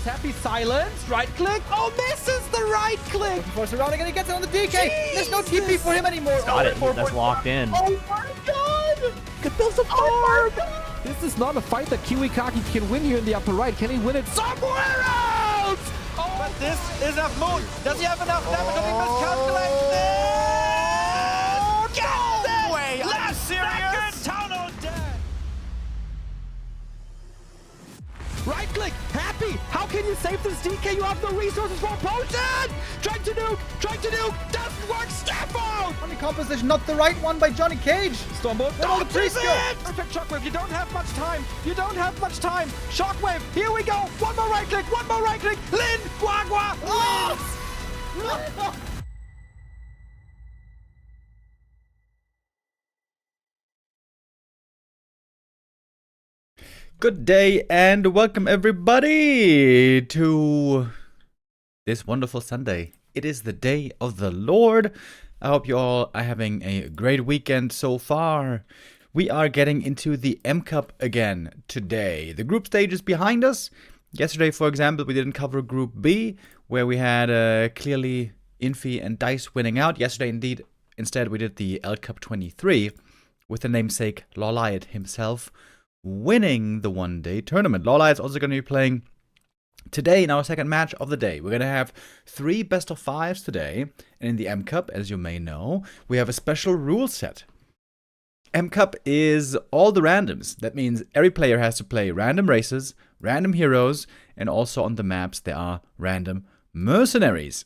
Is Happy silenced? Right click. Oh, misses the right click. Force around again. He gets it on the DK. There's no TP for him anymore. Got it. That's locked in. Oh my god. Could build some Oh my god. This is not a fight that Kiwikaki can win here in the upper right. Can he win it somewhere else? Oh, but this is a moon. Does he have enough damage? Does he miscalculate this? no way. Last serious? tunnel dead. Right click, Happy. How can you save this DK? You have no resources for a potion. Trying to nuke. Doesn't work. Step out. Funny composition, not the right one by Johnny Cage. Stormbolt. Where all the priests go? Perfect shockwave. You don't have much time. Shockwave. Here we go. One more right click. Lin. Guagua. Oh! Good day and welcome everybody to this wonderful Sunday. It is the day of the Lord. I hope you all are having a great weekend so far. We are getting into the M Cup again today. The group stage is behind us. Yesterday, for example, we didn't cover Group B, where we had clearly Infi and Dice winning out. Yesterday, instead, we did the L Cup 23 with the namesake LawLiet himself winning the one-day tournament. LawLiet is also going to be playing today in our second match of the day. We're going to have 3 best of 5s today. And in the M Cup, as you may know, we have a special rule set. M Cup is all the randoms. That means every player has to play random races, random heroes, and also on the maps there are random mercenaries.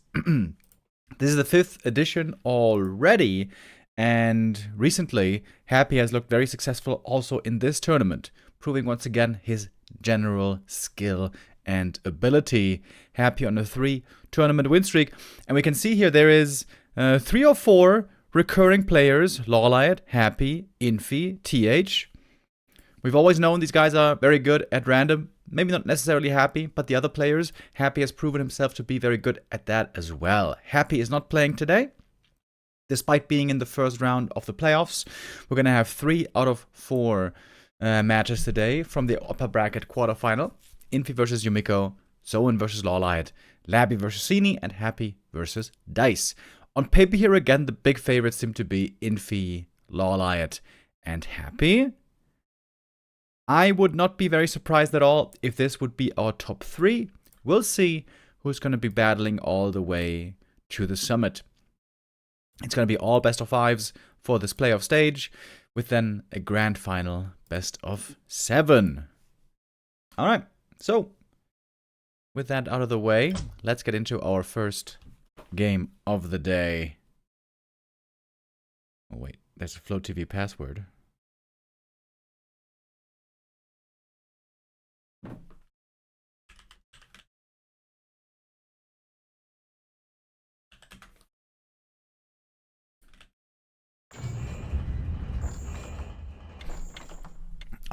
This is the 5th edition already. And recently, Happy has looked very successful also in this tournament, proving once again his general skill and ability. Happy on a 3-tournament win streak. And we can see here there is 3 or 4 recurring players: LawLiet, Happy, Infi, TH. We've always known these guys are very good at random. Maybe not necessarily Happy, but the other players. Happy has proven himself to be very good at that as well. Happy is not playing today. Despite being in the first round of the playoffs, we're going to have 3 out of 4 matches today from the upper bracket quarterfinal. Infi versus Yumiko, Soin versus LawLiet, Labby versus Sini, and Happy versus Dice. On paper here again, the big favorites seem to be Infi, LawLiet, and Happy. I would not be very surprised at all if this would be our top 3. We'll see who's going to be battling all the way to the summit. It's going to be all best of 5s for this playoff stage, with then a grand final best of 7. All right, so with that out of the way, let's get into our first game of the day. Oh wait, there's a Flow TV password.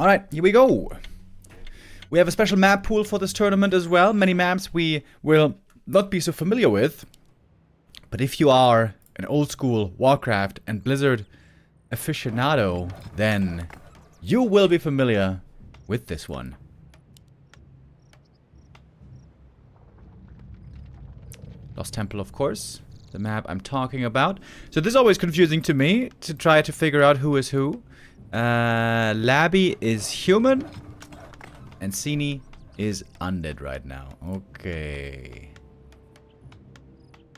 Alright, here we go. We have a special map pool for this tournament as well. Many maps we will not be so familiar with. But if you are an old school Warcraft and Blizzard aficionado, then you will be familiar with this one. Lost Temple, of course. The map I'm talking about. So this is always confusing to me to try to figure out who is who. Labby is human, and Sini is undead right now. Okay.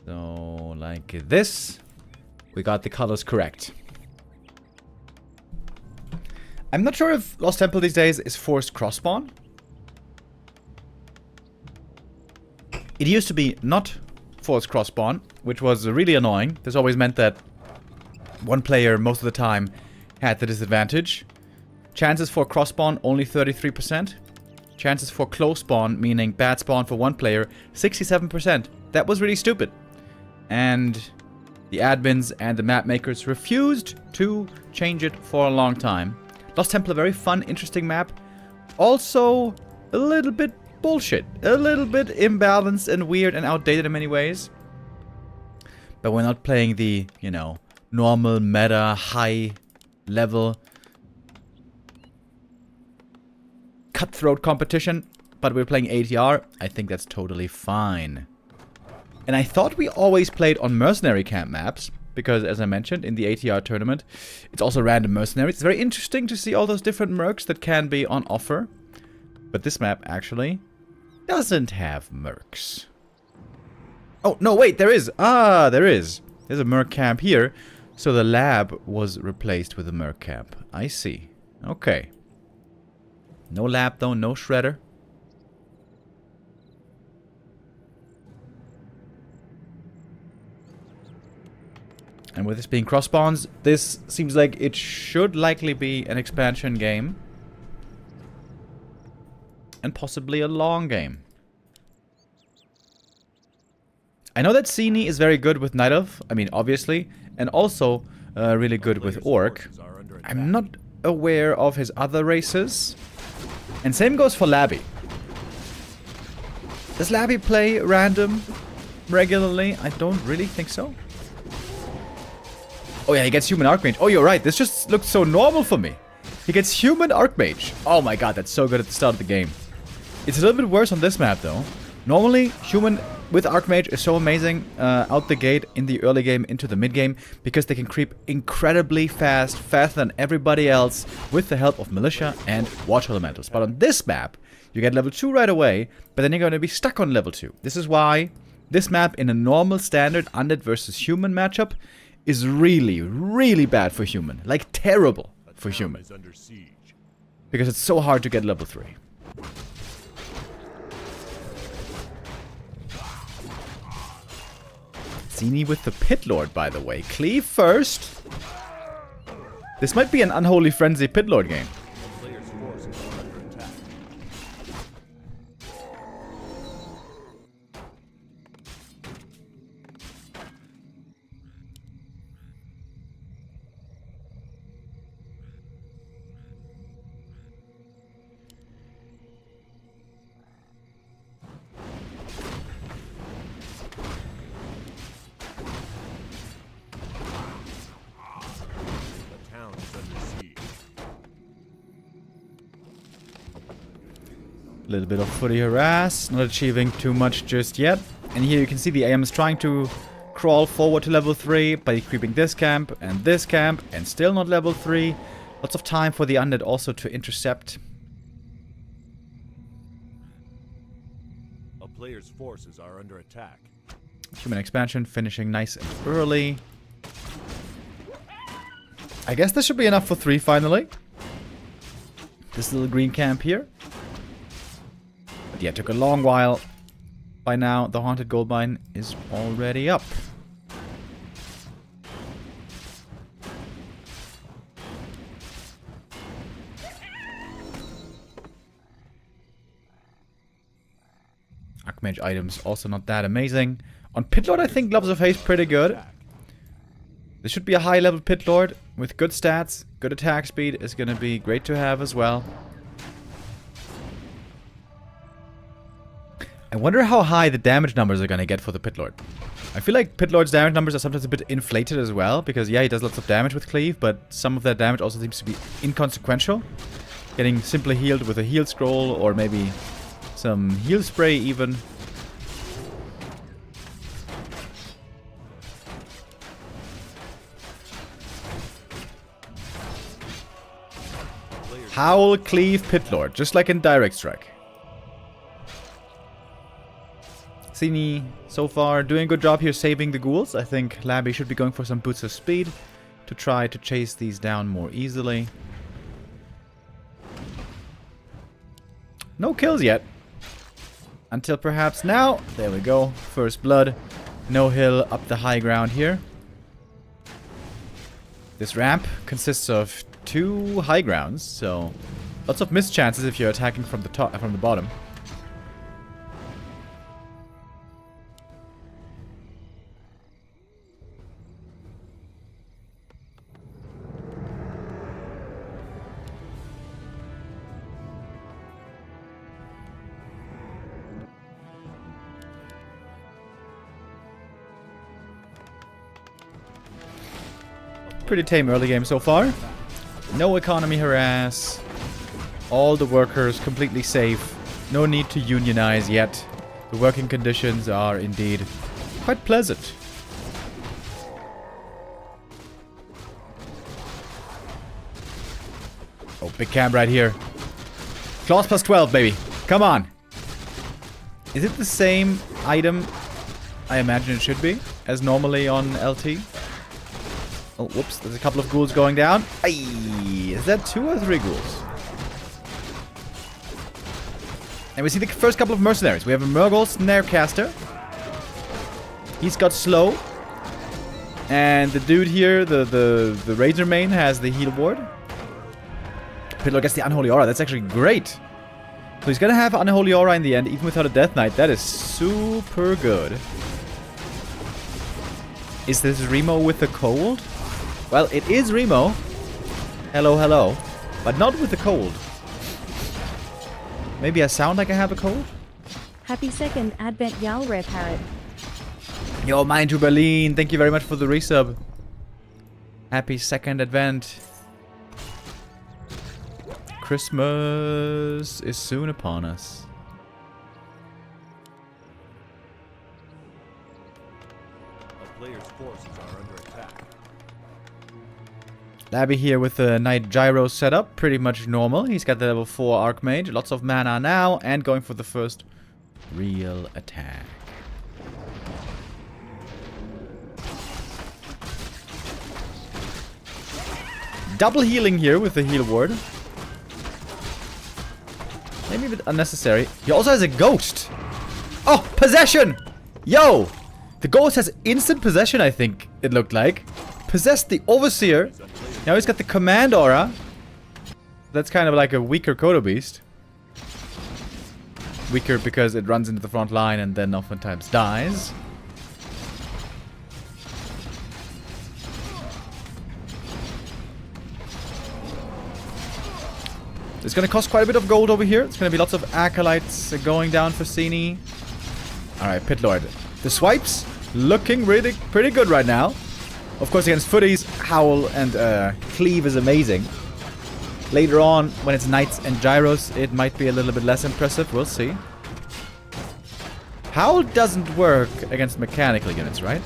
So, like this, we got the colors correct. I'm not sure if Lost Temple these days is forced cross-spawn. It used to be not forced cross-spawn, which was really annoying. This always meant that one player most of the time had the disadvantage. Chances for cross spawn only 33%. Chances for close spawn, meaning bad spawn for one player, 67%. That was really stupid. And the admins and the map makers refused to change it for a long time. Lost Temple, a very fun, interesting map. Also a little bit bullshit. A little bit imbalanced and weird and outdated in many ways. But we're not playing the, you know, normal meta high level cutthroat competition, but we're playing ATR. I think that's totally fine. And I thought we always played on mercenary camp maps, because as I mentioned, in the ATR tournament, it's also random mercenaries. It's very interesting to see all those different mercs that can be on offer. But this map actually doesn't have mercs. Oh, no, wait, there is. Ah, there is. There's a merc camp here. So the lab was replaced with a merc camp. I see. Okay. No lab though, no shredder. And with this being cross spawns, this seems like it should likely be an expansion game. And possibly a long game. I know that Sini is very good with Night Elf, I mean obviously, and also really good with Orc. I'm not aware of his other races. And same goes for Labby. Does Labby play random regularly? I don't really think so. Oh yeah, he gets human Archmage. Oh, you're right, this just looks so normal for me. He gets human Archmage. Oh my god, that's so good at the start of the game. It's a little bit worse on this map though. Normally, human with Archmage is so amazing out the gate in the early game into the mid game because they can creep incredibly fast, faster than everybody else with the help of Militia and Water Elementals. But on this map, you get level 2 right away, but then you're going to be stuck on level 2. This is why this map in a normal standard undead versus human matchup is really, really bad for human. Like terrible for human. Because it's so hard to get level 3. Sini with the Pit Lord, by the way. Cleave first. This might be an Unholy Frenzy Pit Lord game. A little bit of footy harass, not achieving too much just yet. And here you can see the AM is trying to crawl forward to level 3 by creeping this camp, and still not level 3. Lots of time for the undead also to intercept. A player's forces are under attack. Human expansion finishing nice and early. I guess this should be enough for 3 finally. This little green camp here. But yeah, it took a long while. By now, the Haunted Gold Mine is already up. Archmage items also not that amazing. On Pit Lord, I think Gloves of Haste pretty good. This should be a high level Pit Lord with good stats. Good attack speed is going to be great to have as well. I wonder how high the damage numbers are going to get for the Pit Lord. I feel like Pit Lord's damage numbers are sometimes a bit inflated as well, because yeah, he does lots of damage with Cleave, but some of that damage also seems to be inconsequential. Getting simply healed with a heal scroll, or maybe some heal spray even. Howl, Cleave, Pit Lord, just like in Direct Strike. Sini, so far, doing a good job here saving the ghouls. I think Labby should be going for some boots of speed to try to chase these down more easily. No kills yet. Until perhaps now. There we go. First blood. No hill up the high ground here. This ramp consists of 2 high grounds, so lots of missed chances if you're attacking from the top, from the bottom. Pretty tame early game so far. No economy harass. All the workers completely safe. No need to unionize yet. The working conditions are indeed quite pleasant. Oh, big camp right here. Claws plus 12, baby. Come on. Is it the same item? I imagine it should be, as normally on LT. Oh, whoops. There's a couple of ghouls going down. Aye. Is that 2 or 3 ghouls? And we see the first couple of mercenaries. We have a Murgle Snarecaster. He's got slow. And the dude here, the Razor Main, has the heal ward. Pitlord gets the Unholy Aura. That's actually great. So he's gonna have Unholy Aura in the end, even without a Death Knight. That is super good. Is this Remo with the cold? Well, it is Remo. Hello, hello. But not with the cold. Maybe I sound like I have a cold? Happy 2nd Advent, Yalre Parrot. Yo, mine to Berlin. Thank you very much for the resub. Happy 2nd Advent. Christmas is soon upon us. A player's forces are under attack. Labby here with the Knight Gyro setup. Pretty much normal. He's got the level 4 Archmage. Lots of mana now. And going for the first real attack. Double healing here with the heal ward. Maybe a bit unnecessary. He also has a ghost. Oh, possession! Yo! The ghost has instant possession, I think it looked like. Possessed the Overseer. Now he's got the command aura. That's kind of like a weaker Kodo Beast. Weaker because it runs into the front line and then oftentimes dies. It's going to cost quite a bit of gold over here. It's going to be lots of acolytes going down for Sini. Alright, Pitlord. The swipes looking really pretty good right now. Of course, against footies, Howl and Cleave is amazing. Later on, when it's Knights and Gyros, it might be a little bit less impressive. We'll see. Howl doesn't work against mechanical units, right?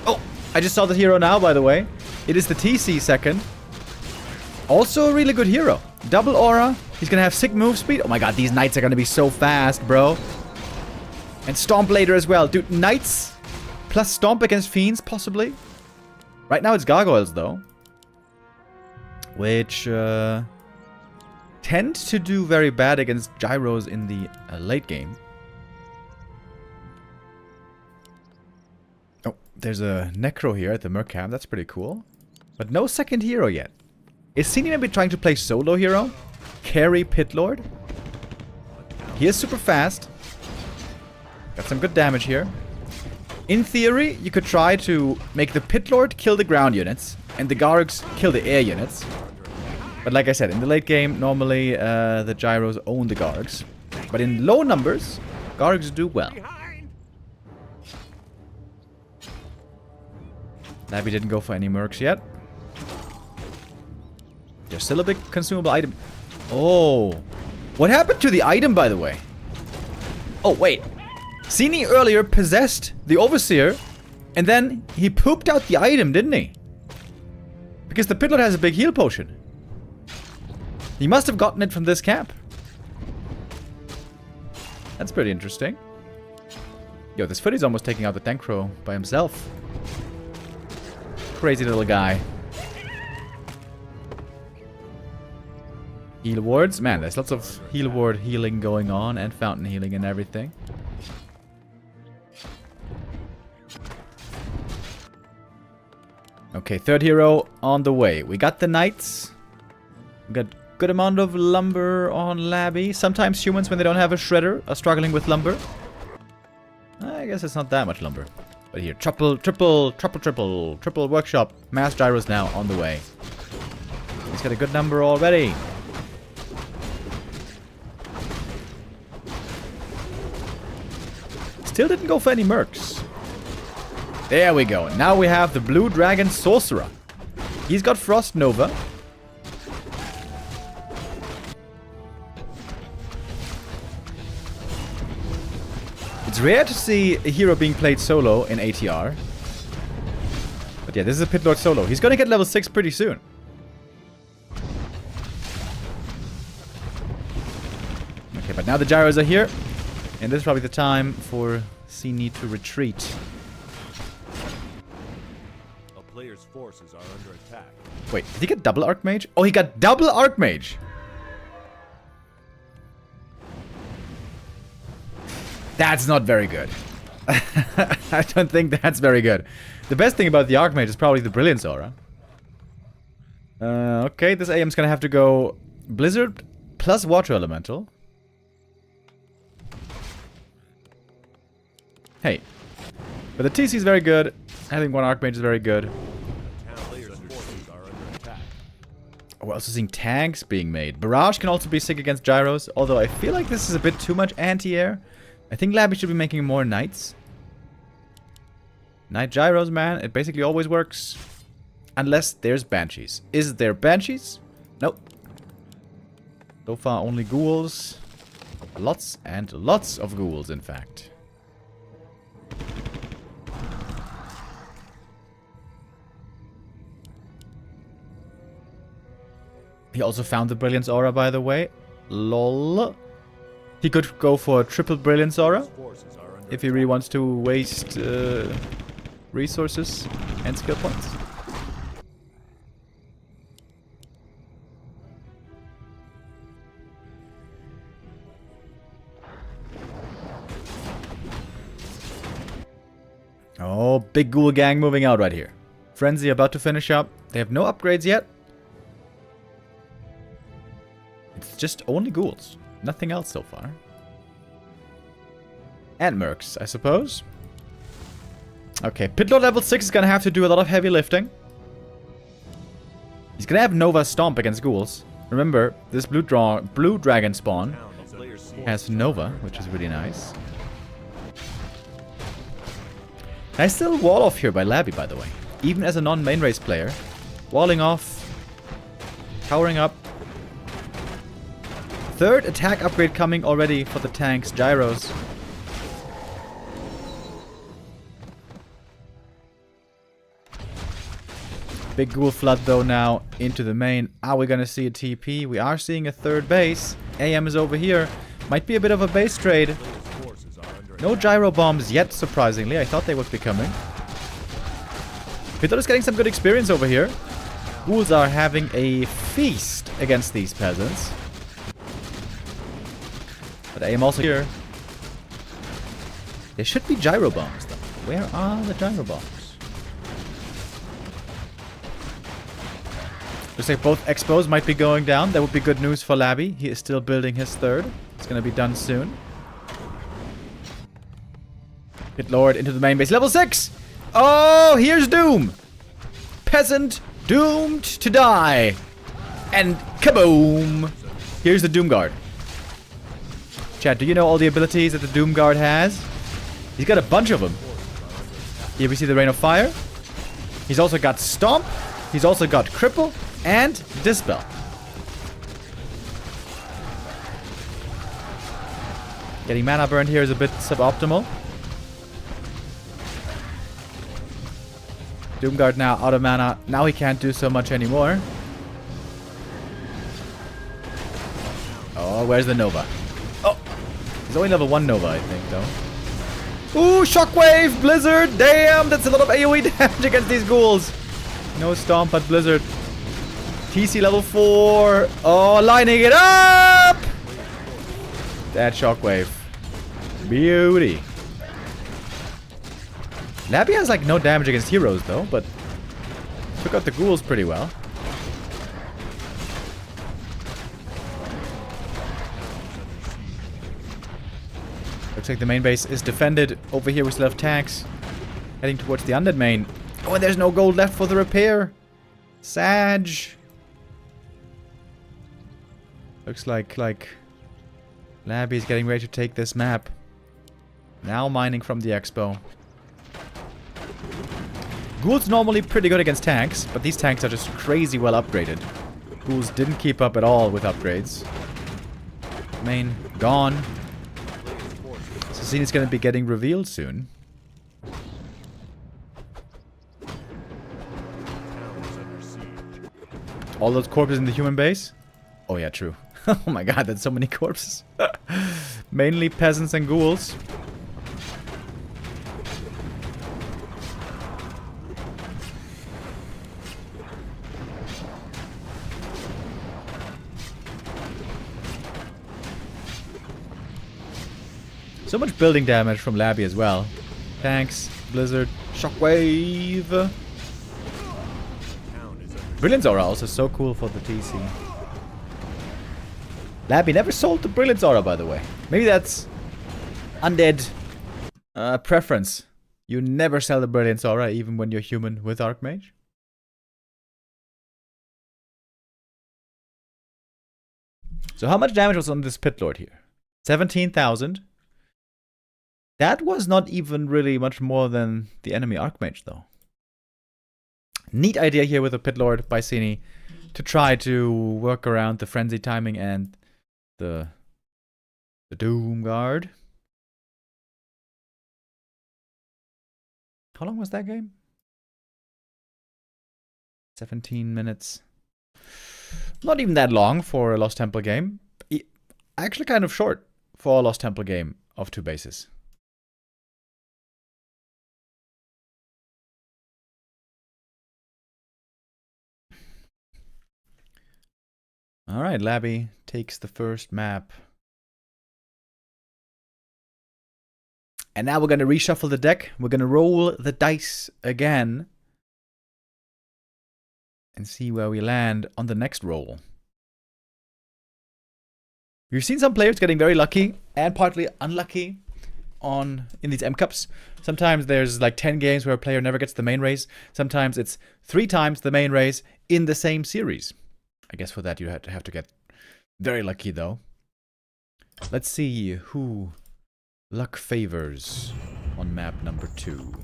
Oh, I just saw the hero now, by the way. It is the TC 2nd. Also a really good hero. Double aura. He's gonna have sick move speed. Oh my god, these knights are gonna be so fast, bro. And stomp later as well. Dude, knights plus stomp against fiends, possibly. Right now it's gargoyles, though. Which tend to do very bad against gyros in the late game. Oh, there's a necro here at the Mercam. That's pretty cool. But no second hero yet. Is Sini maybe trying to play solo hero? Carry Pitlord? He is super fast. Got some good damage here. In theory, you could try to make the Pitlord kill the ground units and the Gargs kill the air units. But like I said, in the late game, normally the Gyros own the Gargs. But in low numbers, Gargs do well. Labby didn't go for any mercs yet. There's still a big consumable item. Oh. What happened to the item, by the way? Oh, wait. Sini earlier possessed the Overseer, and then he pooped out the item, didn't he? Because the Pitlord has a big heal potion. He must have gotten it from this camp. That's pretty interesting. Yo, this Footy's almost taking out the Dankro by himself. Crazy little guy. Heal wards. Man, there's lots of heal ward healing going on and fountain healing and everything. Okay, third hero on the way. We got the knights. We got good amount of lumber on Labby. Sometimes humans, when they don't have a shredder, are struggling with lumber. I guess it's not that much lumber. But here, triple workshop. Mass gyros now on the way. He's got a good number already. Still didn't go for any mercs. There we go. Now we have the Blue Dragon Sorcerer. He's got Frost Nova. It's rare to see a hero being played solo in ATR. But yeah, this is a Pit Lord solo. He's gonna get level 6 pretty soon. Okay, but now the gyros are here. And this is probably the time for Sini to retreat. A player's forces are under attack. Wait, did he get double Archmage? Oh, he got double Archmage! That's not very good. I don't think that's very good. The best thing about the Archmage is probably the Brilliance Aura. Okay, this AM's gonna have to go Blizzard plus Water Elemental. Hey. But the TC is very good. Having one Archmage is very good. Player's forces are under attack. We're also seeing tanks being made. Barrage can also be sick against gyros, although I feel like this is a bit too much anti-air. I think Labby should be making more knights. Knight gyros, man. It basically always works. Unless there's banshees. Is there banshees? Nope. So far only ghouls. Lots and lots of ghouls, in fact. He also found the Brilliance Aura, by the way. LOL. He could go for a triple Brilliance Aura. Forces are under If he really wants to waste resources and skill points. Oh, big ghoul gang moving out right here. Frenzy about to finish up. They have no upgrades yet. It's just only ghouls. Nothing else so far. And mercs, I suppose. Okay, Pit Lord level 6 is gonna have to do a lot of heavy lifting. He's gonna have Nova Stomp against ghouls. Remember, this blue dragon spawn town. A player's forces has Nova, which is really nice. Nice little wall off here by Labby, by the way. Even as a non-main race player. Walling off. Powering up. Third attack upgrade coming already for the tanks, gyros. Big ghoul flood though now into the main. Are we gonna see a TP? We are seeing a third base. AM is over here. Might be a bit of a base trade. forces are under No gyro bombs yet, surprisingly. I thought they would be coming. Pit Lord is getting some good experience over here. Ghouls are having a feast against these peasants. But I am also here. There should be gyro bombs though. Where are the gyro bombs? Looks like both expos might be going down. That would be good news for Labby. He is still building his third. It's gonna be done soon. Pit Lord into the main base. Level 6! Oh, here's Doom! Peasant doomed to die. And kaboom! Here's the Doom Guard. Chat, do you know all the abilities that the Doom Guard has? He's got a bunch of them. Here we see the Rain of Fire. He's also got Stomp. He's also got Cripple and Dispel. Getting mana burned here is a bit suboptimal. Doomguard now out of mana. Now he can't do so much anymore. Oh, where's the Nova? Oh, he's only level 1 Nova, I think, though. Ooh, Shockwave, Blizzard. Damn, that's a lot of AoE damage against these ghouls. No Stomp, but Blizzard. TC level 4. Oh, lining it up. That Shockwave. Beauty. Labby has like no damage against heroes though, but took out the ghouls pretty well. Looks like the main base is defended. Over here we still have tanks heading towards the undead main. Oh, and there's no gold left for the repair. Sag. Looks like Labby is getting ready to take this map. Now mining from the expo. Ghouls normally pretty good against tanks, but these tanks are just crazy well upgraded. Ghouls didn't keep up at all with upgrades. Main gone. This is Sini's gonna be getting revealed soon. Town is under siege. All those corpses in the human base? Oh yeah, true. Oh my god, that's so many corpses. Mainly peasants and ghouls. So much building damage from Labby as well. Thanks, Blizzard. Shockwave! Town is under Brilliance Aura also so cool for the TC. Labby never sold the Brilliance Aura, by the way. Maybe that's undead preference. You never sell the Brilliance Aura, even when you're human with Archmage. So how much damage was on this Pit Lord here? 17,000. That was not even really much more than the enemy Archmage, though. Neat idea here with the Pit Lord by Sini to try to work around the frenzy timing and the Doom Guard. How long was that game? 17 minutes. Not even that long for a Lost Temple game. Actually kind of short for a Lost Temple game of 2 bases. Alright, Labby takes the first map. And now we're going to reshuffle the deck. We're going to roll the dice again. And see where we land on the next roll. We've seen some players getting very lucky and partly unlucky in these M Cups. Sometimes there's like 10 games where a player never gets the main race. Sometimes it's 3 times the main race in the same series. I guess for that you have to get very lucky though. Let's see who luck favors on map number 2.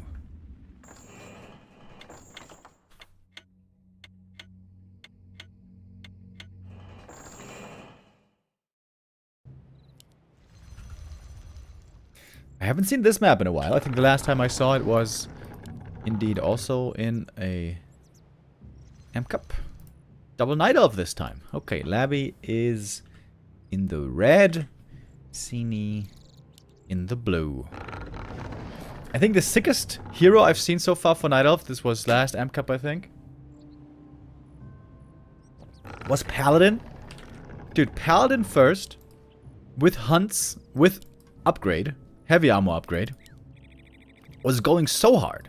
I haven't seen this map in a while. I think the last time I saw it was indeed also in a M Cup. Double Night Elf this time. Okay, Labby is in the red, Sini in the blue. I think the sickest hero I've seen so far for Night Elf, this was last M Cup I think, was Paladin. Dude, Paladin first, with hunts, with upgrade, heavy armor upgrade, was going so hard.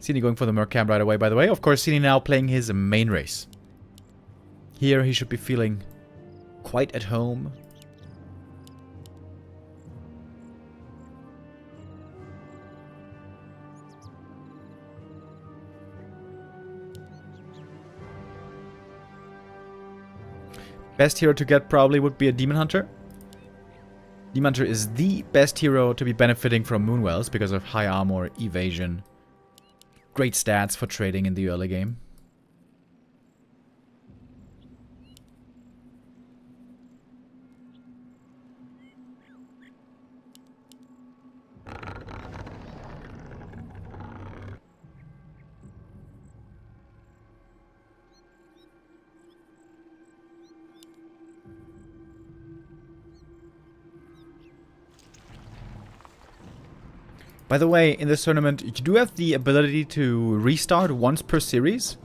Sini going for the Merc Camp right away, by the way. Of course, Sini now playing his main race. Here he should be feeling quite at home. Best hero to get probably would be a Demon Hunter. Demon Hunter is the best hero to be benefiting from Moonwells because of high armor, evasion. Great stats for trading in the early game. By the way, in this tournament, you do have the ability to restart once per series.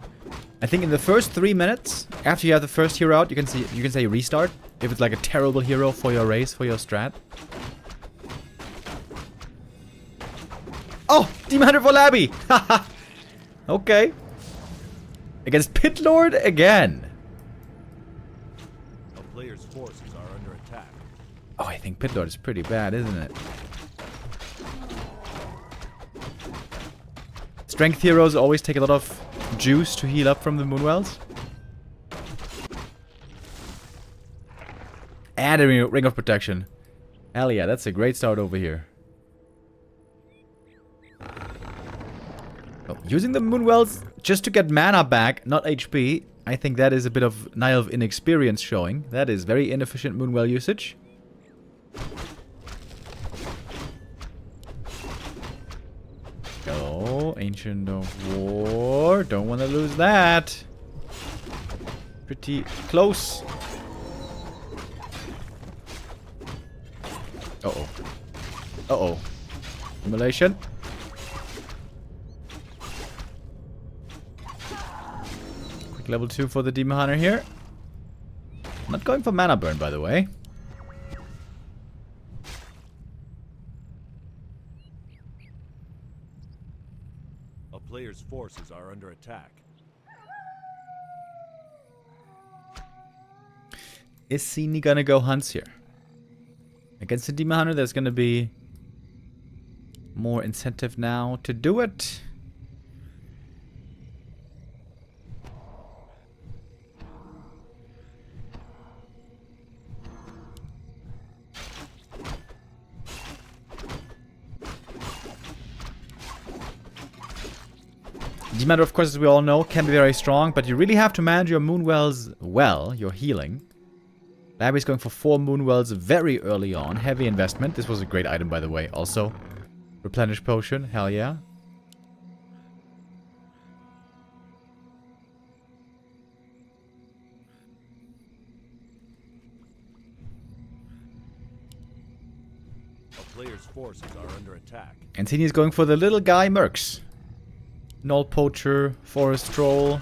I think in the first 3 minutes, after you have the first hero out, you can say restart. If it's like a terrible hero for your race, for your strat. Oh! Demon Hunter for Labby! Haha! Okay. Against Pit Lord again. A player's forces are under attack. Oh, I think Pit Lord is pretty bad, isn't it? Strength heroes always take a lot of juice to heal up from the Moonwells. And a Ring of Protection. Hell yeah, that's a great start over here. Oh, Using the Moonwells just to get mana back, not HP. I think that is a bit of naive inexperience showing. That is very inefficient Moonwell usage. Go, Ancient of War. Don't want to lose that. Pretty close. Uh-oh. Uh-oh. Immolation. Quick level 2 for the Demon Hunter here. Not going for mana burn, by the way. A player's forces are under attack. Is Sini gonna go hunts here? Against the Demon Hunter, there's gonna be more incentive now to do it. Demon Hunter, of course, as we all know, can be very strong, but you really have to manage your Moonwells well, your healing. Labby's going for 4 Moonwells very early on. Heavy investment. This was a great item, by the way, also. Replenish potion. Hell yeah. A player's forces are under attack. And Sini is going for the little guy Mercs. Null Poacher, Forest Troll.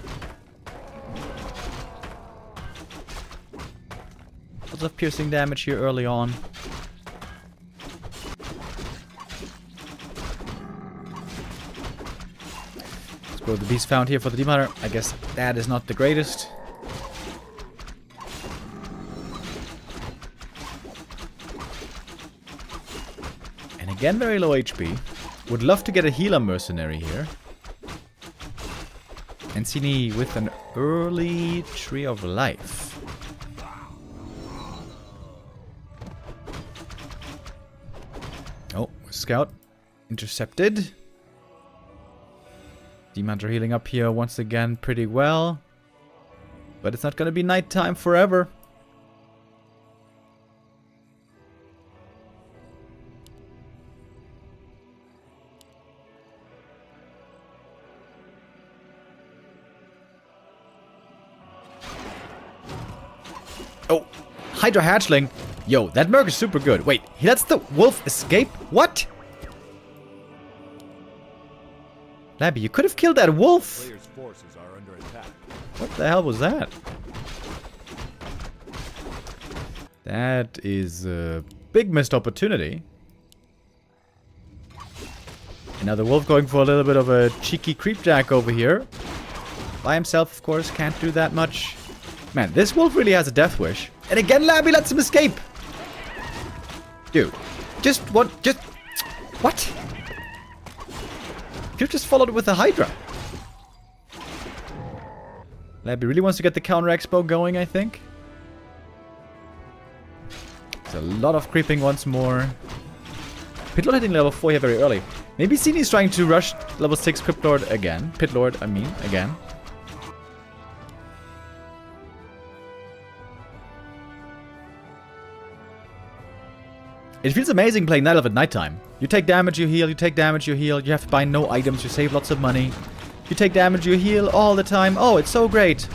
Lots of piercing damage here early on. Let's go with the Beast Found here for the Demon Hunter. I guess that is not the greatest. And again, very low HP. Would love to get a healer mercenary here. And Sini with an early Tree of Life. Oh, Scout intercepted. Demon Hunter healing up here once again pretty well. But it's not going to be nighttime forever. Oh, Hydra Hatchling. Yo, that Merc is super good. Wait, he lets the wolf escape? What? Labby, you could have killed that wolf. Player's forces are under attack. What the hell was that? That is a big missed opportunity. And now the wolf going for a little bit of a cheeky creepjack over here. By himself, of course, can't do that much. Man, this wolf really has a death wish. And again, Labby lets him escape. Dude, just what? You just followed it with a Hydra. Labby really wants to get the counter expo going, I think. There's a lot of creeping once more. Pitlord hitting level 4 here very early. Maybe Sini's trying to rush level 6 Cryptlord again. Pitlord, I mean, again. It feels amazing playing Night Elf at nighttime. You take damage, you heal, you take damage, you heal. You have to buy no items, you save lots of money. You take damage, you heal all the time. Oh, it's so great.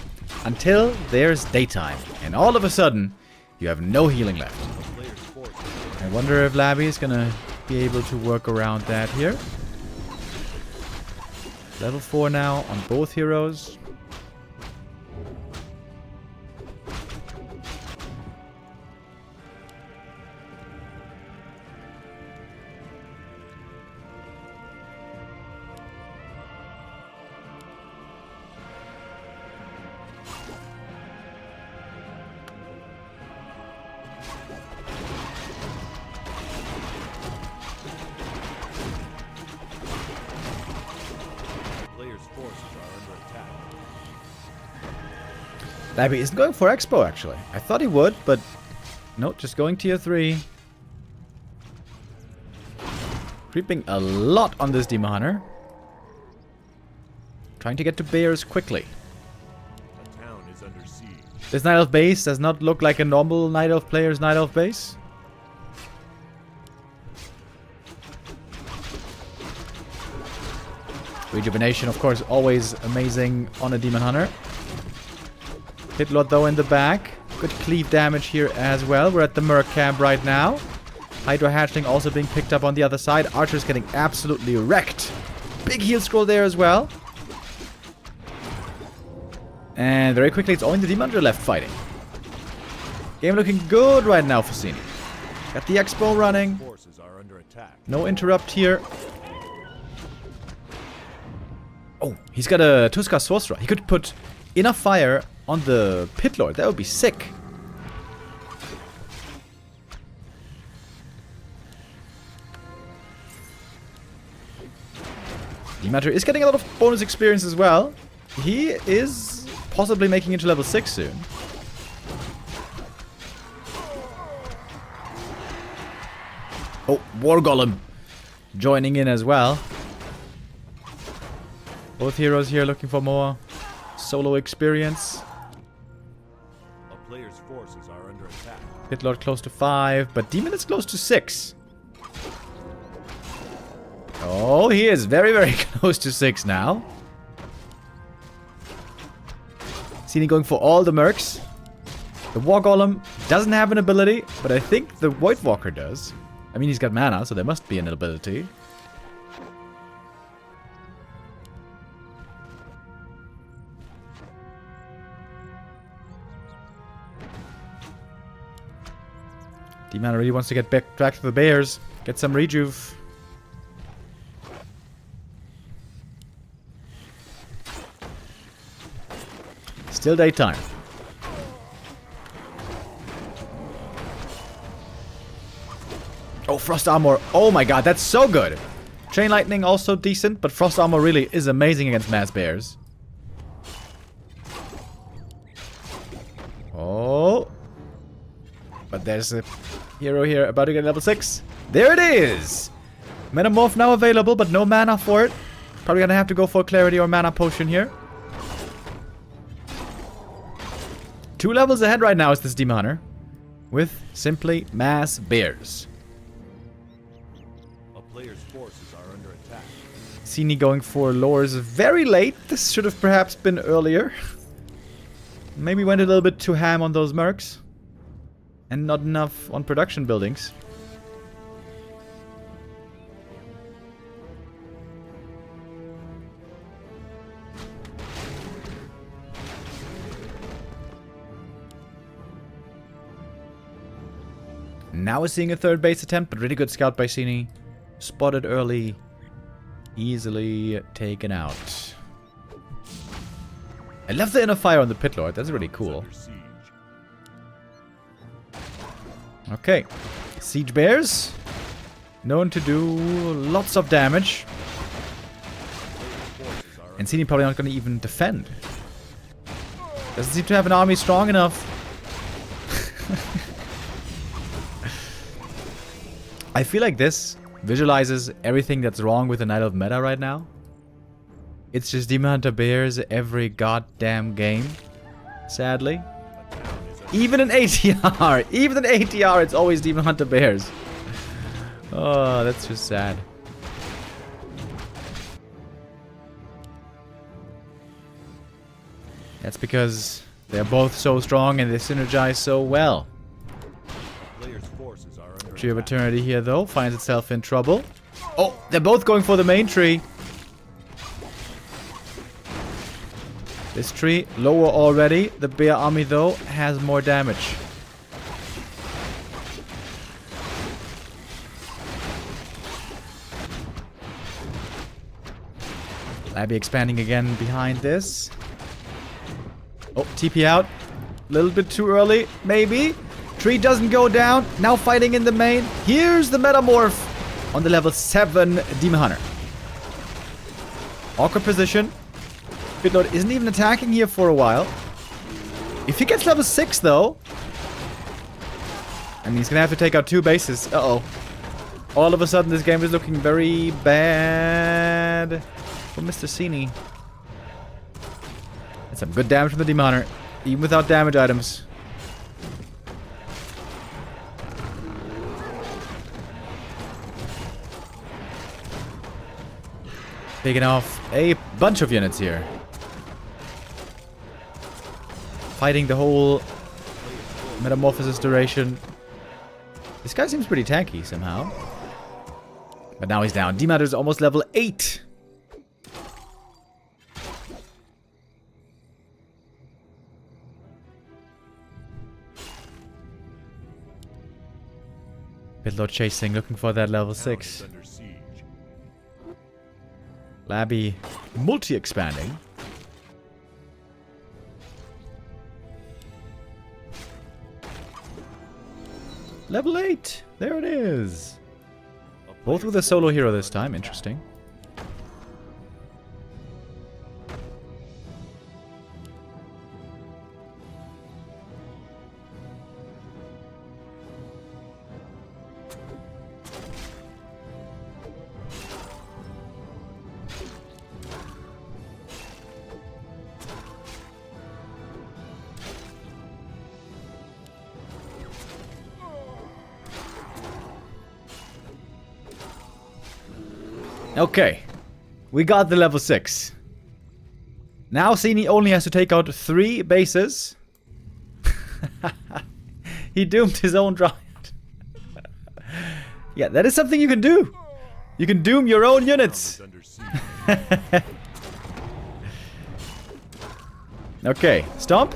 Until there's daytime. And all of a sudden, you have no healing left. I wonder if Labby is gonna be able to work around that here. Level 4 now on both heroes. Labby isn't going for Expo, actually. I thought he would, but no, just going tier 3. Creeping a lot on this Demon Hunter. Trying to get to bears quickly. A town is under siege. This Night Elf base does not look like a normal Night Elf player's Night Elf base. Rejuvenation, of course, always amazing on a Demon Hunter. Hit Lord, though, in the back. Good cleave damage here as well. We're at the Merc camp right now. Hydra Hatchling also being picked up on the other side. Archer's getting absolutely wrecked. Big heal scroll there as well. And very quickly, it's only the Demon Hunter left fighting. Game looking good right now for Sini. Got the Expo running. Forces are under attack. No interrupt here. Oh, he's got a Tuskar Sorcerer. He could put enough fire on the Pit Lord. That would be sick. Demeter is getting a lot of bonus experience as well. He is possibly making it to level 6 soon. Oh, War Golem joining in as well. Both heroes here looking for more solo experience. A player's forces are under attack. Pit Lord close to 5, but Demon is close to 6. Oh, he is very, very close to 6 now. Sini going for all the mercs. The War Golem doesn't have an ability, but I think the Void Walker does. I mean, he's got mana, so there must be an ability. D-Man really wants to get back to the bears. Get some rejuve. Still daytime. Oh, Frost Armor. Oh my god, that's so good. Chain Lightning also decent, but Frost Armor really is amazing against mass bears. Oh. But there's a hero here about to get level 6. There it is! Metamorph now available, but no mana for it. Probably gonna have to go for Clarity or Mana Potion here. 2 levels ahead right now is this Demon Hunter. With simply mass bears. A player's forces are under attack. Sini going for lures very late. This should have perhaps been earlier. Maybe went a little bit too ham on those mercs. And not enough on production buildings. Now we're seeing a third base attempt, but really good scout by Sini. Spotted early. Easily taken out. I love the inner fire on the Pit Lord. That's really cool. Under siege. Okay. Siege Bears. Known to do lots of damage. And Sini probably not going to even defend. Doesn't seem to have an army strong enough. I feel like this visualizes everything that's wrong with the Night Elf meta right now. It's just Demon Hunter Bears every goddamn game. Sadly. Even in ATR! Even in ATR, it's always Demon Hunter Bears. Oh, that's just sad. That's because they're both so strong and they synergize so well. Player's forces are under Tree of attack. Eternity here, though, finds itself in trouble. Oh, they're both going for the main tree. This tree, lower already. The bear army, though, has more damage. Labby expanding again behind this. Oh, TP out. A little bit too early, maybe. Tree doesn't go down. Now fighting in the main. Here's the Metamorph on the level 7 Demon Hunter. Awkward position. Pit Lord isn't even attacking here for a while. If he gets level 6, though... I mean, he's gonna have to take out 2 bases. Uh-oh. All of a sudden, this game is looking very bad for Mr. Sini. Some good damage from the Demon Hunter, even without damage items. Taking off a bunch of units here. Fighting the whole metamorphosis duration. This guy seems pretty tanky somehow. But now he's down. Demon Hunter is almost level 8. Pitlord chasing, looking for that level 6. Under siege. Labby multi-expanding. Level 8! There it is! Both with a solo hero this time, interesting. Okay, we got the level 6. Now Sini only has to take out 3 bases. He doomed his own Dryad. Yeah, that is something you can do. You can doom your own units. Under siege. Okay, Stomp.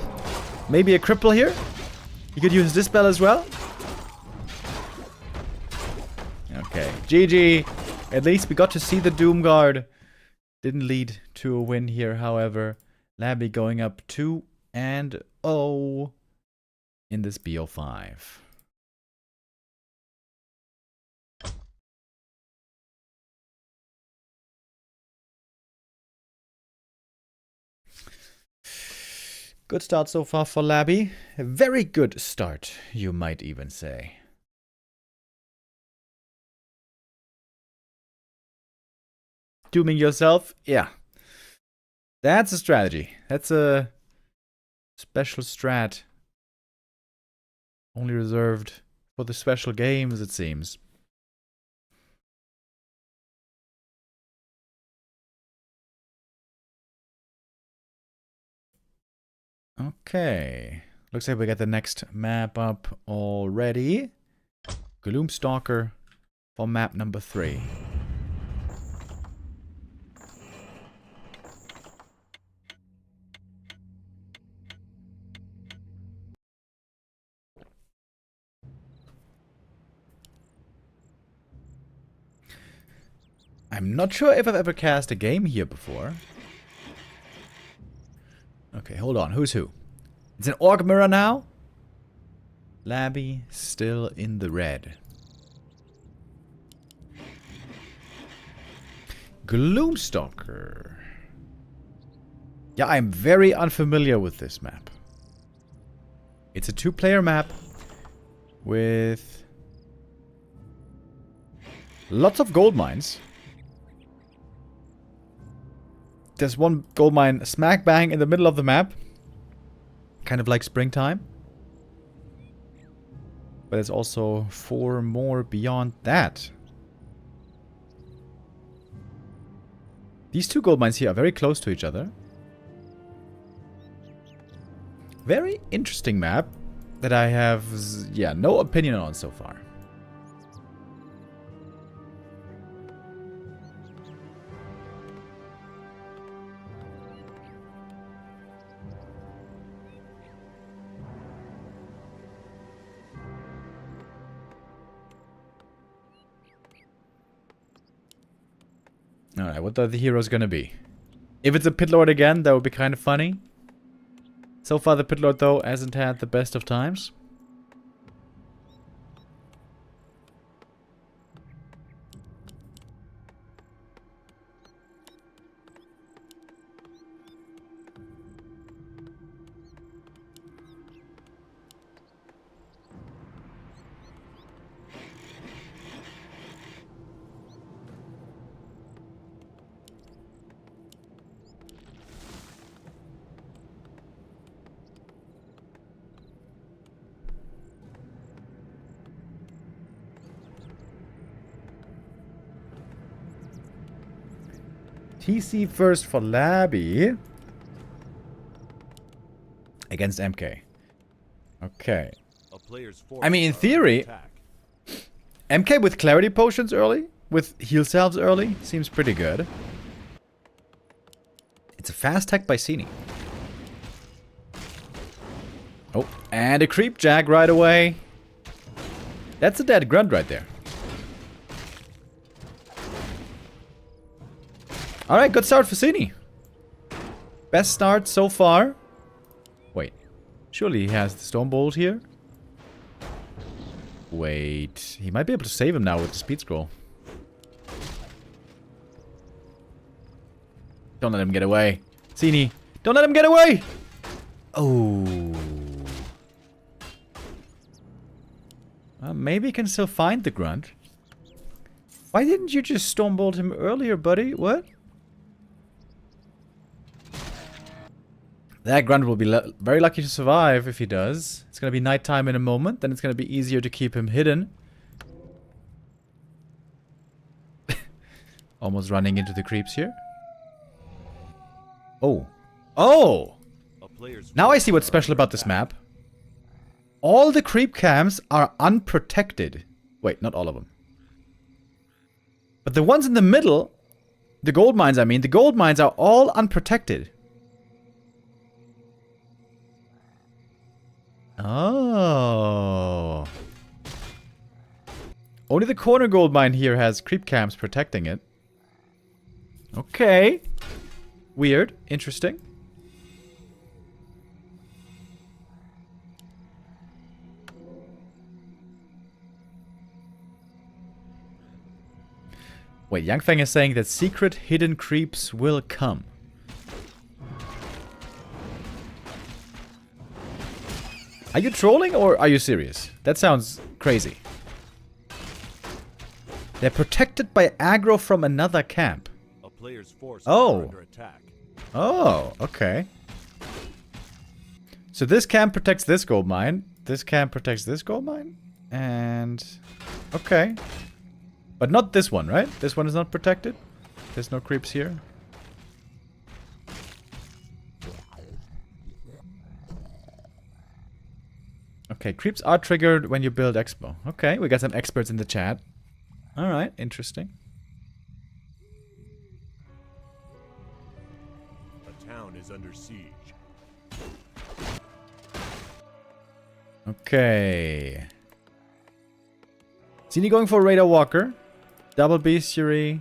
Maybe a cripple here. You could use Dispel as well. Okay, GG. At least we got to see the Doom Guard. Didn't lead to a win here, however. Labby going up 2-0 in this BO5. Good start so far for Labby. A very good start, you might even say. Dooming yourself? Yeah. That's a strategy. That's a special strat. Only reserved for the special games, it seems. Okay. Looks like we got the next map up already. Gloomstalker for map number 3. I'm not sure if I've ever cast a game here before. Okay, hold on. Who's who? It's an Orc Mirror now. Labby still in the red. Gloomstalker. Yeah, I'm very unfamiliar with this map. It's a 2-player map with lots of gold mines. There's one gold mine smack bang in the middle of the map. Kind of like springtime. But there's also 4 more beyond that. These 2 gold mines here are very close to each other. Very interesting map that I have, yeah, no opinion on so far. Alright, what are the heroes gonna be? If it's a Pitlord again, that would be kind of funny. So far the Pitlord, though, hasn't had the best of times. TC first for Labby. Against MK. Okay. A player's I mean, in forces are under theory, attack. MK with clarity potions early, with heal salves early, seems pretty good. It's a fast tech by Sini. Oh, and a creep jag right away. That's a dead grunt right there. Alright, good start for Sini. Best start so far. Wait, surely he has the Stone Bolt here? Wait, he might be able to save him now with the speed scroll. Don't let him get away. Sini, don't let him get away! Oh. Maybe he can still find the grunt. Why didn't you just Stone Bolt him earlier, buddy? What? That grunt will be very lucky to survive if he does. It's going to be nighttime in a moment. Then it's going to be easier to keep him hidden. Almost running into the creeps here. Oh. Oh! A player's Now I see what's special about this map. All the creep cams are unprotected. Wait, not all of them. But the ones in the middle, the gold mines I mean, the gold mines are all unprotected. Oh. Only the corner gold mine here has creep cams protecting it. Okay. Weird. Interesting. Wait, Yangfeng is saying that secret hidden creeps will come. Are you trolling or are you serious? That sounds crazy. They're protected by aggro from another camp. A player's forces Oh. are under attack. Oh, okay. So this camp protects this gold mine. This camp protects this gold mine. And... okay. But not this one, right? This one is not protected. There's no creeps here. Okay, creeps are triggered when you build Expo. Okay, we got some experts in the chat. Alright, interesting. A town is under siege. Okay. Sini going for Radar Walker. Double Bestiary.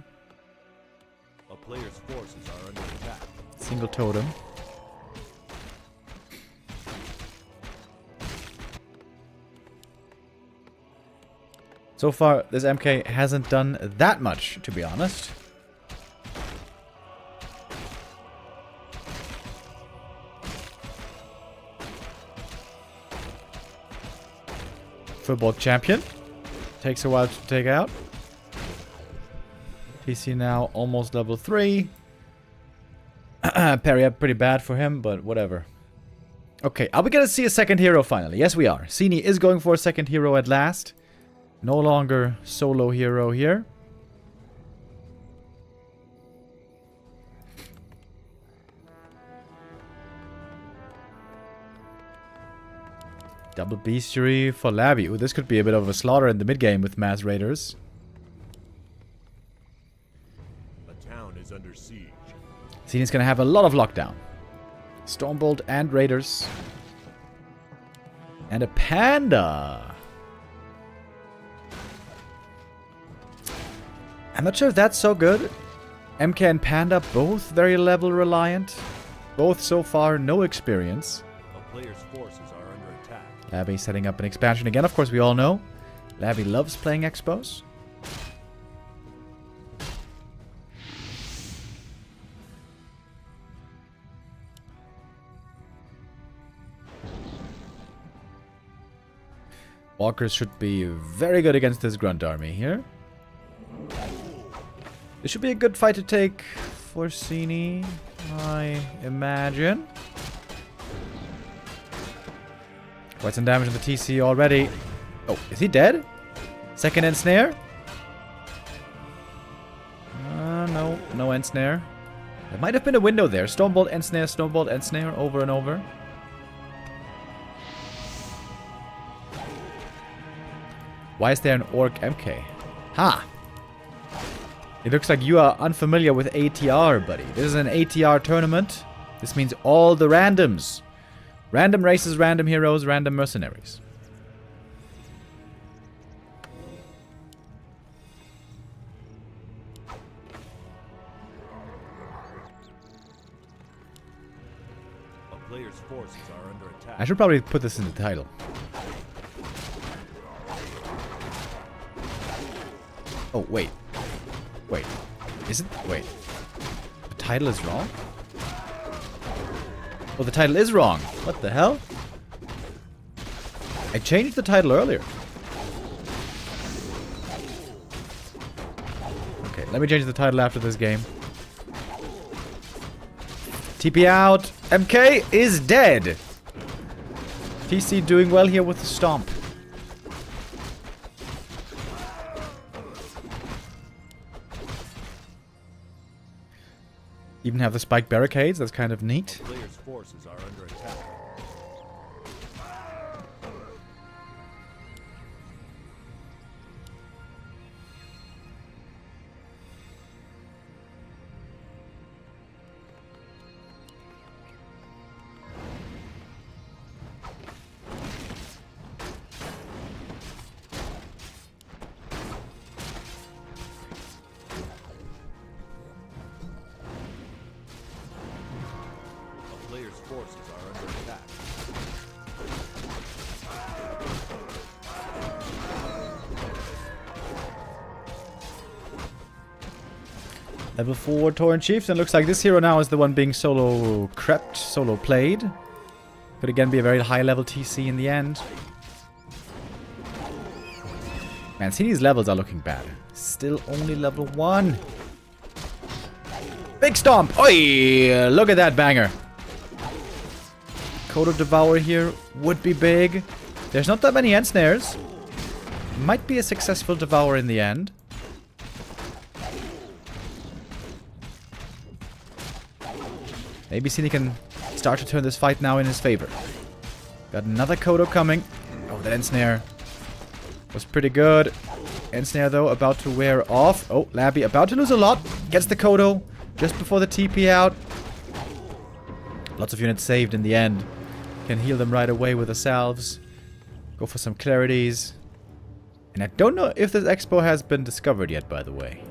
A player's forces are under attack. Single Totem. So far, this MK hasn't done that much, to be honest. Football champion. Takes a while to take out. TC now almost level 3. Parry up pretty bad for him, but whatever. Okay, are we gonna see a second hero finally? Yes, we are. Sini is going for a second hero at last. No longer solo hero here. Double Bestiary for Labby. Ooh, this could be a bit of a slaughter in the mid-game with Mass Raiders. A town is under siege. Sini's gonna have a lot of lockdown. Stormbolt and Raiders. And a Panda. I'm not sure if that's so good. MK and Panda both very level reliant. Both so far no experience. A player's forces are under attack. Labby setting up an expansion again. Of course, we all know. Labby loves playing expos. Walkers should be very good against this grunt army here. This should be a good fight to take for Sini, I imagine. Quite some damage on the TC already. Oh, is he dead? Second ensnare? No ensnare. There might have been a window there. Stonebolt, Ensnare, over and over. Why is there an Orc MK? Ha! It looks like you are unfamiliar with ATR, buddy. This is an ATR tournament. This means all the randoms. Random races, random heroes, random mercenaries. A player's forces are under attack. I should probably put this in the title. Oh, wait. Wait. Is it? Wait. The title is wrong? Oh, the title is wrong. What the hell? I changed the title earlier. Okay, let me change the title after this game. TP out. MK is dead. TC doing well here with the stomp. Even have the spike barricades. That's kind of neat. Player's forces are under attack. Player's forces are under attack. Level 4 Tauren Chiefs, and looks like this hero now is the one being solo crept, solo played. Could again be a very high level TC in the end. Man, Sini's levels are looking bad. Still only level 1. Big stomp! Oi! Look at that banger. Kodo Devour here would be big. There's not that many Ensnares. Might be a successful Devour in the end. Maybe Sini can start to turn this fight now in his favor. Got another Kodo coming. Oh, that Ensnare was pretty good. Ensnare, though, about to wear off. Oh, Labby about to lose a lot. Gets the Kodo just before the TP out. Lots of units saved in the end. Can heal them right away with the salves. Go for some clarities. And I don't know if this expo has been discovered yet, by the way.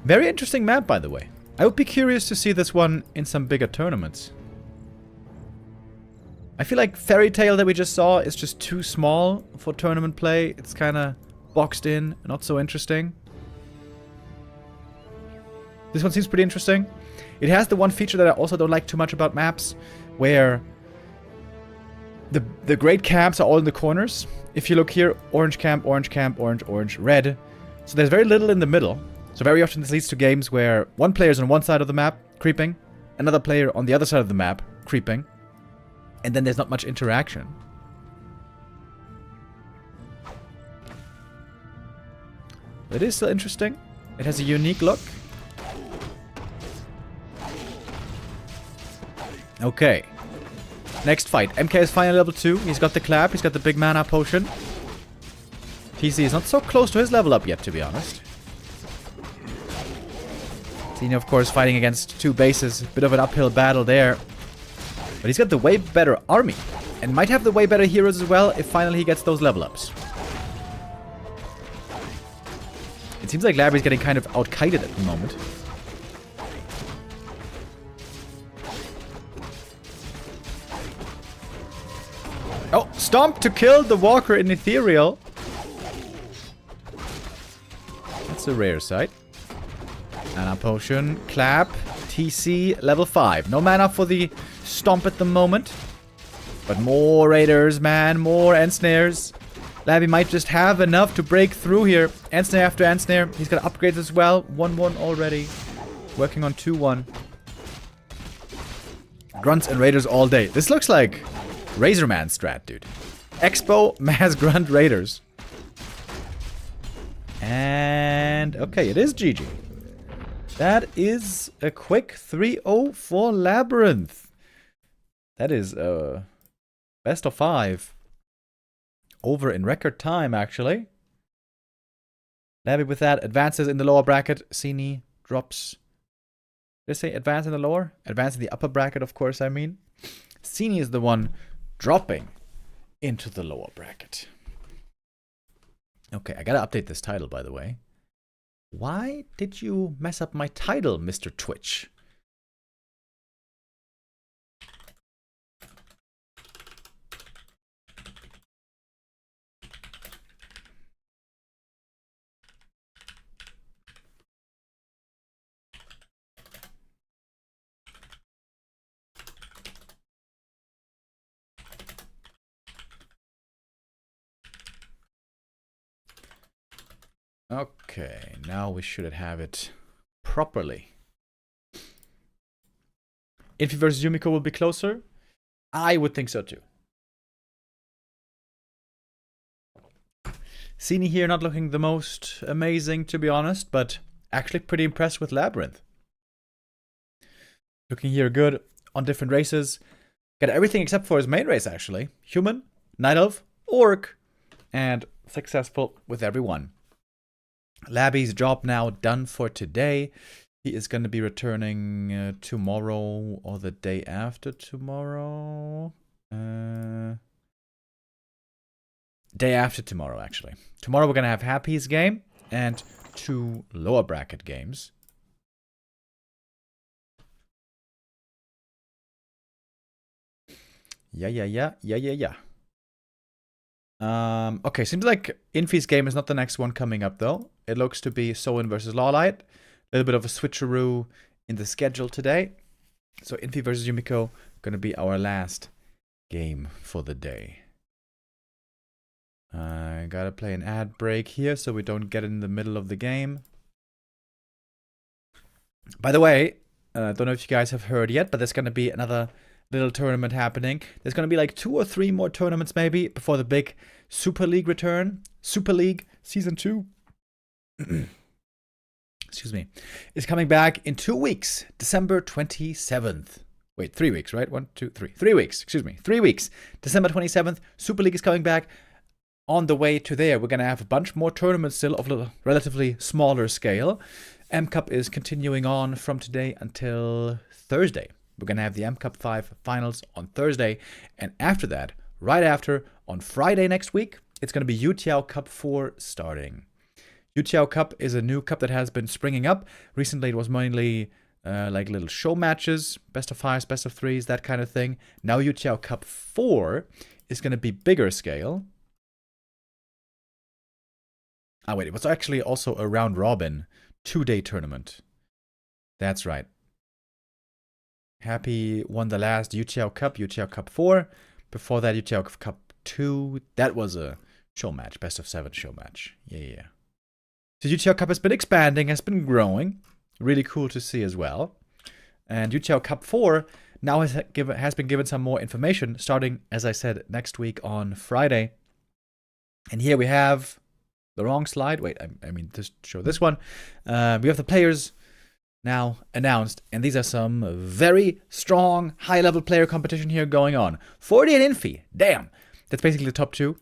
Very interesting map, by the way. I would be curious to see this one in some bigger tournaments. I feel like Fairy Tale that we just saw is just too small for tournament play. It's kind of boxed in, not so interesting. This one seems pretty interesting. It has the one feature that I also don't like too much about maps, where the great camps are all in the corners. If you look here, orange camp, orange camp, orange, orange, red. So there's very little in the middle. So very often this leads to games where one player is on one side of the map, creeping, another player on the other side of the map, creeping, and then there's not much interaction. It is still interesting. It has a unique look. Okay. Next fight. MK is finally level 2. He's got the clap. He's got the big mana potion. TC is not so close to his level up yet, to be honest. Sini, of course, fighting against two bases. Bit of an uphill battle there. But he's got the way better army. And might have the way better heroes as well if finally he gets those level ups. It seems like Labby's getting kind of out-kited at the moment. Oh, stomp to kill the walker in Ethereal. That's a rare sight. Mana potion, clap, TC, level 5. No mana for the stomp at the moment. But more raiders, man, more ensnares. Labby might just have enough to break through here. Ensnare after ensnare. He's got upgrades as well. 1-1 already. Working on 2-1. Grunts and raiders all day. This looks like Razorman strat, dude. Expo, Mass Grunt Raiders. And okay, it is GG. That is a quick 3-0 for Labyrinth. That is best of 5. Over in record time, actually. Labby with that advances in the lower bracket. Sini drops. Did I say advance in the lower? Advance in the upper bracket, of course, I mean. Sini is the one dropping into the lower bracket. Okay, I gotta update this title, by the way. Why did you mess up my title, Mr. Twitch? Okay, now we should have it properly. Infi versus Yumiko will be closer? I would think so too. Sini here not looking the most amazing, to be honest, but actually pretty impressed with Labyrinth. Looking here good on different races. Got everything except for his main race, actually. Human, Night Elf, Orc, and successful with everyone. Labby's job now done for today. He is going to be returning tomorrow or the day after tomorrow. Day after tomorrow, actually. Tomorrow we're going to have Happy's game and 2 lower bracket games. Yeah. Okay, seems like Infi's game is not the next one coming up, though. It looks to be Soin versus LawLiet. A little bit of a switcheroo in the schedule today. So Infi versus Yumiko going to be our last game for the day. I gotta play an ad break here so we don't get in the middle of the game. By the way, I don't know if you guys have heard yet, but there's going to be another little tournament happening. There's going to be like 2 or 3 more tournaments maybe before the big Super League return. Super League Season 2. Excuse me. Is coming back in 2 weeks. December 27th. Wait, 3 weeks, right? 1, 2, 3. 3 weeks. Excuse me. 3 weeks. December 27th. Super League is coming back. On the way to there, we're going to have a bunch more tournaments still of a relatively smaller scale. M Cup is continuing on from today until Thursday. We're going to have the M Cup 5 finals on Thursday. And after that, right after, on Friday next week, it's going to be Yutiao Cup 4 starting. Yutiao Cup is a new cup that has been springing up. Recently, it was mainly like little show matches, best of 5s, best of 3s, that kind of thing. Now Yutiao Cup 4 is going to be bigger scale. Ah, wait, it was actually also a round robin 2-day tournament. That's right. Happy won the last Yutiao Cup 4. Before that, Yutiao Cup 2, that was a show match, best of 7 show match. Yeah. So Yutiao Cup has been expanding, has been growing. Really cool to see as well. And Yutiao Cup 4 now has been given some more information, starting, as I said, next week on Friday. And here we have the wrong slide. Wait, I mean, just show this one. We have the players now announced, and these are some very strong, high-level player competition here going on. Forti and Infi, damn, that's basically the top 2.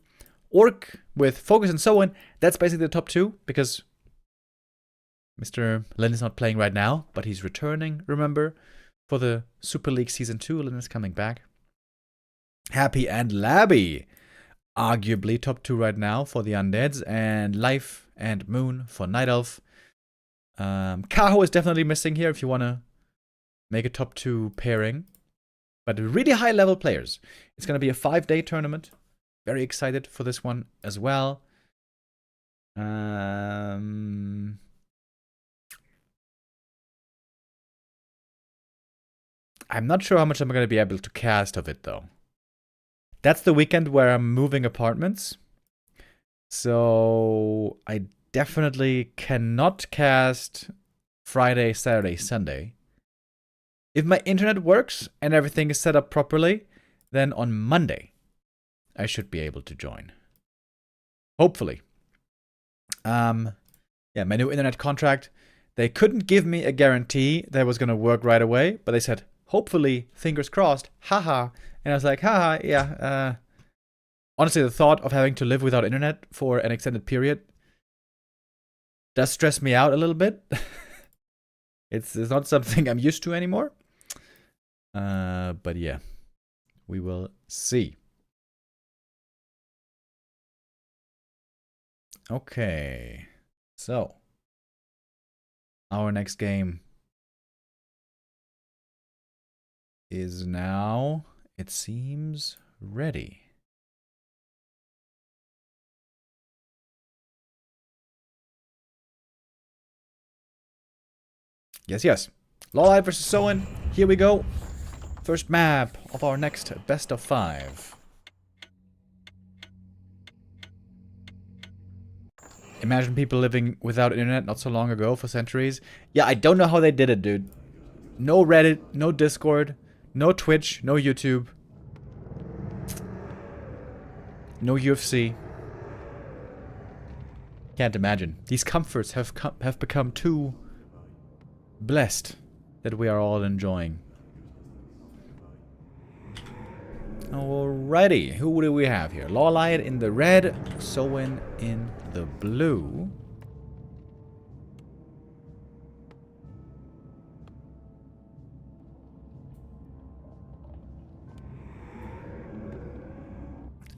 Orc with FoCuS and Soin, that's basically the top 2, because Mr. Lin is not playing right now, but he's returning, remember, for the Super League Season 2. Lin is coming back. Happy and Labby, arguably top 2 right now for the Undeads, and Life and Moon for Night Elf. Kaho is definitely missing here if you want to make a top 2 pairing. But really high level players. It's going to be a 5-day tournament. Very excited for this one as well. I'm not sure how much I'm going to be able to cast of it though. That's the weekend where I'm moving apartments. So I definitely cannot cast Friday, Saturday, Sunday. If my internet works and everything is set up properly, then on Monday I should be able to join. Hopefully. Yeah, my new internet contract. They couldn't give me a guarantee that it was going to work right away, but they said, hopefully, fingers crossed, haha. And I was like, haha, yeah. Honestly, the thought of having to live without internet for an extended period does stress me out a little bit. It's not something I'm used to anymore. But yeah, we will see. Okay, so our next game is now, it seems, ready. Yes. LawLiet versus Soin. Here we go. First map of our next best of 5. Imagine people living without internet not so long ago for centuries. Yeah, I don't know how they did it, dude. No Reddit, no Discord, no Twitch, no YouTube. No UFC. Can't imagine. These comforts have become too blessed that we are all enjoying. Alrighty, who do we have here? LawLiet in the red, Soin in the blue.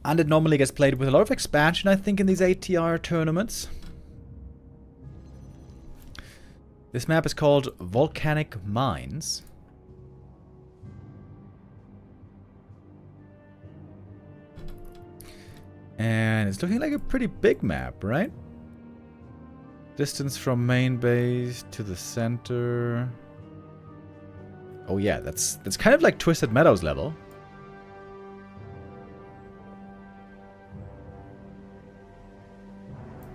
And it normally gets played with a lot of expansion, I think, in these ATR tournaments. This map is called Volcanic Mines. And it's looking like a pretty big map, right? Distance from main base to the center. Oh yeah, that's kind of like Twisted Meadows level.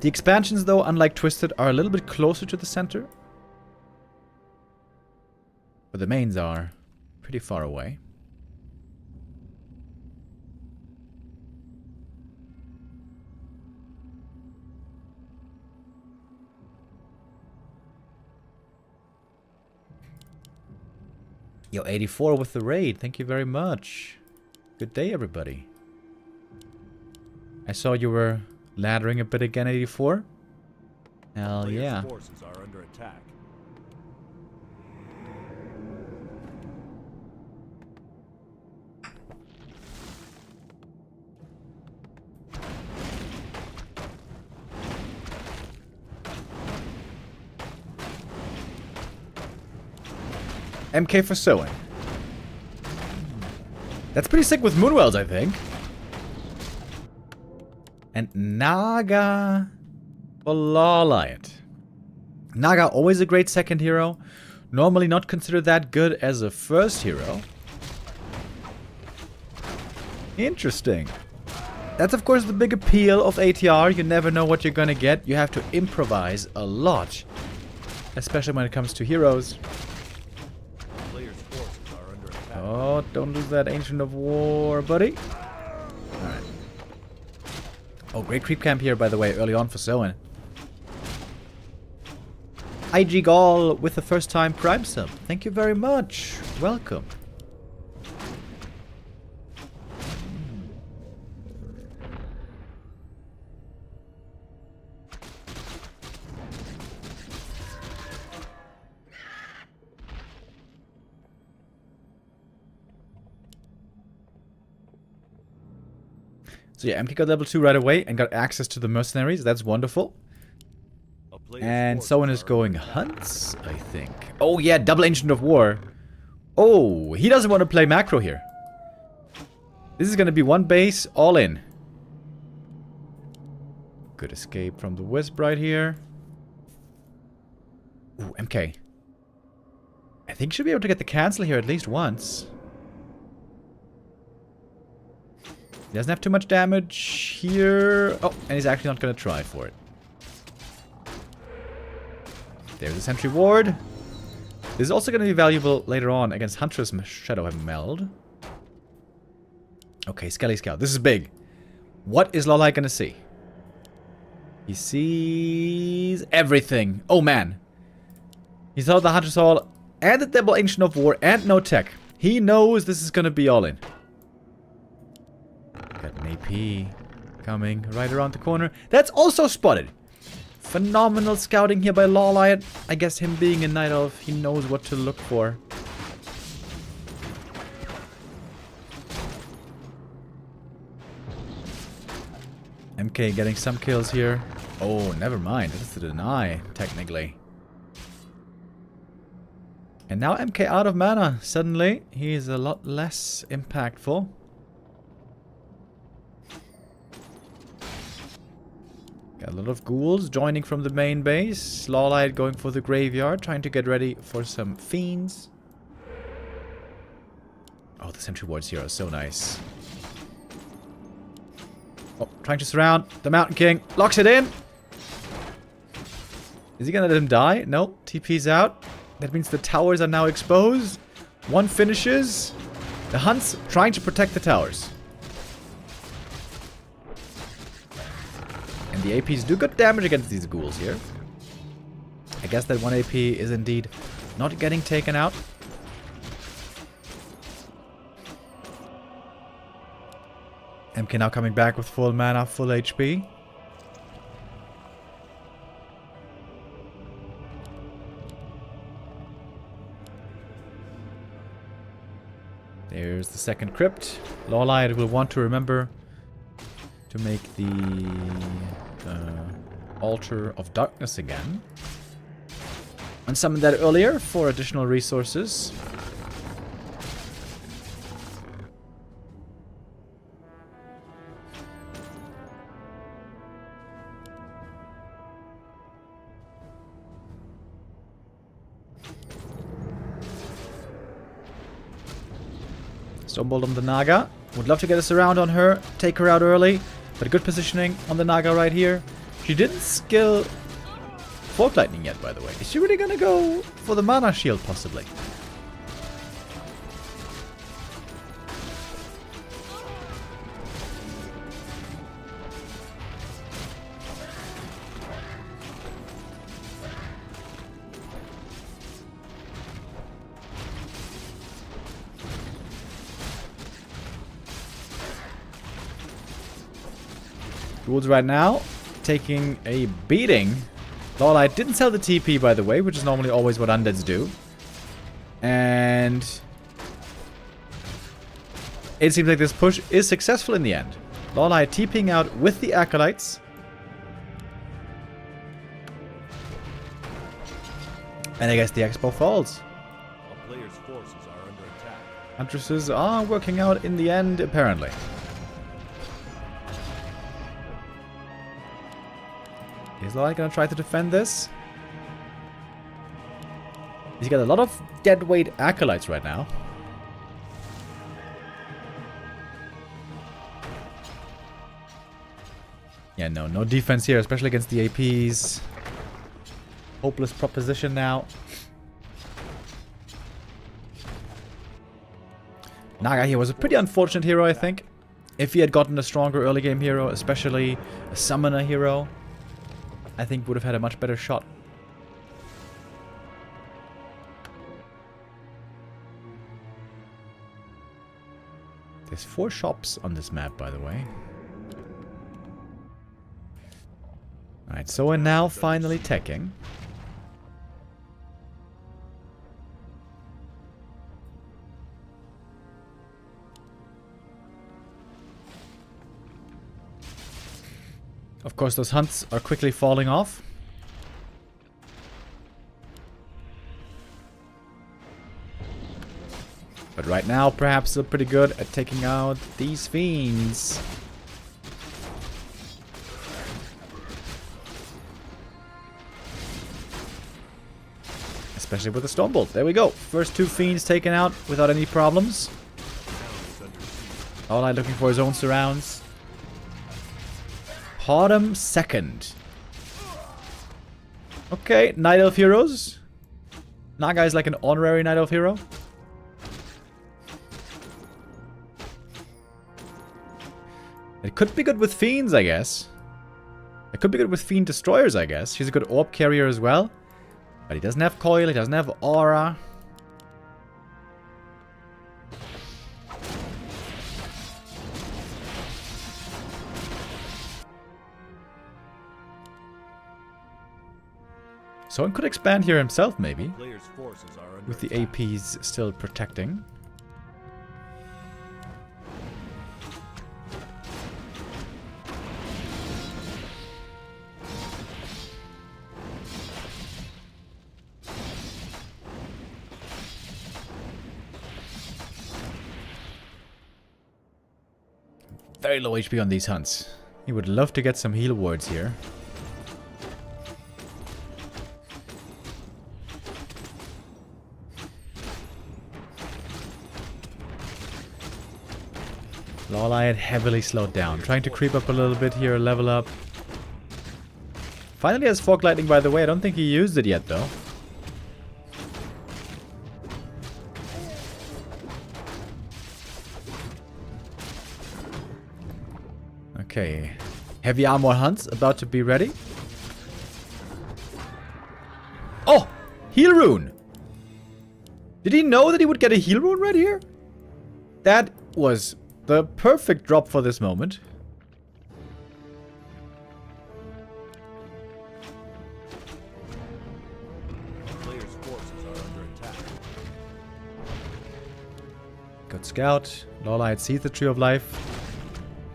The expansions, though, unlike Twisted, are a little bit closer to the center. But the mains are pretty far away. Yo, 84 with the raid. Thank you very much. Good day, everybody. I saw you were laddering a bit again, 84. Hell yeah. Forces are under attack. MK for Soin. That's pretty sick with Moonwells, I think. And Naga for LawLiet. Naga, always a great second hero. Normally not considered that good as a first hero. Interesting. That's of course the big appeal of ATR. You never know what you're gonna get. You have to improvise a lot. Especially when it comes to heroes. Oh, don't lose that Ancient of War, buddy. Alright. Oh, great creep camp here, by the way, early on for Soin. IG Gall with the first time Prime sub. Thank you very much. Welcome. So yeah, MK got level 2 right away and got access to the mercenaries. That's wonderful. And Soin is going hunts, I think. Oh yeah, double Ancient of War. Oh, he doesn't want to play macro here. This is going to be one base, all in. Good escape from the wisp right here. Ooh, MK. I think should be able to get the cancel here at least once. He doesn't have too much damage here. Oh, and he's actually not going to try for it. There's a sentry ward. This is also going to be valuable later on against Huntress Shadow Meld. Okay, Skelly Scout. This is big. What is LawLiet going to see? He sees everything. Oh man. He saw the Hunter's Hall and the Double Ancient of War and no tech. He knows this is gonna be all in. Got an AP coming right around the corner. That's also spotted. Phenomenal scouting here by LawLiet. I guess him being a Night Elf, he knows what to look for. MK getting some kills here. Oh, never mind. That's the deny, technically. And now MK out of mana. Suddenly, he's a lot less impactful. Got a lot of ghouls joining from the main base. LawLiet going for the graveyard, trying to get ready for some fiends. Oh, the Sentry Ward's here are so nice. Oh, trying to surround the Mountain King. Locks it in. Is he gonna let him die? No. TP's out. That means the towers are now exposed. One finishes. The Hunt's trying to protect the towers. And the APs do good damage against these ghouls here. I guess that one AP is indeed not getting taken out. MK now coming back with full mana, full HP. There's the second crypt. LawLiet will want to remember to make the Altar of Darkness again. And summon that earlier for additional resources. Stumbled on the Naga. Would love to get us around on her. Take her out early. But good positioning on the Naga right here. She didn't skill Fork Lightning yet, by the way. Is she really gonna go for the mana shield, possibly? Ghouls right now taking a beating. LawLiet didn't sell the TP, by the way, which is normally always what undeads do. And it seems like this push is successful in the end. LawLiet TPing out with the Acolytes. And I guess the Expo falls. A player's forces are under attack. Huntresses are working out in the end, apparently. Is LawLiet gonna try to defend this? He's got a lot of dead weight Acolytes right now. Yeah, no defense here, especially against the APs. Hopeless proposition now. Naga here was a pretty unfortunate hero, I think. If he had gotten a stronger early game hero, especially a summoner hero, I think would have had a much better shot. There's 4 shops on this map, by the way. Alright, so we're now finally teching. Of course, those hunts are quickly falling off. But right now, perhaps they're pretty good at taking out these fiends. Especially with the Stormbolt. There we go. First 2 fiends taken out without any problems. LawLiet looking for his own surrounds. Autumn 2nd. Okay, Night Elf heroes. Naga is like an honorary Night Elf hero. It could be good with fiends, I guess. It could be good with Fiend Destroyers, I guess. She's a good orb carrier as well. But he doesn't have coil, he doesn't have aura. Soin could expand here himself, maybe. Players' forces are under With the attack. APs still protecting. Very low HP on these hunts. He would love to get some heal wards here. LawLiet heavily slowed down. Trying to creep up a little bit here, level up. Finally has Fog Lightning, by the way. I don't think he used it yet, though. Okay. Heavy armor hunts about to be ready. Oh! Heal rune! Did he know that he would get a heal rune right here? That was the perfect drop for this moment. Players' forces are under attack. Good scout. LawLiet sees the Tree of Life.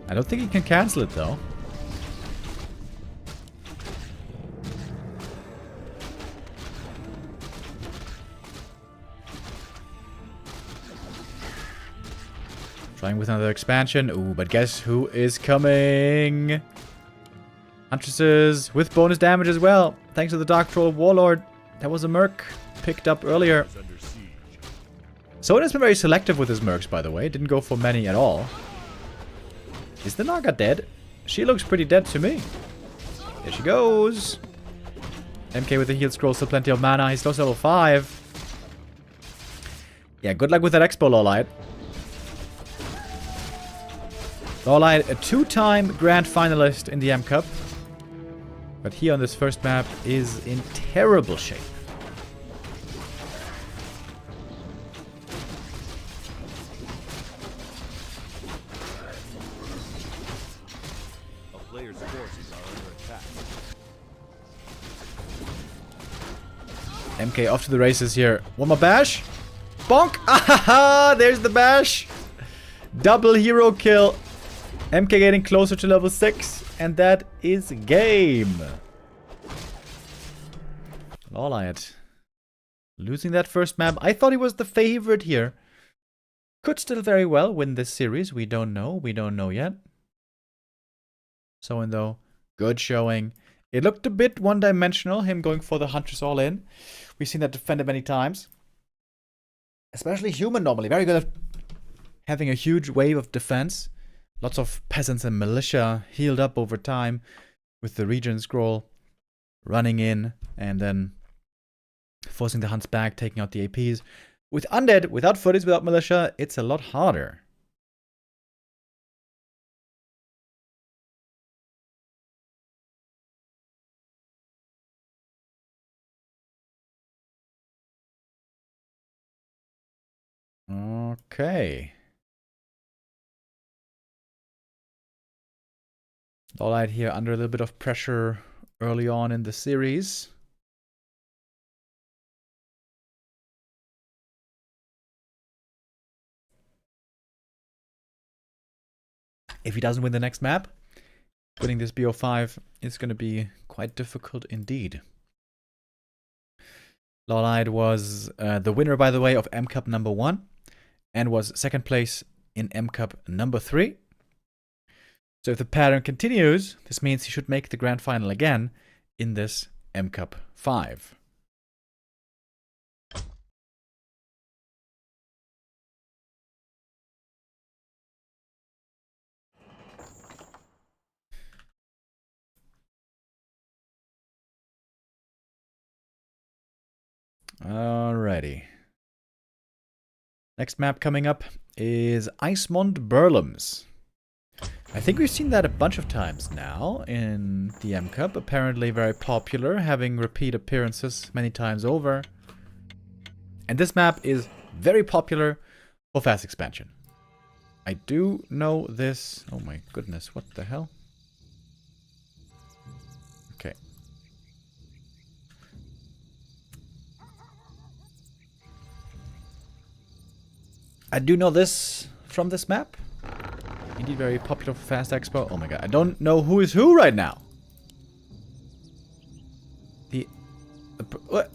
I don't think he can cancel it though. Trying with another expansion. Ooh, but guess who is coming? Huntresses with bonus damage as well. Thanks to the Dark Troll Warlord. That was a merc picked up earlier. Is under siege. Soin has been very selective with his mercs, by the way. Didn't go for many at all. Is the Naga dead? She looks pretty dead to me. There she goes. MK with the heal scroll, still plenty of mana. He's close to level 5. Yeah, good luck with that expo, LawLiet. LawLiet, a 2-time grand finalist in the M Cup. But he on this first map is in terrible shape. A player's forces are under attack. MK off to the races here. One more bash. Bonk! Ahaha! There's the bash. Double hero kill. MK getting closer to level 6. And that is game. LawLiet losing that first map. I thought he was the favorite here. Could still very well win this series. We don't know. We don't know yet. Soin though, good showing. It looked a bit one-dimensional, him going for the Huntress all in. We've seen that defended many times. Especially human normally. Very good at having a huge wave of defense. Lots of peasants and militia healed up over time with the regen scroll. Running in and then forcing the hunts back, taking out the APs. With undead, without footies, without militia, it's a lot harder. Okay. LawLiet here under a little bit of pressure early on in the series. If he doesn't win the next map, winning this BO5 is going to be quite difficult indeed. LawLiet was the winner, by the way, of M Cup number 1 and was second place in M Cup number 3. So if the pattern continues, this means he should make the grand final again in this M Cup 5. Alrighty. Next map coming up is Icemond Burlums. I think we've seen that a bunch of times now in the M Cup. Apparently very popular, having repeat appearances many times over. And this map is very popular for fast expansion. I do know this. Oh my goodness, what the hell? Okay. I do know this from this map. Indeed, very popular for Fast Expo. Oh my god, I don't know who is who right now. What?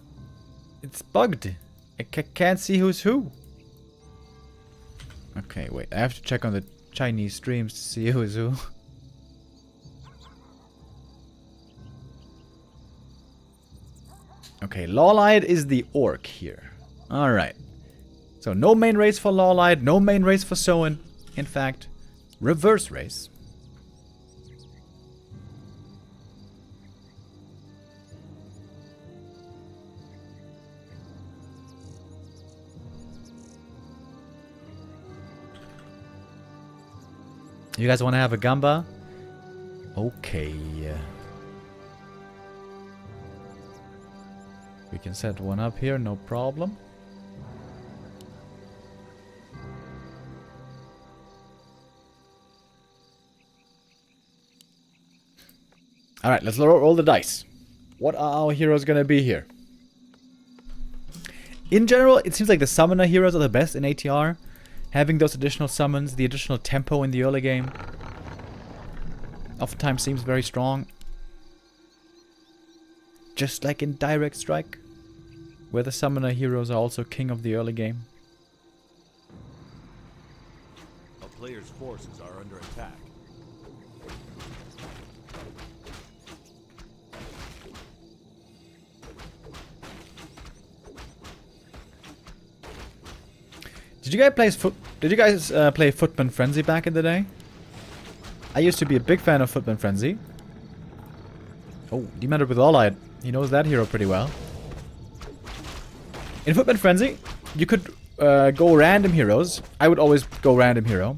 It's bugged. I can't see who's who. Okay, wait. I have to check on the Chinese streams to see who is who. Okay, LawLiet is the orc here. Alright. So no main race for LawLiet, no main race for Soin. In fact, reverse race. You guys want to have a gamba? Okay. We can set one up here, no problem. Alright, let's roll the dice. What are our heroes gonna be here? In general, it seems like the summoner heroes are the best in ATR. Having those additional summons, the additional tempo in the early game, oftentimes seems very strong. Just like in Direct Strike, where the summoner heroes are also king of the early game. A player's forces are under attack. Did you guys play Footman Frenzy back in the day? I used to be a big fan of Footman Frenzy. Oh, Demanded with LawLiet. He knows that hero pretty well. In Footman Frenzy, you could go random heroes. I would always go random hero.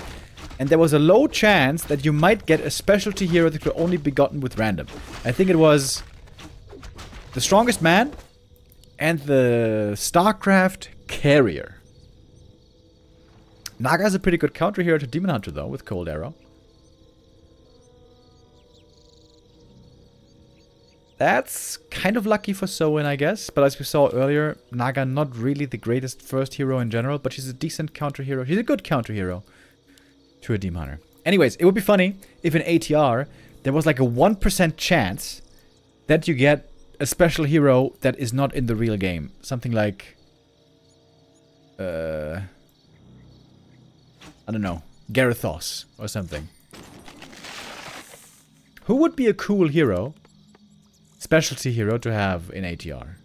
And there was a low chance that you might get a specialty hero that could only be gotten with random. I think it was the Strongest Man and the StarCraft Carrier. Naga is a pretty good counter hero to Demon Hunter though, with Cold Arrow. That's kind of lucky for Soin, I guess. But as we saw earlier, Naga not really the greatest first hero in general, but she's a decent counter hero. She's a good counter hero to a Demon Hunter. Anyways, it would be funny if in ATR there was like a 1% chance that you get a special hero that is not in the real game. Something like... I don't know, Garithos or something. Who would be a cool hero, specialty hero to have in ATR?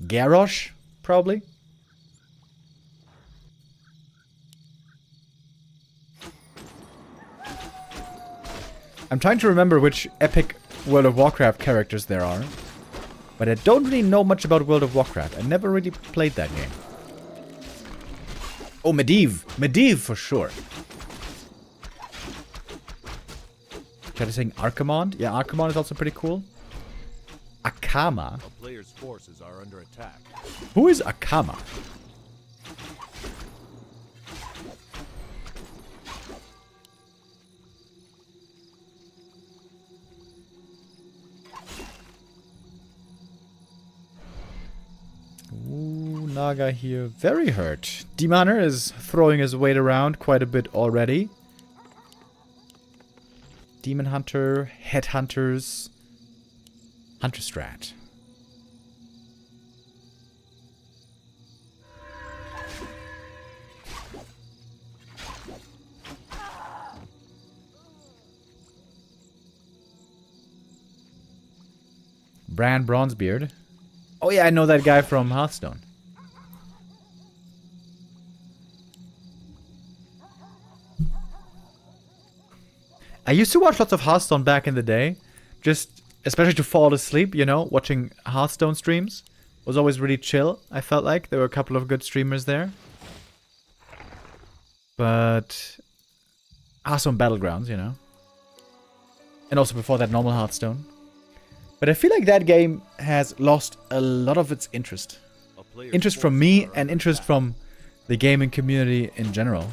Garrosh, probably? I'm trying to remember which epic World of Warcraft characters there are. But I don't really know much about World of Warcraft. I never really played that game. Oh, Medivh. Medivh for sure. Try to saying Archimonde? Yeah, Archimonde is also pretty cool. Akama. A player's forces are under attack. Who is Akama? Ooh, Naga here. Very hurt. Demon Hunter is throwing his weight around quite a bit already. Demon Hunter, Headhunters, Hunter Strat. Bran Bronzebeard. Oh yeah, I know that guy from Hearthstone. I used to watch lots of Hearthstone back in the day. Just, especially to fall asleep, you know, watching Hearthstone streams. Was always really chill, I felt like. There were a couple of good streamers there. But Hearthstone Battlegrounds, you know. And also before that, normal Hearthstone. But I feel like that game has lost a lot of its interest. Interest from me and interest from the gaming community in general.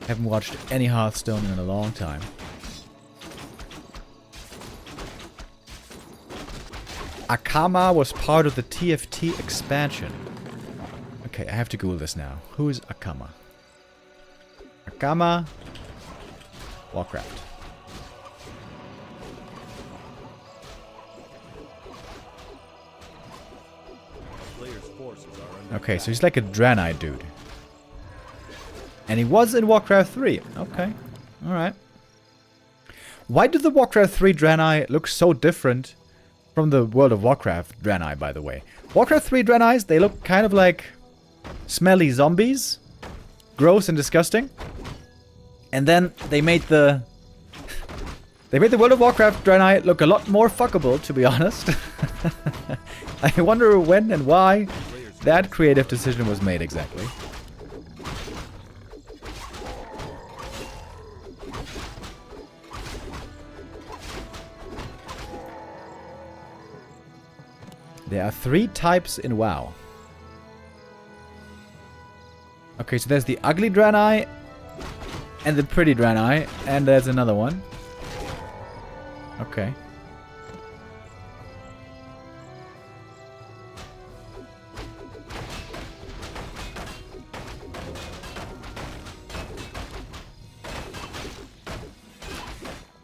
I haven't watched any Hearthstone in a long time. Akama was part of the TFT expansion. Okay, I have to Google this now. Who is Akama? Akama. Warcraft. Okay, so he's like a Draenei dude. And he was in Warcraft 3. Okay. Alright. Why do the Warcraft 3 Draenei look so different from the World of Warcraft Draenei, by the way? Warcraft 3 Draenei, they look kind of like smelly zombies. Gross and disgusting. And then they made the... They made the World of Warcraft Draenei look a lot more fuckable, to be honest. I wonder when and why that creative decision was made exactly. There are 3 types in WoW. Okay, so there's the ugly Draenei and the pretty Draenei, and there's another one. Okay.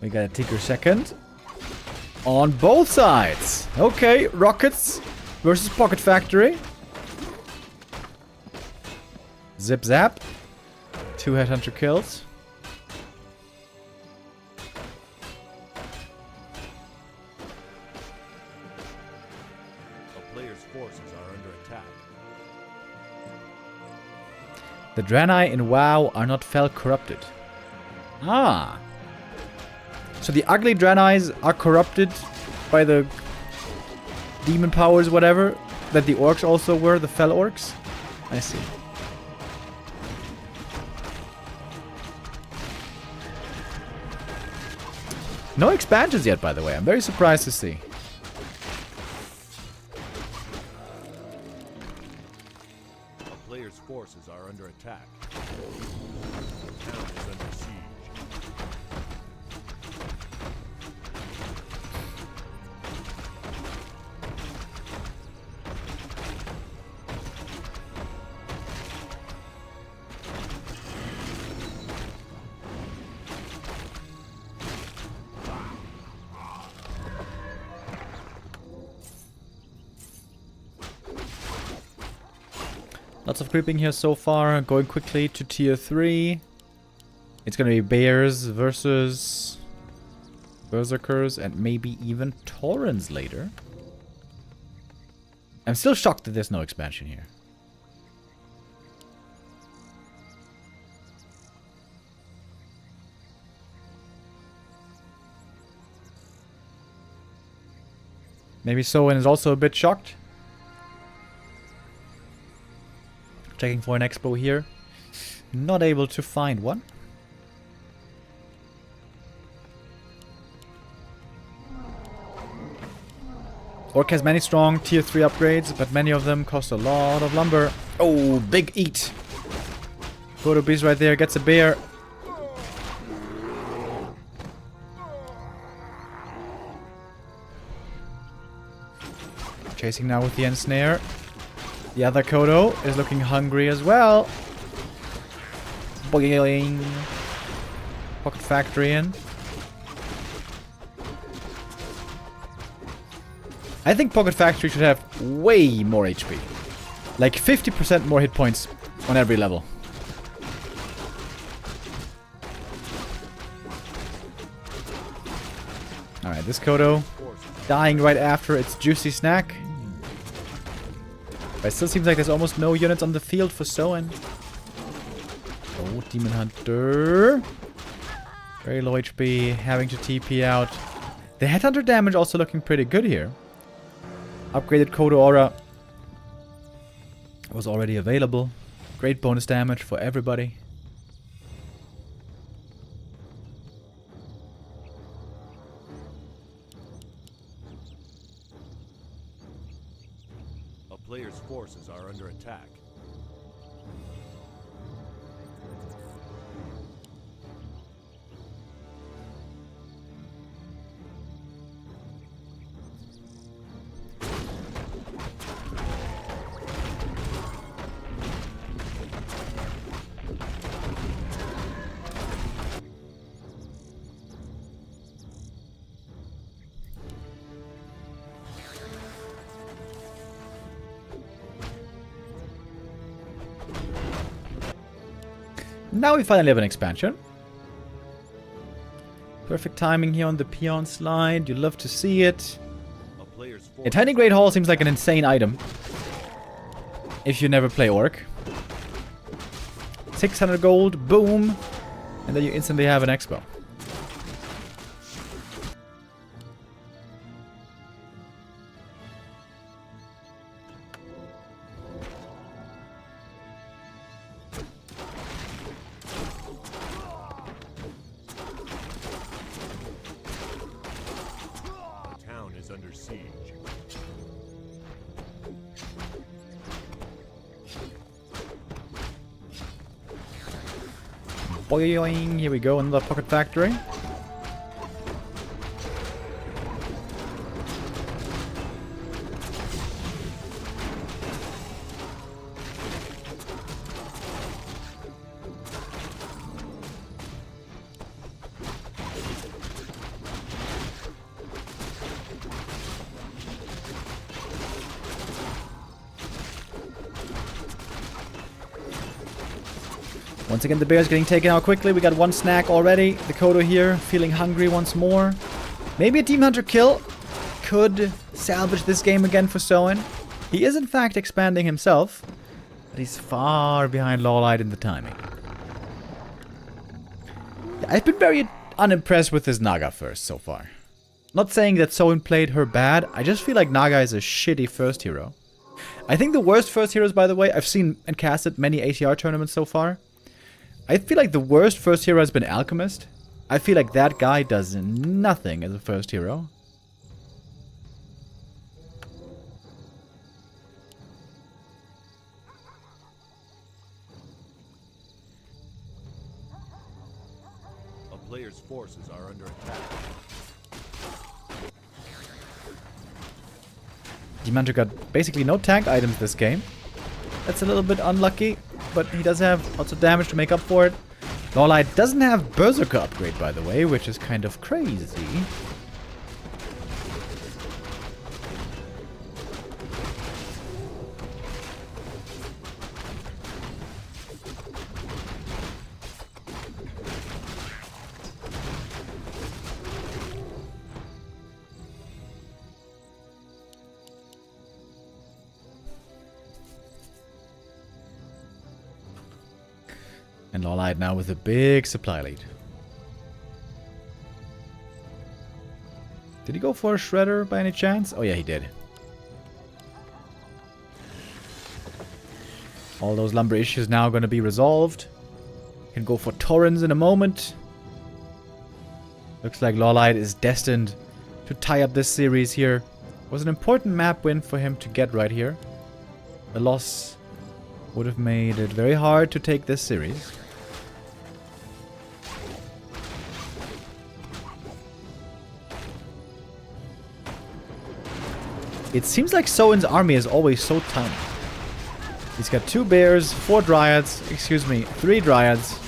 We got a Tinker second. On both sides. Okay, Rockets versus Pocket Factory. Zip zap. 2 Headhunter kills. A player's forces are under attack. The Draenei in WoW are not fel corrupted. Ah. So the ugly Draenei are corrupted by the demon powers, whatever, that the orcs also were, the fel orcs? I see. No expansions yet, by the way. I'm very surprised to see. A player's forces are under attack. The town is under siege. Lots of creeping here so far. Going quickly to tier 3. It's gonna be bears versus berserkers and maybe even taurens later. I'm still shocked that there's no expansion here. Maybe Soin is also a bit shocked. Checking for an expo here. Not able to find one. Orc has many strong tier 3 upgrades, but many of them cost a lot of lumber. Oh, big eat. Photo Beast right there gets a bear. Chasing now with the ensnare. The other Kodo is looking hungry as well. Boiling. Pocket Factory in. I think Pocket Factory should have way more HP. Like 50% more hit points on every level. Alright, this Kodo dying right after its juicy snack. But it still seems like there's almost no units on the field for Soin. Oh, Demon Hunter. Very low HP, having to TP out. The Headhunter damage also looking pretty good here. Upgraded Kodo Aura was already available. Great bonus damage for everybody. A player's forces are under attack. Now we finally have an expansion. Perfect timing here on the peon slide. You love to see it. A player's A forces tiny great hall seems like an insane item. If you never play Orc. 600 gold, boom. And then you instantly have an expo. The town is under siege. Boing, here we go, another pocket factory. Once again, the bear's getting taken out quickly. We got one snack already. The Kodo here, feeling hungry once more. Maybe a Demon Hunter kill could salvage this game again for Soin. He is in fact expanding himself, but he's far behind LawLiet in the timing. I've been very unimpressed with this Naga first so far. Not saying that Soin played her bad, I just feel like Naga is a shitty first hero. I think the worst first heroes, by the way, I've seen and casted many ATR tournaments so far. I feel like the worst first hero has been Alchemist. I feel like that guy does nothing as a first hero. A player's forces are under attack. Demon Hunter got basically no tank items this game. That's a little bit unlucky, but he does have lots of damage to make up for it. LawLiet doesn't have Berserker upgrade, by the way, which is kind of crazy. And LawLiet now with a big supply lead. Did he go for a Shredder by any chance? Oh yeah, he did. All those lumber issues now going to be resolved. Can go for Torrens in a moment. Looks like LawLiet is destined to tie up this series here. Was an important map win for him to get right here. The loss would have made it very hard to take this series. It seems like Soin's army is always so tiny. He's got 2 bears, 4 dryads, excuse me, 3 dryads.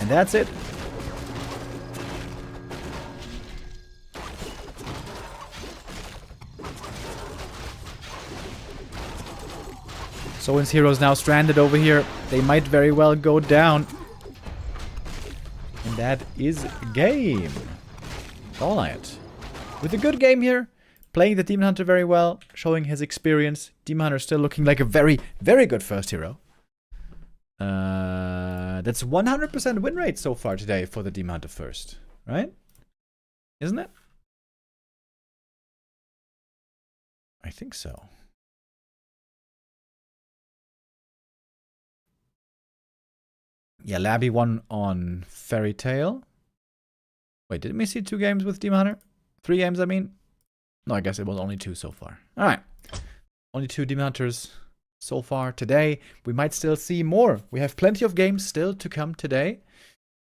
And that's it. Soin's heroes now stranded over here. They might very well go down. And that is game. LawLiet. With a good game here. Playing the Demon Hunter very well, showing his experience. Demon Hunter still looking like a very, very good first hero. That's 100% win rate so far today for the Demon Hunter first, right? Isn't it? I think so. Yeah, Labby won on Fairy Tale. Wait, didn't we see 2 games with Demon Hunter? 3 games, I mean? No, I guess it was only 2 so far. Alright. Only 2 Demon Hunters so far today. We might still see more. We have plenty of games still to come today.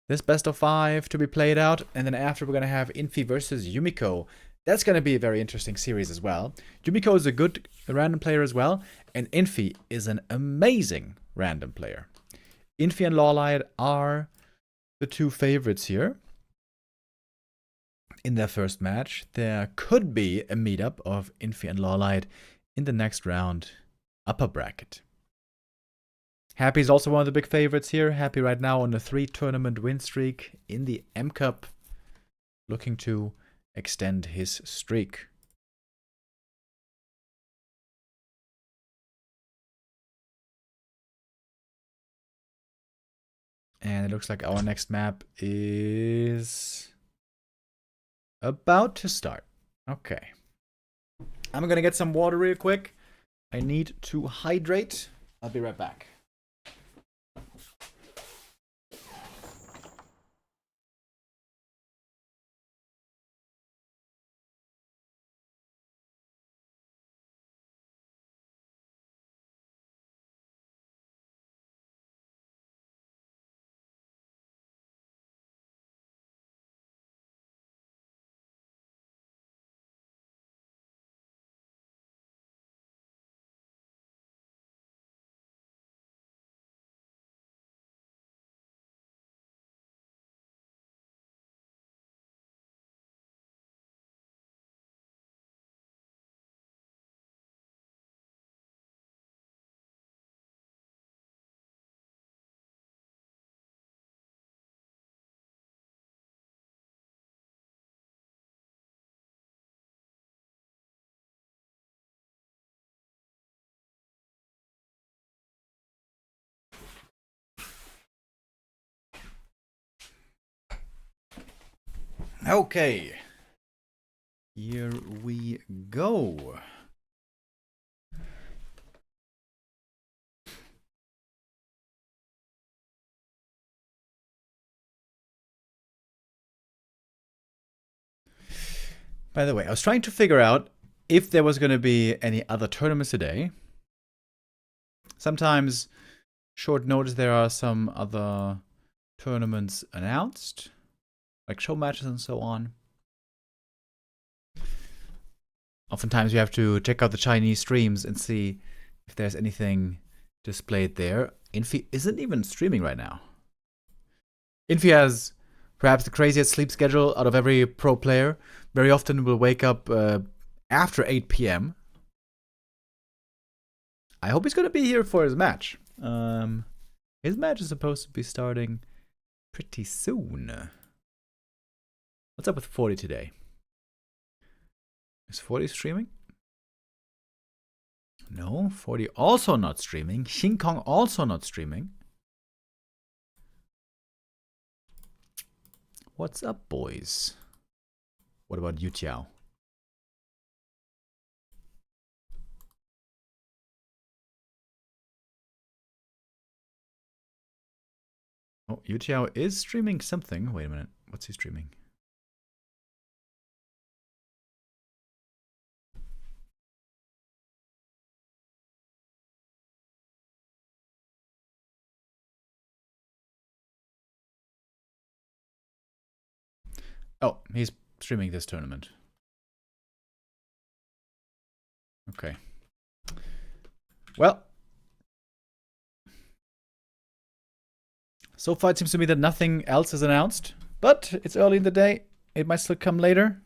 This best of 5 to be played out. And then after we're going to have Infi versus Yumiko. That's going to be a very interesting series as well. Yumiko is a good random player as well. And Infi is an amazing random player. Infi and LawLiet are the 2 favorites here. In their first match, there could be a meetup of Infi and LawLiet in the next round upper bracket. Happy is also one of the big favorites here. Happy right now on a 3-tournament win streak in the M Cup, looking to extend his streak. And it looks like our next map is about to start. Okay. I'm gonna get some water real quick. I need to hydrate. I'll be right back. Okay. Here we go. By the way, I was trying to figure out if there was going to be any other tournaments today. Sometimes, short notice, there are some other tournaments announced, like show matches and so on. Oftentimes you have to check out the Chinese streams and see if there's anything displayed there. Infi isn't even streaming right now. Infi has perhaps the craziest sleep schedule out of every pro player. Very often will wake up after 8 p.m. I hope he's going to be here for his match. His match is supposed to be starting pretty soon. What's up with Forti today? Is Forti streaming? No, Forti also not streaming. Shin Kong also not streaming. What's up, boys? What about Yu Tiao? Oh, Yu Tiao is streaming something. Wait a minute. What's he streaming? Oh, he's streaming this tournament. Okay. Well, so far it seems to me that nothing else is announced, but it's early in the day. It might still come later.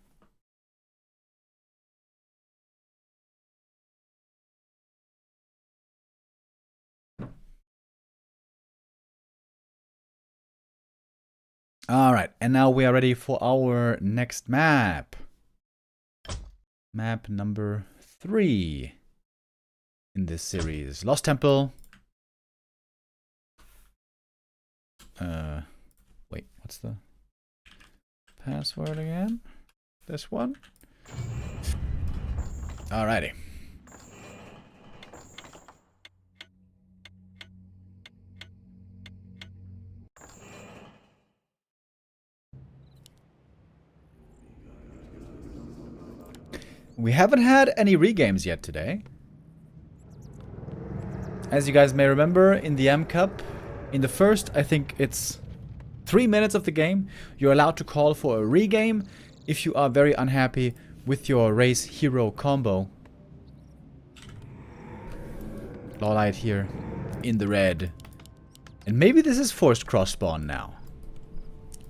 All right, and now we are ready for our next map. Map number 3 in this series. Lost Temple. Wait, what's the password again? This one? Alrighty. We haven't had any regames yet today. As you guys may remember, in the M Cup, in the first, I think it's 3 minutes of the game, you're allowed to call for a regame if you are very unhappy with your race hero combo. LawLiet here in the red. And maybe this is forced cross spawn now.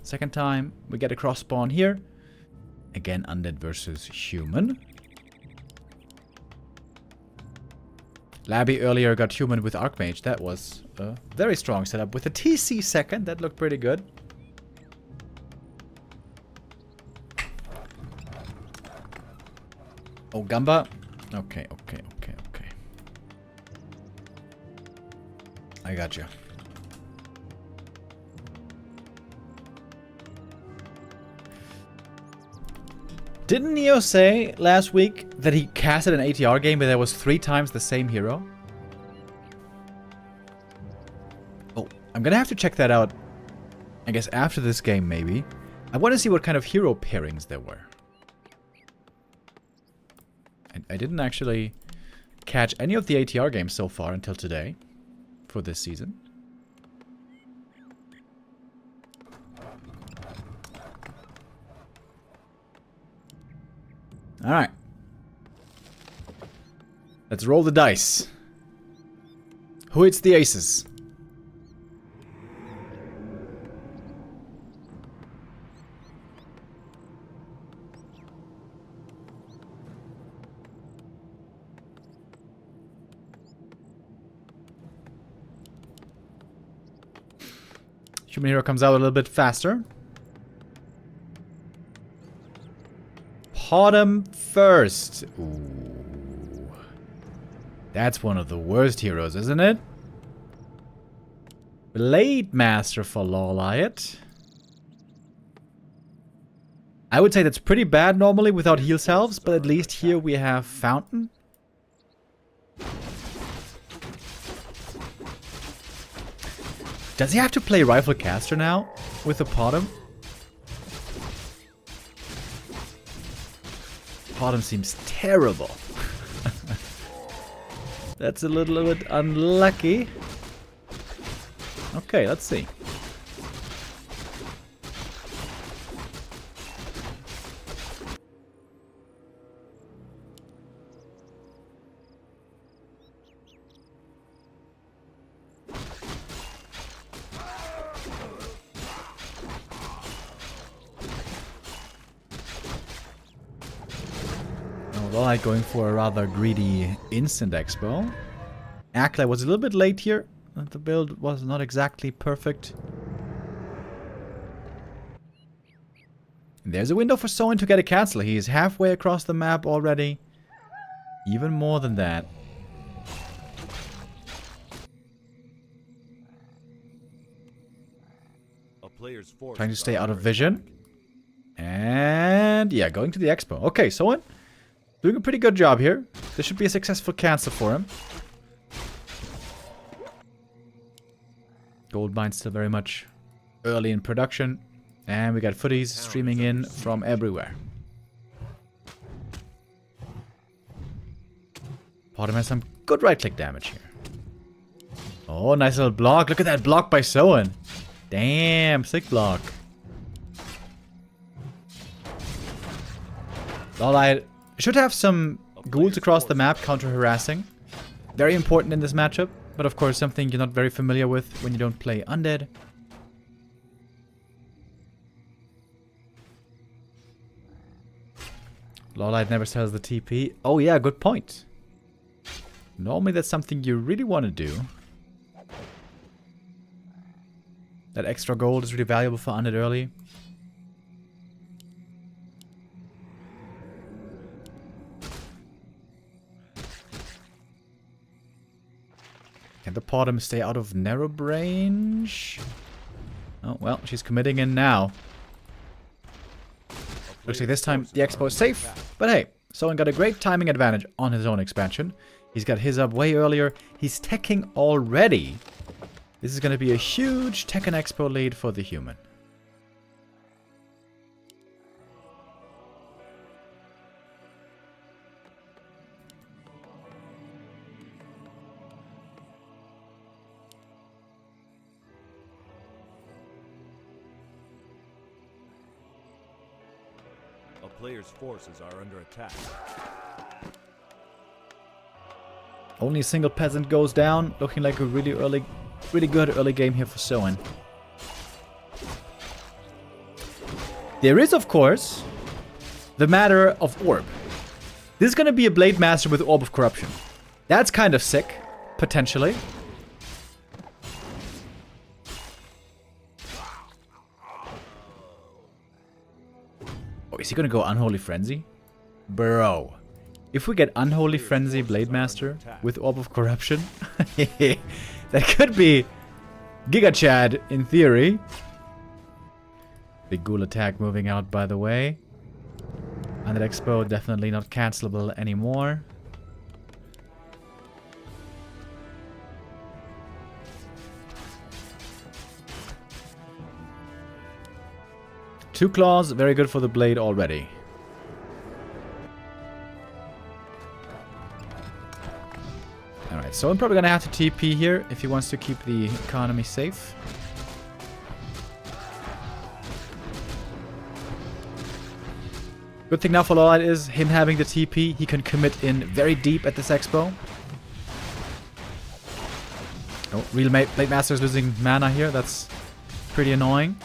Second time we get a cross spawn here. Again, undead versus human. Labby earlier got human with Archmage. That was a very strong setup. With a TC second, that looked pretty good. Oh, Gamba. Okay. I got you. Didn't Neo say last week that he casted an ATR game where there was 3 times the same hero? Oh, I'm gonna have to check that out. I guess after this game, maybe. I want to see what kind of hero pairings there were. I didn't actually catch any of the ATR games so far until today for this season. Alright. Let's roll the dice. Who hits the aces? Human hero comes out a little bit faster. Bottom first. Ooh. That's one of the worst heroes, isn't it? Blade Master for LawLiet. I would say that's pretty bad normally without heal selves, but at least here we have Fountain. Does he have to play Rifle Caster now with the bottom? Bottom seems terrible. That's a little bit unlucky. Okay, let's see. LawLiet going for a rather greedy instant expo. Akla was a little bit late here. The build was not exactly perfect. And there's a window for Soin to get a cancel. He is halfway across the map already. Even more than that. Trying to stay out of vision. And yeah, going to the expo. Okay, Soin doing a pretty good job here. This should be a successful cancel for him. Gold mine still very much early in production. And we got footies streaming in from everywhere. Bottom has some good right-click damage here. Oh, nice little block. Look at that block by Soin. Damn, sick block. LawLiet should have some ghouls across the map counter-harassing. Very important in this matchup, but of course something you're not very familiar with when you don't play undead. LawLiet never sells the TP. Oh yeah, good point. Normally that's something you really want to do. That extra gold is really valuable for undead early. Can the bottom stay out of narrow range? Oh, well, she's committing in now. Looks like this time the expo is safe. But hey, Soin got a great timing advantage on his own expansion. He's got his up way earlier. He's teching already. This is going to be a huge tech and expo lead for the human. player's forces are under attack. Only a single peasant goes down. Looking like a really good early game here for Soin. There is, of course, the matter of Orb. This is going to be a Blade Master with Orb of Corruption. That's kind of sick, potentially. Oh, is he going to go Unholy Frenzy? Bro. If we get Unholy Frenzy Blade Master with Orb of Corruption, that could be Giga Chad in theory. Big Ghoul attack moving out, by the way. Undead Expo definitely not cancelable anymore. Two claws, very good for the blade already. Alright, so I'm probably gonna have to TP here if he wants to keep the economy safe. Good thing now for LawLiet is him having the TP, he can commit in very deep at this expo. Oh, real Blade Master is losing mana here, that's pretty annoying.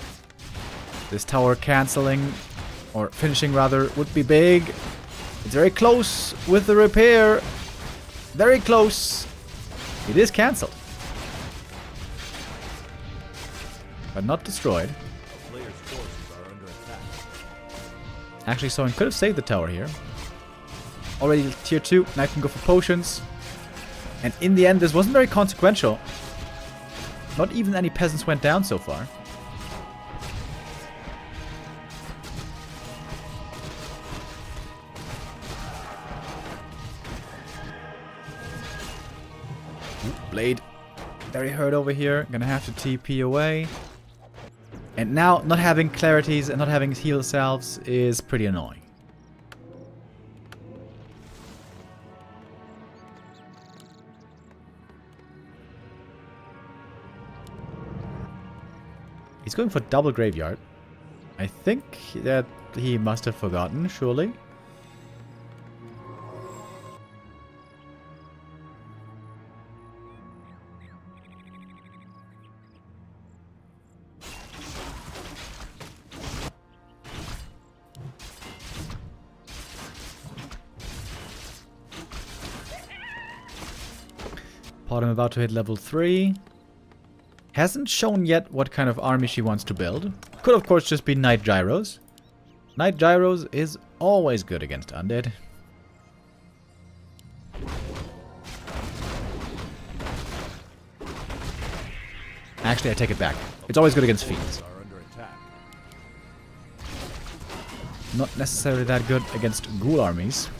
This tower cancelling, or finishing rather, would be big. It's very close with the repair. Very close. It is cancelled. But not destroyed. A player's forces are under attack. Actually, Soin could have saved the tower here. Already tier 2, now I can go for potions. And in the end, this wasn't very consequential. Not even any peasants went down so far. Blade very hurt over here. Gonna have to TP away. And now not having clarities and not having heal salves is pretty annoying. He's going for double graveyard. I think that he must have forgotten, surely. I'm about to hit level 3. Hasn't shown yet what kind of army she wants to build. Could of course just be Night Gyros. Night Gyros is always good against undead. Actually, I take it back. It's always good against fiends. Not necessarily that good against ghoul armies.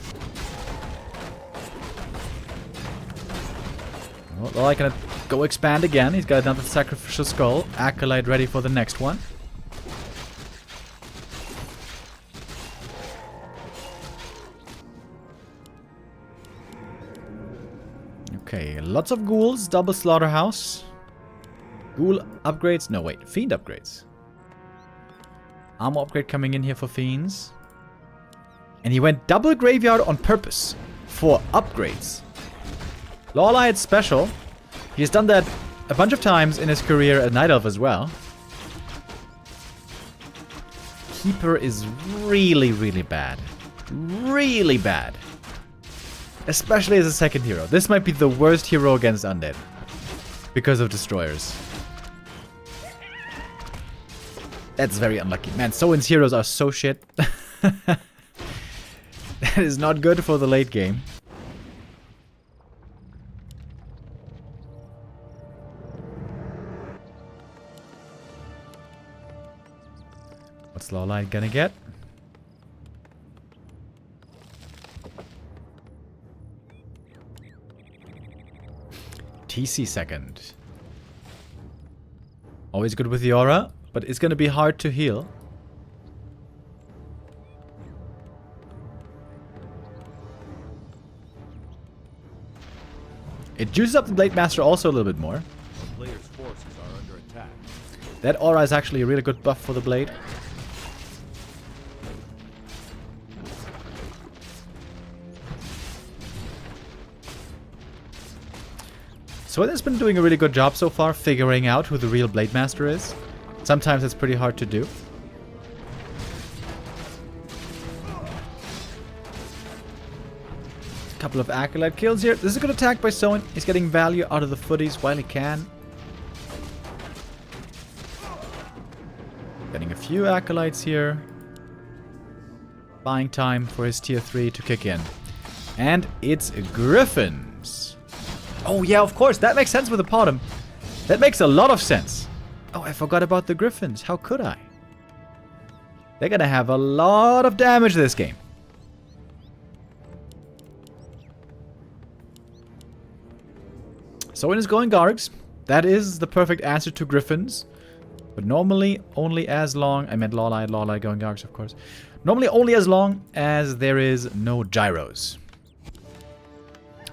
Well, I can go expand again. He's got another sacrificial skull. Acolyte ready for the next one. Okay, lots of ghouls. Double slaughterhouse. Ghoul upgrades. No, wait. Fiend upgrades. Armor upgrade coming in here for fiends. And he went double graveyard on purpose for upgrades. LawLiet special. He's done that a bunch of times in his career at Night Elf as well. Keeper is really, really bad. Really bad. Especially as a second hero. This might be the worst hero against undead. Because of destroyers. That's very unlucky. Man, Soin's heroes are so shit. That is not good for the late game. What's LawLiet gonna get? TC second. Always good with the aura, but it's gonna be hard to heal. It juices up the Blade Master also a little bit more. The player's forces are under attack. That aura is actually a really good buff for the blade. Soin has been doing a really good job so far figuring out who the real Blade Master is. Sometimes it's pretty hard to do. A couple of Acolyte kills here. This is a good attack by Soin. He's getting value out of the footies while he can. Getting a few Acolytes here. Buying time for his tier 3 to kick in. And it's Griffins. Oh yeah, of course. That makes sense with the bottom. That makes a lot of sense. Oh, I forgot about the Griffins. How could I? They're gonna have a lot of damage this game. Soin is going Gargs. That is the perfect answer to Griffins. But normally only as long... I meant LawLiet going Gargs, of course. Normally only as long as there is no gyros.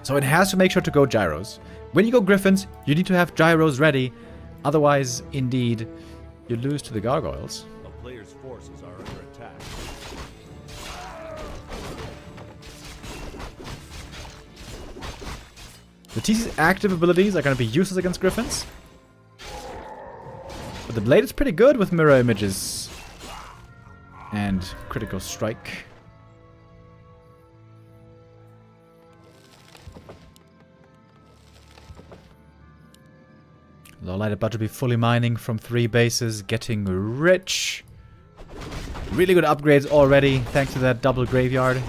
So it has to make sure to go gyros. When you go Griffins, you need to have gyros ready. Otherwise, indeed, you lose to the gargoyles. A player's forces are under attack. The TC's active abilities are going to be useless against Griffins. But the blade is pretty good with mirror images. And critical strike. LawLiet about to be fully mining from 3 bases, getting rich. Really good upgrades already, thanks to that double graveyard.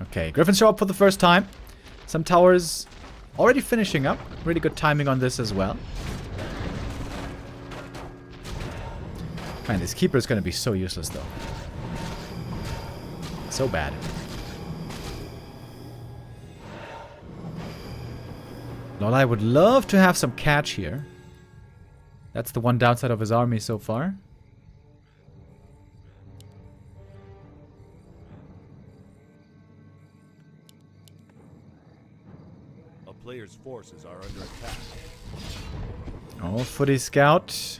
Okay, Griffins show up for the first time. Some towers already finishing up. Really good timing on this as well. Man, this keeper is going to be so useless though. So bad. LawLiet would love to have some catch here. That's the one downside of his army so far. A player's forces are under attack. Oh, Footy Scout.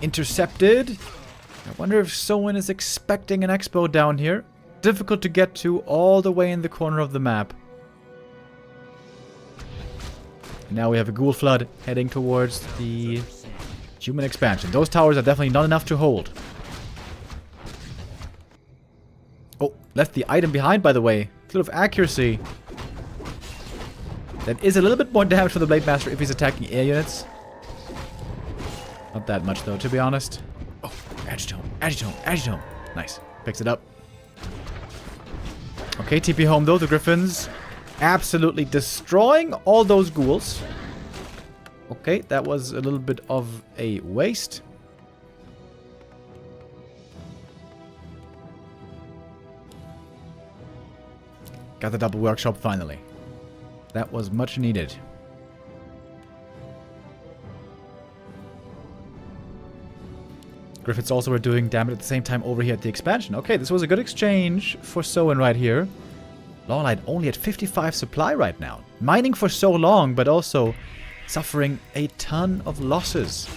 Intercepted. I wonder if Soin is expecting an expo down here. Difficult to get to all the way in the corner of the map. And now we have a Ghoul Flood heading towards the human expansion. Those towers are definitely not enough to hold. Oh, left the item behind, by the way. A little of accuracy. That is a little bit more damage for the Blade Master if he's attacking air units. Not that much, though, to be honest. Oh, Agitome, Agitome, Agitome. Nice. Picks it up. Okay, TP home, though. The Griffins absolutely destroying all those ghouls. Okay, that was a little bit of a waste. Got the double workshop finally. That was much needed. Griffins also were doing damage at the same time over here at the expansion. Okay, this was a good exchange for Soin right here. LawLiet only at 55 supply right now. Mining for so long, but also suffering a ton of losses.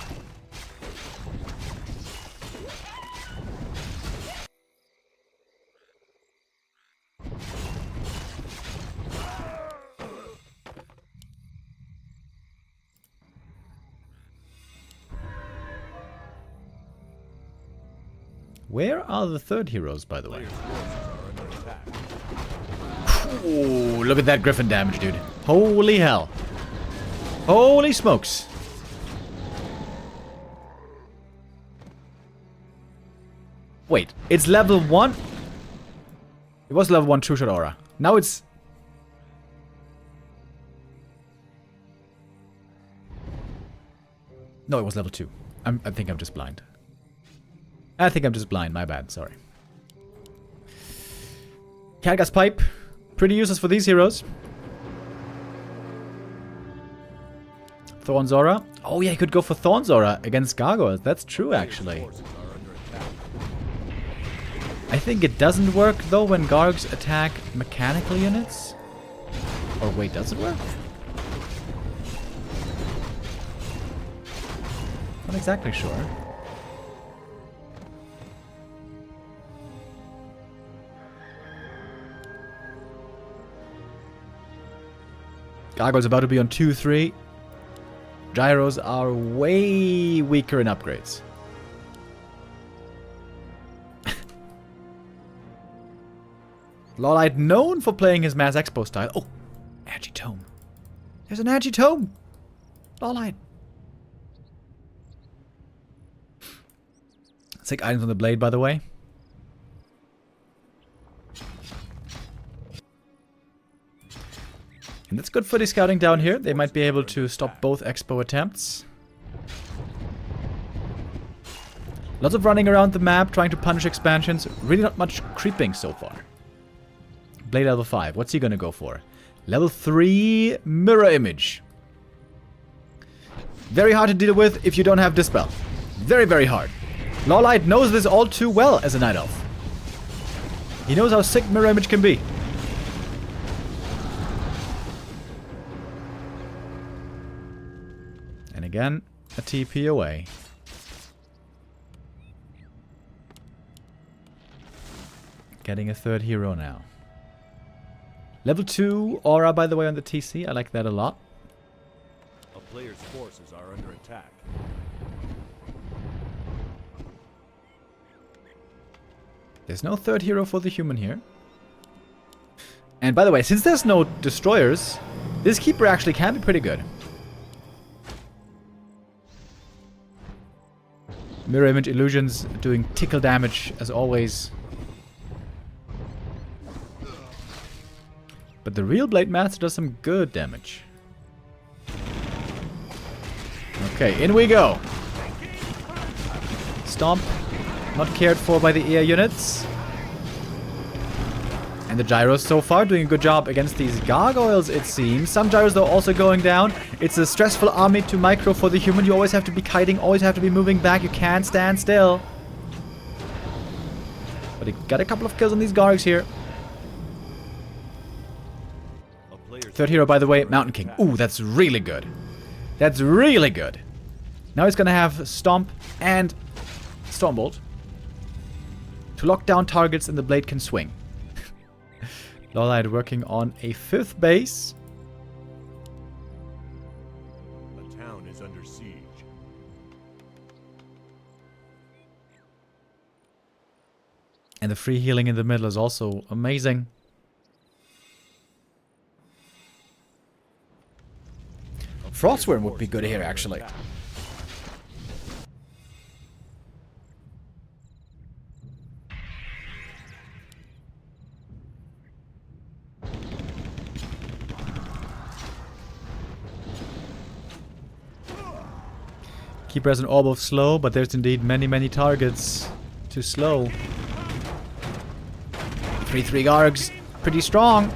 Where are the third heroes, by the way? Ooh, look at that Griffin damage, dude. Holy hell. Holy smokes. Wait, it's level 1? It was level 1 True Shot Aura. Now it's... No, it was level 2. I think I'm just blind. I think I'm just blind, my bad, sorry. Catgas Pipe. Pretty useless for these heroes. Thorn's Aura. Oh yeah, he could go for Thorn's Aura against Gargoyles. That's true, actually. I think it doesn't work, though, when Gargs attack mechanical units. Or wait, does it work? Not exactly sure. Gargoyle's about to be on 2-3. Gyros are way weaker in upgrades. LawLiet known for playing his Mass Expo style. Oh, Agitome. There's an Agitome. LawLiet. Sick items on the blade, by the way. And that's good for the scouting down here. They might be able to stop both Expo attempts. Lots of running around the map, trying to punish expansions. Really not much creeping so far. Blade level 5. What's he gonna go for? Level 3 Mirror Image. Very hard to deal with if you don't have Dispel. Very, very hard. LawLiet knows this all too well as a Night Elf. He knows how sick Mirror Image can be. And again, a TP away. Getting a third hero now. Level 2 Aura, by the way, on the TC. I like that a lot. A player's forces are under attack. There's no third hero for the human here. And by the way, since there's no destroyers, this keeper actually can be pretty good. Mirror Image Illusions doing tickle damage as always. But the real Blade Master does some good damage. Okay, in we go. Stomp. Not cared for by the air units. And the gyros so far doing a good job against these gargoyles, it seems. Some gyros though also going down. It's a stressful army to micro for the human. You always have to be kiting, always have to be moving back. You can't stand still. But he got a couple of kills on these gargs here. Third hero, by the way, Mountain King. Ooh, that's really good. That's really good. Now he's gonna have Stomp and Stormbolt to lock down targets, and the blade can swing. LawLiet working on a 5th base. The town is under siege. And the free healing in the middle is also amazing. Frostworm would be good here, actually. Keeper has an orb of slow, but there's indeed many, many targets to slow. 3-3 Gargs, pretty strong.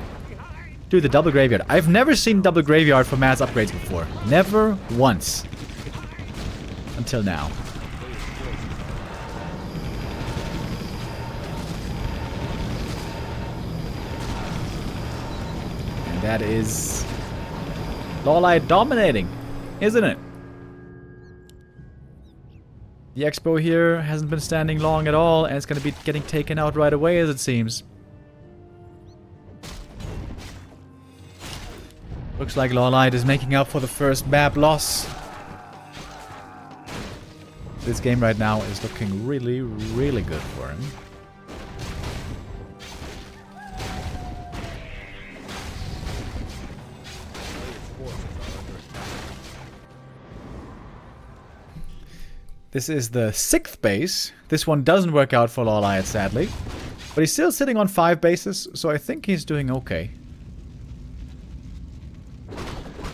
Dude, the double graveyard. I've never seen double graveyard for mass upgrades before. Never once. Until now. And that is LawLiet dominating, isn't it? The Expo here hasn't been standing long at all, and it's going to be getting taken out right away, as it seems. Looks like LawLiet is making up for the first map loss. This game right now is looking really, really good for him. This is the 6th base. This one doesn't work out for LawLiet, sadly. But he's still sitting on 5 bases, so I think he's doing okay.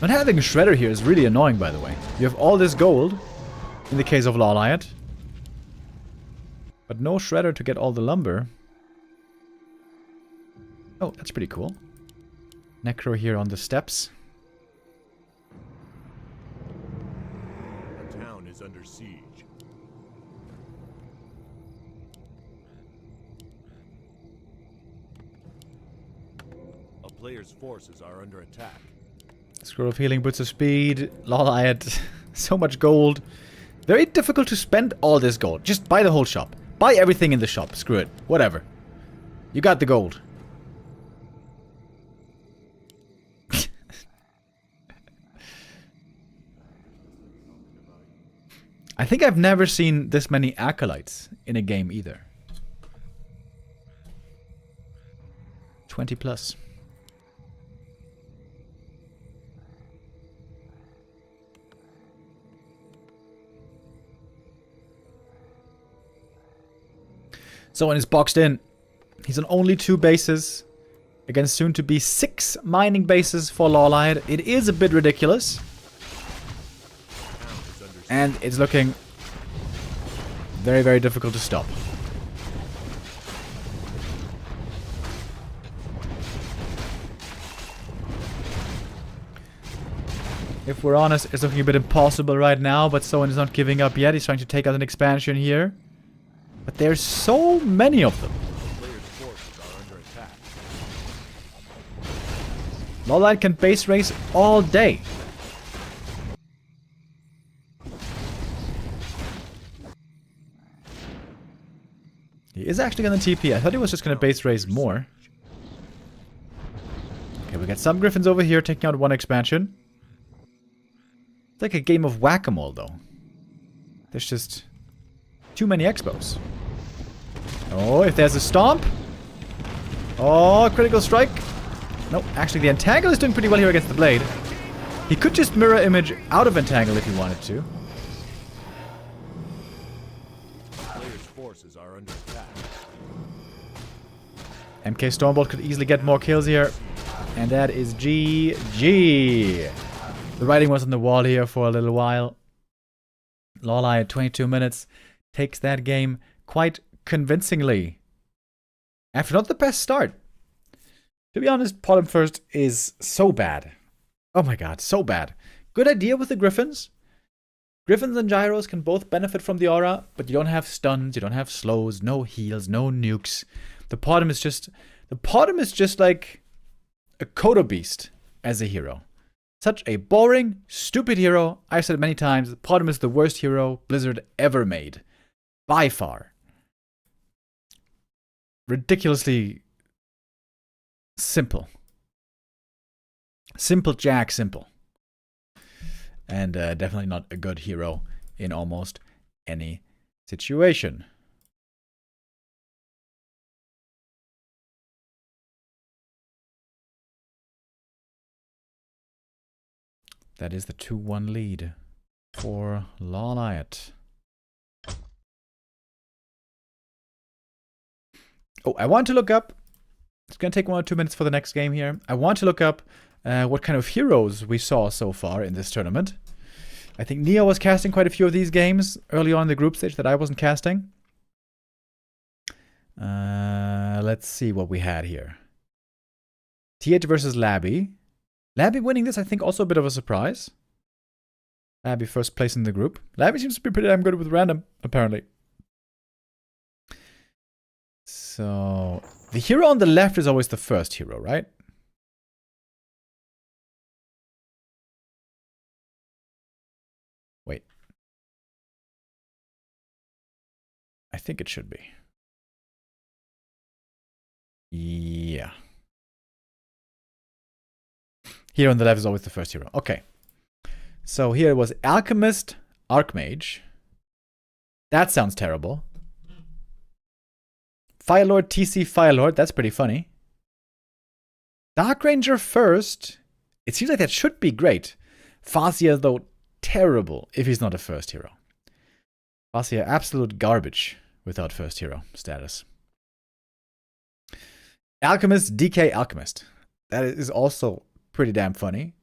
Not having a Shredder here is really annoying, by the way. You have all this gold, in the case of LawLiet. But no Shredder to get all the lumber. Oh, that's pretty cool. Necro here on the steps. The town is under siege. A player's forces are under attack. Scroll of Healing, Boots of Speed, LawLiet, so much gold. Very difficult to spend all this gold. Just buy the whole shop. Buy everything in the shop. Screw it. Whatever. You got the gold. I think I've never seen this many acolytes in a game either. 20 plus. Soin is boxed in. He's on only 2 bases against soon to be 6 mining bases for LawLiet. It is a bit ridiculous. And it's looking very, very difficult to stop. If we're honest, it's looking a bit impossible right now, but Soin is not giving up yet. He's trying to take out an expansion here. But there's so many of them. Players' forces are under attack. LawLiet can base race all day. He is actually going to TP. I thought he was just going to base race more. Okay, we got some Griffins over here taking out 1 expansion. It's like a game of whack-a-mole, though. There's just too many Expos. Oh, if there's a stomp. Oh, critical strike. No, actually the Entangle is doing pretty well here against the Blade. He could just mirror image out of Entangle if he wanted to. Players' forces are under attack. MK Stormbolt could easily get more kills here. And that is GG. The writing was on the wall here for a little while. LawLiet 22 minutes takes that game quite convincingly. After not the best start. To be honest, Bottom First is so bad. Oh my god, so bad. Good idea with the Griffins. Griffins and Gyros can both benefit from the aura, but you don't have stuns, you don't have slows, no heals, no nukes. The Bottom is just like a Kodo Beast as a hero. Such a boring, stupid hero. I've said it many times, the Bottom is the worst hero Blizzard ever made. By far. Ridiculously simple. Simple Jack simple. And definitely not a good hero in almost any situation. That is the 2-1 lead for LawLiet. Oh, I want to look up. It's going to take 1 or 2 minutes for the next game here. I want to look up what kind of heroes we saw so far in this tournament. I think Neo was casting quite a few of these games early on in the group stage that I wasn't casting. Let's see what we had here. TH versus Labby. Labby winning this, I think, also a bit of a surprise. Labby first place in the group. Labby seems to be pretty damn good with random, apparently. So, the hero on the left is always the first hero, right? Wait. I think it should be. Yeah. Here on the left is always the first hero. Okay. So here it was Alchemist, Archmage. That sounds terrible. Firelord, TC, Firelord. That's pretty funny. Dark Ranger first. It seems like that should be great. Farseer, though, terrible if he's not a first hero. Farseer, absolute garbage without first hero status. Alchemist, DK Alchemist. That is also pretty damn funny.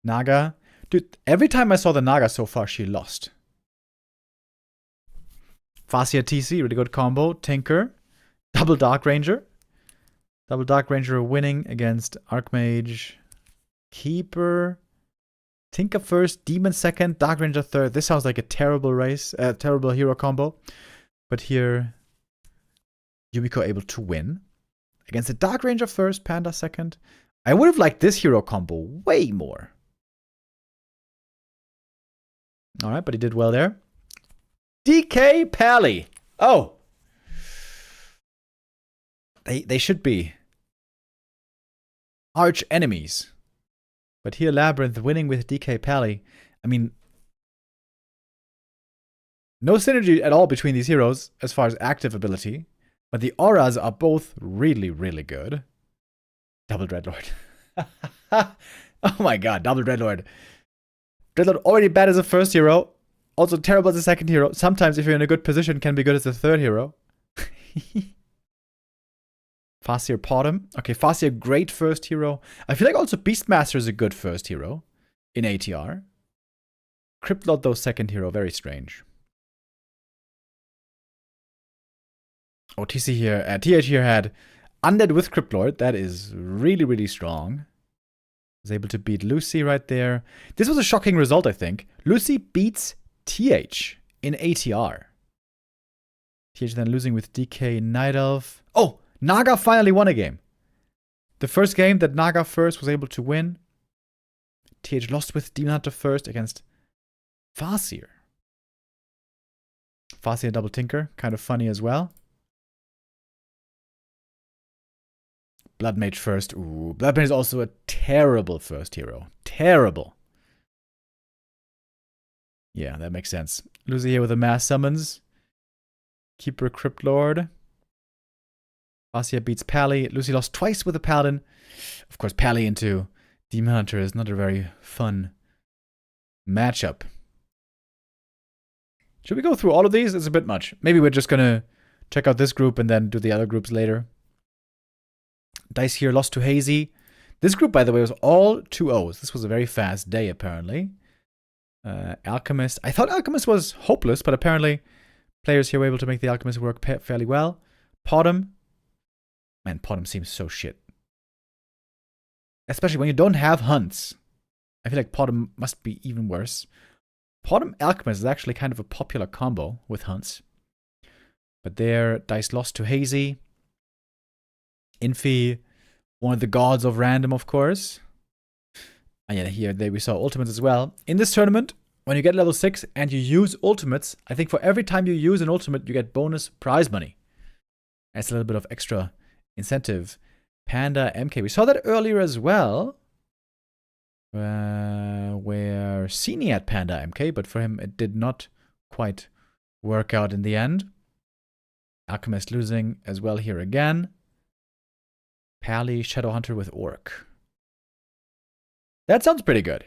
Naga. Dude, every time I saw the Naga so far, she lost. Farseer TC, really good combo. Tinker. Double Dark Ranger. Double Dark Ranger winning against Archmage. Keeper. Tinker first, Demon second, Dark Ranger third. This sounds like a terrible race, terrible hero combo. But here, Yumiko able to win. Against the Dark Ranger first, Panda second. I would have liked this hero combo way more. Alright, but he did well there. DK Pally. Oh. They should be arch enemies. But here Labyrinth winning with DK Pally. I mean, no synergy at all between these heroes as far as active ability. But the auras are both really, really good. Double Dreadlord. Oh my god, double Dreadlord. Dreadlord already bad as a first hero. Also terrible as a second hero. Sometimes if you're in a good position can be good as a third hero. Farseer Potom. Okay, Farseer great first hero. I feel like also Beastmaster is a good first hero in ATR. Cryptlord though second hero, very strange. Oh, TC here, TH here had Undead with Cryptlord. That is really, really strong. Was able to beat Lucy right there. This was a shocking result, I think. Lucy beats TH in ATR. TH then losing with DK Night Elf. Oh, Naga finally won a game. The first game that Naga first was able to win. TH lost with Demon Hunter first against Farseer. Farseer double Tinker, kind of funny as well. Blood Mage first. Ooh, Blood Mage is also a terrible first hero. Terrible. Yeah, that makes sense. Lucy here with the mass summons. Keeper Cryptlord. Farseer beats Pally. Lucy lost twice with a Paladin. Of course, Pally into Demon Hunter is not a very fun matchup. Should we go through all of these? It's a bit much. Maybe we're just gonna check out this group and then do the other groups later. Dice here lost to Hazy. This group, by the way, was all 2-0s. This was a very fast day, apparently. Alchemist. I thought Alchemist was hopeless, but apparently players here were able to make the Alchemist work fairly well. Potom. Man, Potom seems so shit. Especially when you don't have hunts. I feel like Potom must be even worse. Potom Alchemist is actually kind of a popular combo with hunts. But there, Dice lost to Hazy. Infi, one of the gods of random, of course. And yeah, here we saw ultimates as well. In this tournament, when you get level 6 and you use ultimates, I think for every time you use an ultimate, you get bonus prize money. That's a little bit of extra incentive. Panda MK. We saw that earlier as well. Where Sini had Panda MK, but for him it did not quite work out in the end. Alchemist losing as well here again. Pally, Shadowhunter with Orc. That sounds pretty good.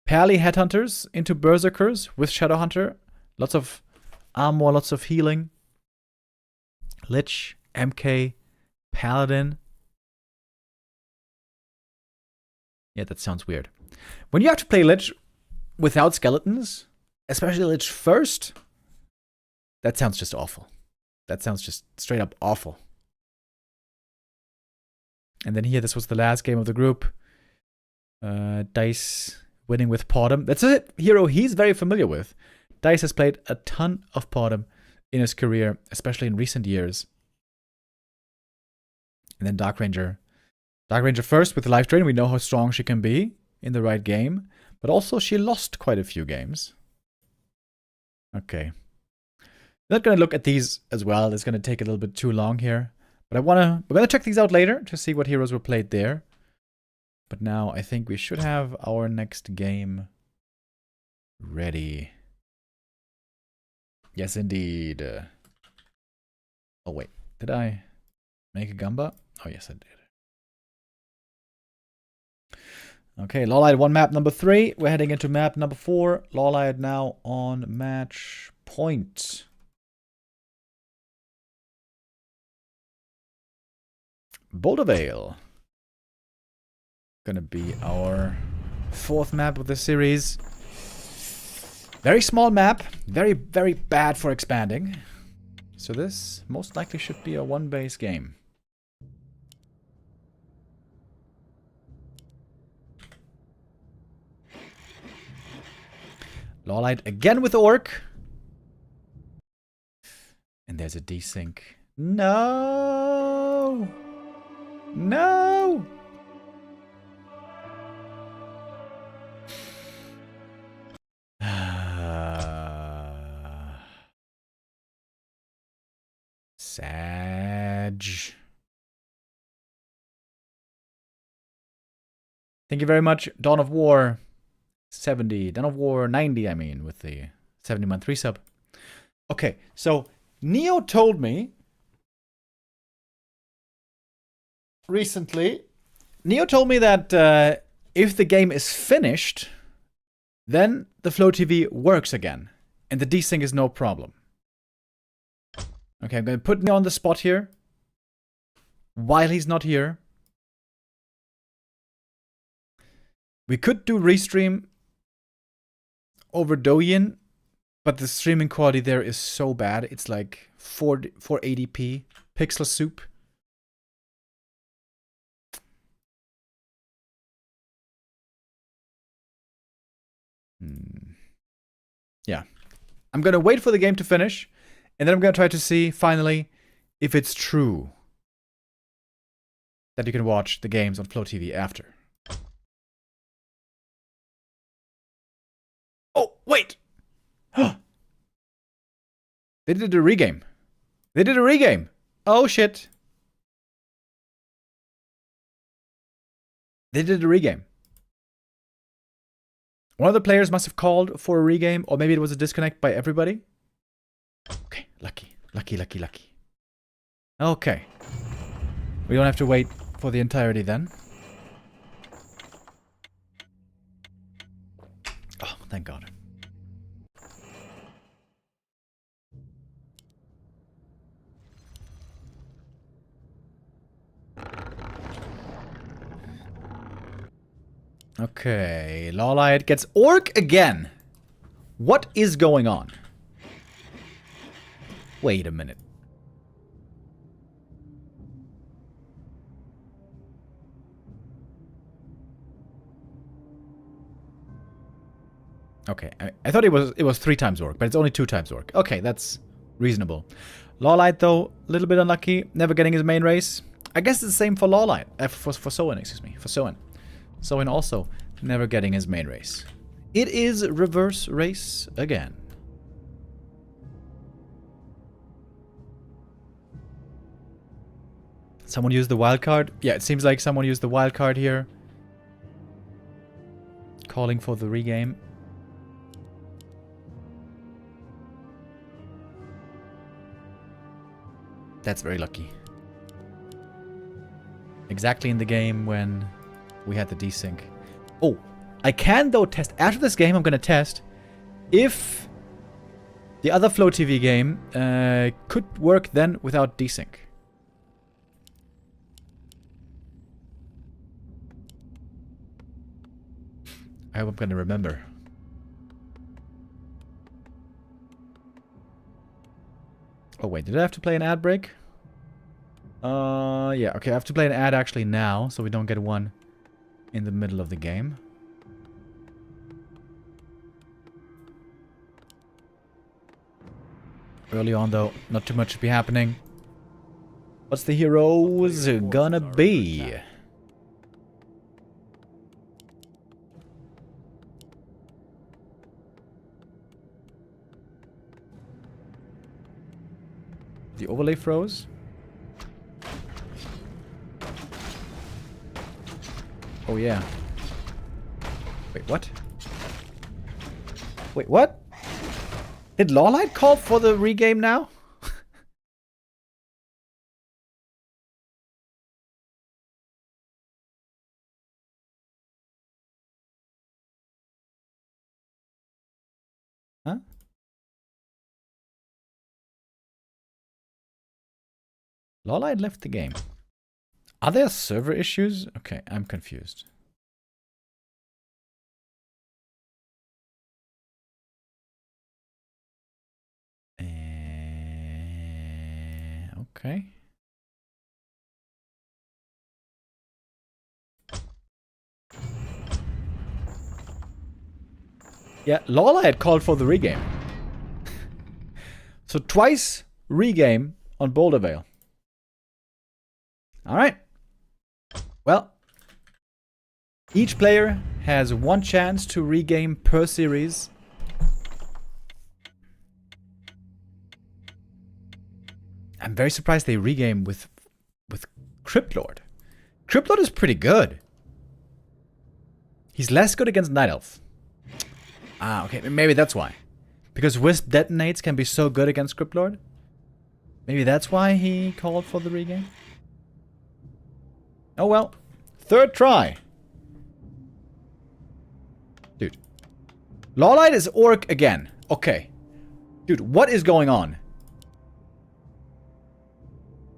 Pally Headhunters into Berserkers with Shadowhunter. Lots of armor, lots of healing. Lich, MK, Paladin. Yeah, that sounds weird. When you have to play Lich without skeletons, especially Lich first, that sounds just awful. That sounds just straight up awful. And then here, this was the last game of the group. Dice winning with Potom. That's a hero he's very familiar with. Dice has played a ton of Potom in his career, especially in recent years. And then Dark Ranger. Dark Ranger first with the life drain. We know how strong she can be in the right game. But also she lost quite a few games. Okay. Not going to look at these as well. It's going to take a little bit too long here. But we're going to check these out later to see what heroes were played there. But now I think we should have our next game ready. Yes, indeed. Oh, wait. Did I make a Gamba? Oh, yes, I did. Okay, LawLiet won map number 3. We're heading into map number 4. LawLiet now on match point. Boulder Vale. Gonna be our 4th map of the series. Very small map. Very, very bad for expanding. So this most likely should be a 1-base game. LawLiet again with Orc. And there's a desync. No! No! Sag. Thank you very much, Dawn of War 70. Dawn of War 90, I mean, with the 70-month resub. Okay, so Neo told me recently, that if the game is finished, then the Flow TV works again, and the desync is no problem. Okay, I'm going to put Neo on the spot here, while he's not here. We could do restream over Douyin, but the streaming quality there is so bad. It's like 480p pixel soup. Yeah. I'm gonna wait for the game to finish, and then I'm gonna try to see, finally, if it's true that you can watch the games on Flow TV after. Oh, wait! They did a regame. They did a regame! Oh, shit. They did a regame. One of the players must have called for a regame, or maybe it was a disconnect by everybody. Okay, lucky. Lucky, lucky, lucky. Okay. We don't have to wait for the entirety then. Oh, thank God. Okay, LawLiet gets Orc again. What is going on? Wait a minute. Okay, I thought it was 3 times Orc, but it's only 2 times Orc. Okay, that's reasonable. LawLiet though, a little bit unlucky, never getting his main race. I guess it's the same for LawLiet, for Soin, excuse me, for Soin. Soin also never getting his main race. It is reverse race again. Someone used the wildcard? Yeah, it seems like someone used the wildcard here. Calling for the regame. That's very lucky. Exactly in the game when we had the desync. Oh, I can though test. After this game, I'm going to test if the other Flow TV game could work then without desync. I hope I'm going to remember. Oh wait, did I have to play an ad break? Yeah, okay, I have to play an ad actually now, so we don't get one in the middle of the game. Early on though, not too much to be happening. What's the heroes gonna be? The overlay froze. Oh yeah. Wait, what? Wait, what? Did LawLiet call for the regame now? Huh? LawLiet left the game. Are there server issues? Okay, I'm confused. Okay. Yeah, LawLiet called for the regame. So twice regame on Boulder Vale. Alright. Well, each player has 1 chance to regame per series. I'm very surprised they regame with Cryptlord. Cryptlord is pretty good. He's less good against Night Elf. Ah, okay. Maybe that's why. Because Wisp detonates can be so good against Crypt Lord. Maybe that's why he called for the regame. Oh well. Third try. Dude. LawLiet is Orc again. Okay. Dude, what is going on?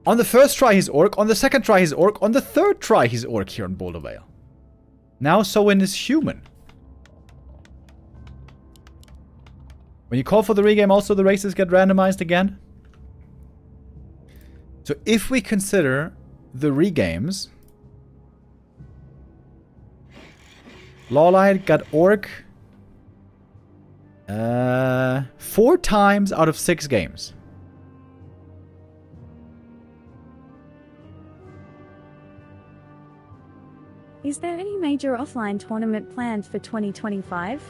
On the first try he's Orc. On the second try he's Orc. On the third try he's Orc here in Boulder Vale. Now Soin is human. When you call for the regame, also the races get randomized again. So if we consider the regames, LawLiet got Orc 4 times out of 6 games. Is there any major offline tournament planned for 2025?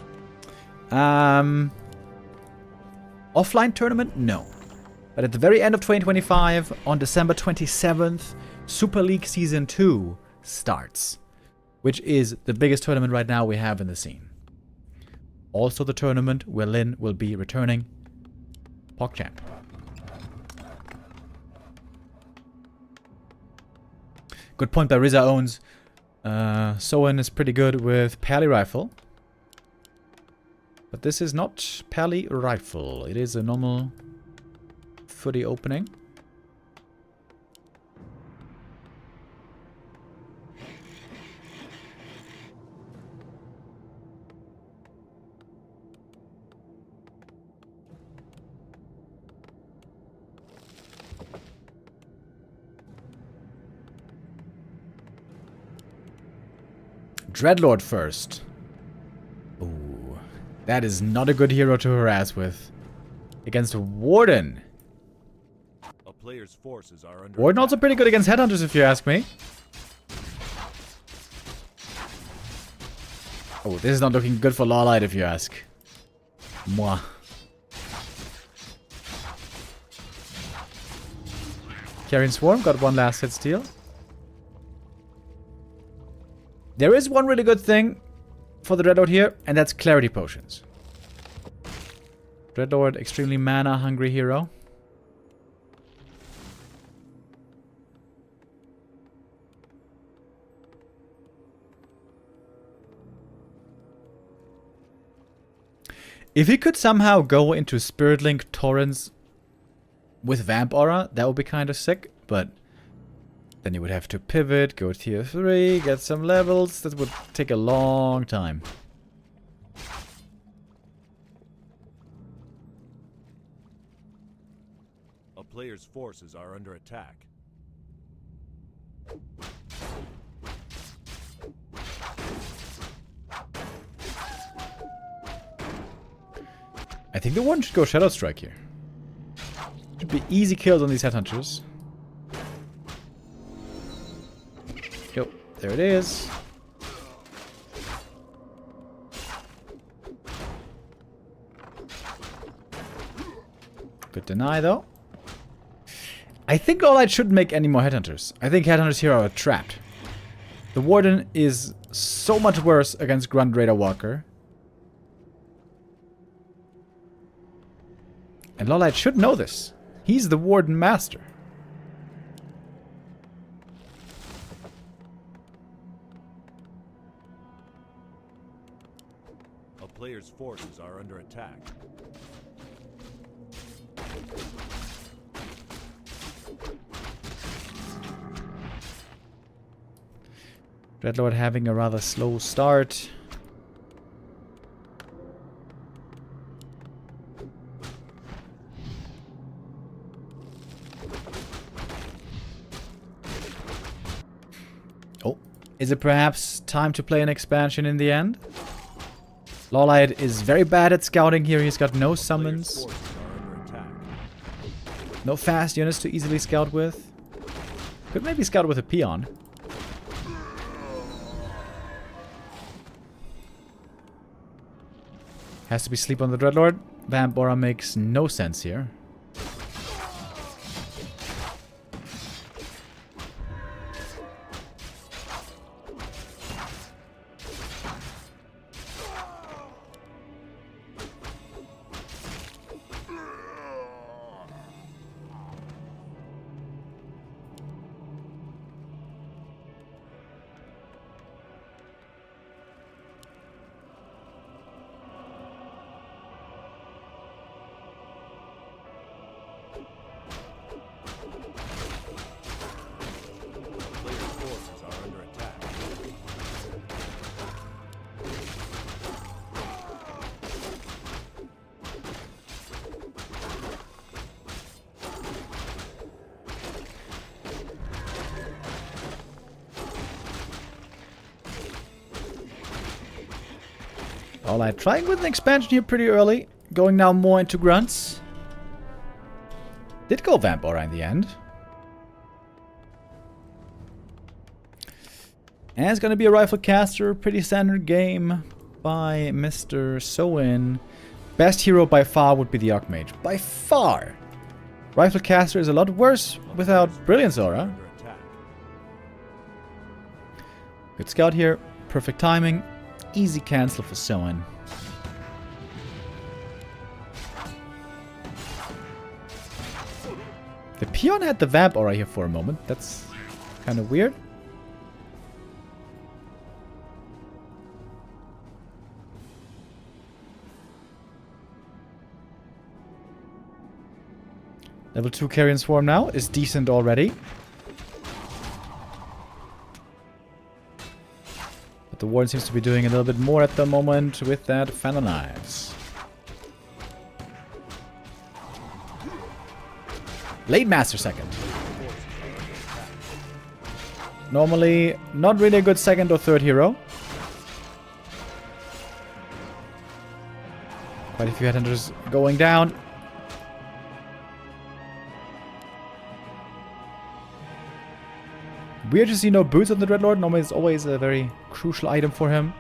Offline tournament? No. But at the very end of 2025, on December 27th, Super League Season 2 starts. Which is the biggest tournament right now we have in the scene. Also the tournament where Lin will be returning PogChamp. Good point by Riza Owns. Soin is pretty good with Pally Rifle. But this is not Pally Rifle. It is a normal footy opening. Dreadlord first. Ooh, that is not a good hero to harass with. Against Warden. A player's forces are under Warden also pretty good against Headhunters, if you ask me. Oh, this is not looking good for LawLiet, if you ask. Mwah. Carrion Swarm got one last hit steal. There is one really good thing for the Dreadlord here, and that's Clarity Potions. Dreadlord, extremely mana-hungry hero. If he could somehow go into Spirit Link Torrents with Vamp Aura, that would be kind of sick, but then you would have to pivot, go tier 3, get some levels. That would take a long time. A player's forces are under attack. I think the one should go Shadow Strike here. Should be easy kills on these Headhunters. Yo, there it is. Good deny though. I think LawLiet shouldn't make any more Headhunters. I think Headhunters here are trapped. The Warden is so much worse against Grunt Raider Walker. And LawLiet should know this. He's the Warden Master. A player's forces are under attack. Dreadlord having a rather slow start. Oh, is it perhaps time to play an expansion in the end? LawLiet is very bad at scouting here. He's got no summons. No fast units to easily scout with. Could maybe scout with a peon. Has to be sleep on the Dreadlord. Vamp Aura makes no sense here. LawLiet trying with an expansion here pretty early. Going now more into grunts. Did go Vamp Aura in the end. And it's going to be a Rifle Caster. Pretty standard game by Mr. Soin. Best hero by far would be the Archmage. By far. Rifle Caster is a lot worse without Brilliance Aura. Under attack. Good scout here. Perfect timing. Easy cancel for Soin. The peon had the Vamp Aura here for a moment. That's kind of weird. Level 2 Carrion Swarm now is decent already. But the Warden seems to be doing a little bit more at the moment with that Phantom Knives. Late Master second. Normally, not really a good second or third hero. Quite a few headhunters going down. Weird to see no boots on the Dreadlord. Normally it's always a very crucial item for him.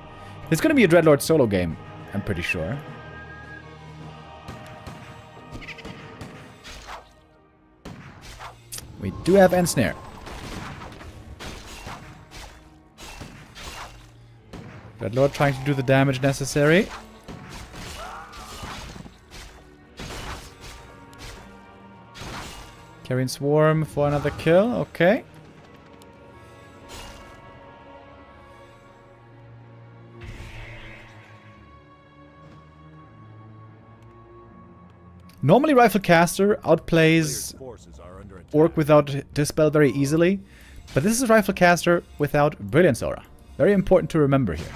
It's going to be a Dreadlord solo game, I'm pretty sure. We do have Ensnare. Dreadlord trying to do the damage necessary. Carrion Swarm for another kill. Okay. Normally Rifle Caster outplays Orc without Dispel very easily, but this is Rifle Caster without Brilliance Aura. Very important to remember here.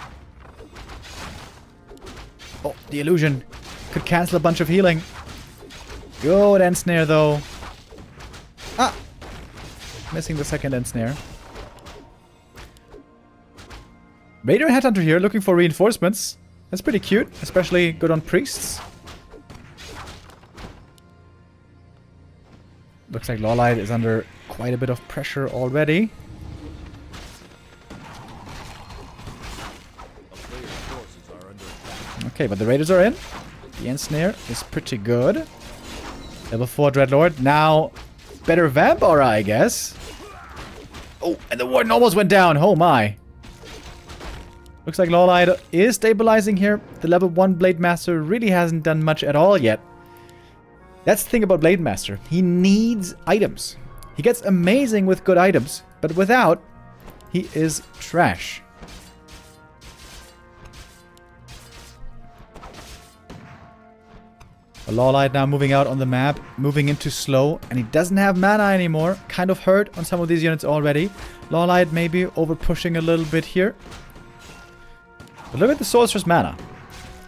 Oh, the illusion could cancel a bunch of healing. Good Ensnare though. Ah! Missing the second Ensnare. Raider Headhunter here looking for reinforcements. That's pretty cute, especially good on priests. Looks like LawLiet is under quite a bit of pressure already. Okay, but the Raiders are in. The Ensnare is pretty good. Level 4 Dreadlord. Now, better Vamp Aura, I guess. Oh, and the Warden almost went down. Oh my. Looks like LawLiet is stabilizing here. The level 1 Blade Master really hasn't done much at all yet. That's the thing about Blade Master. He needs items. He gets amazing with good items, but without, he is trash. LawLiet now moving out on the map, moving into slow, and he doesn't have mana anymore. Kind of hurt on some of these units already. LawLiet maybe over pushing a little bit here. But look at the Sorcerer's mana.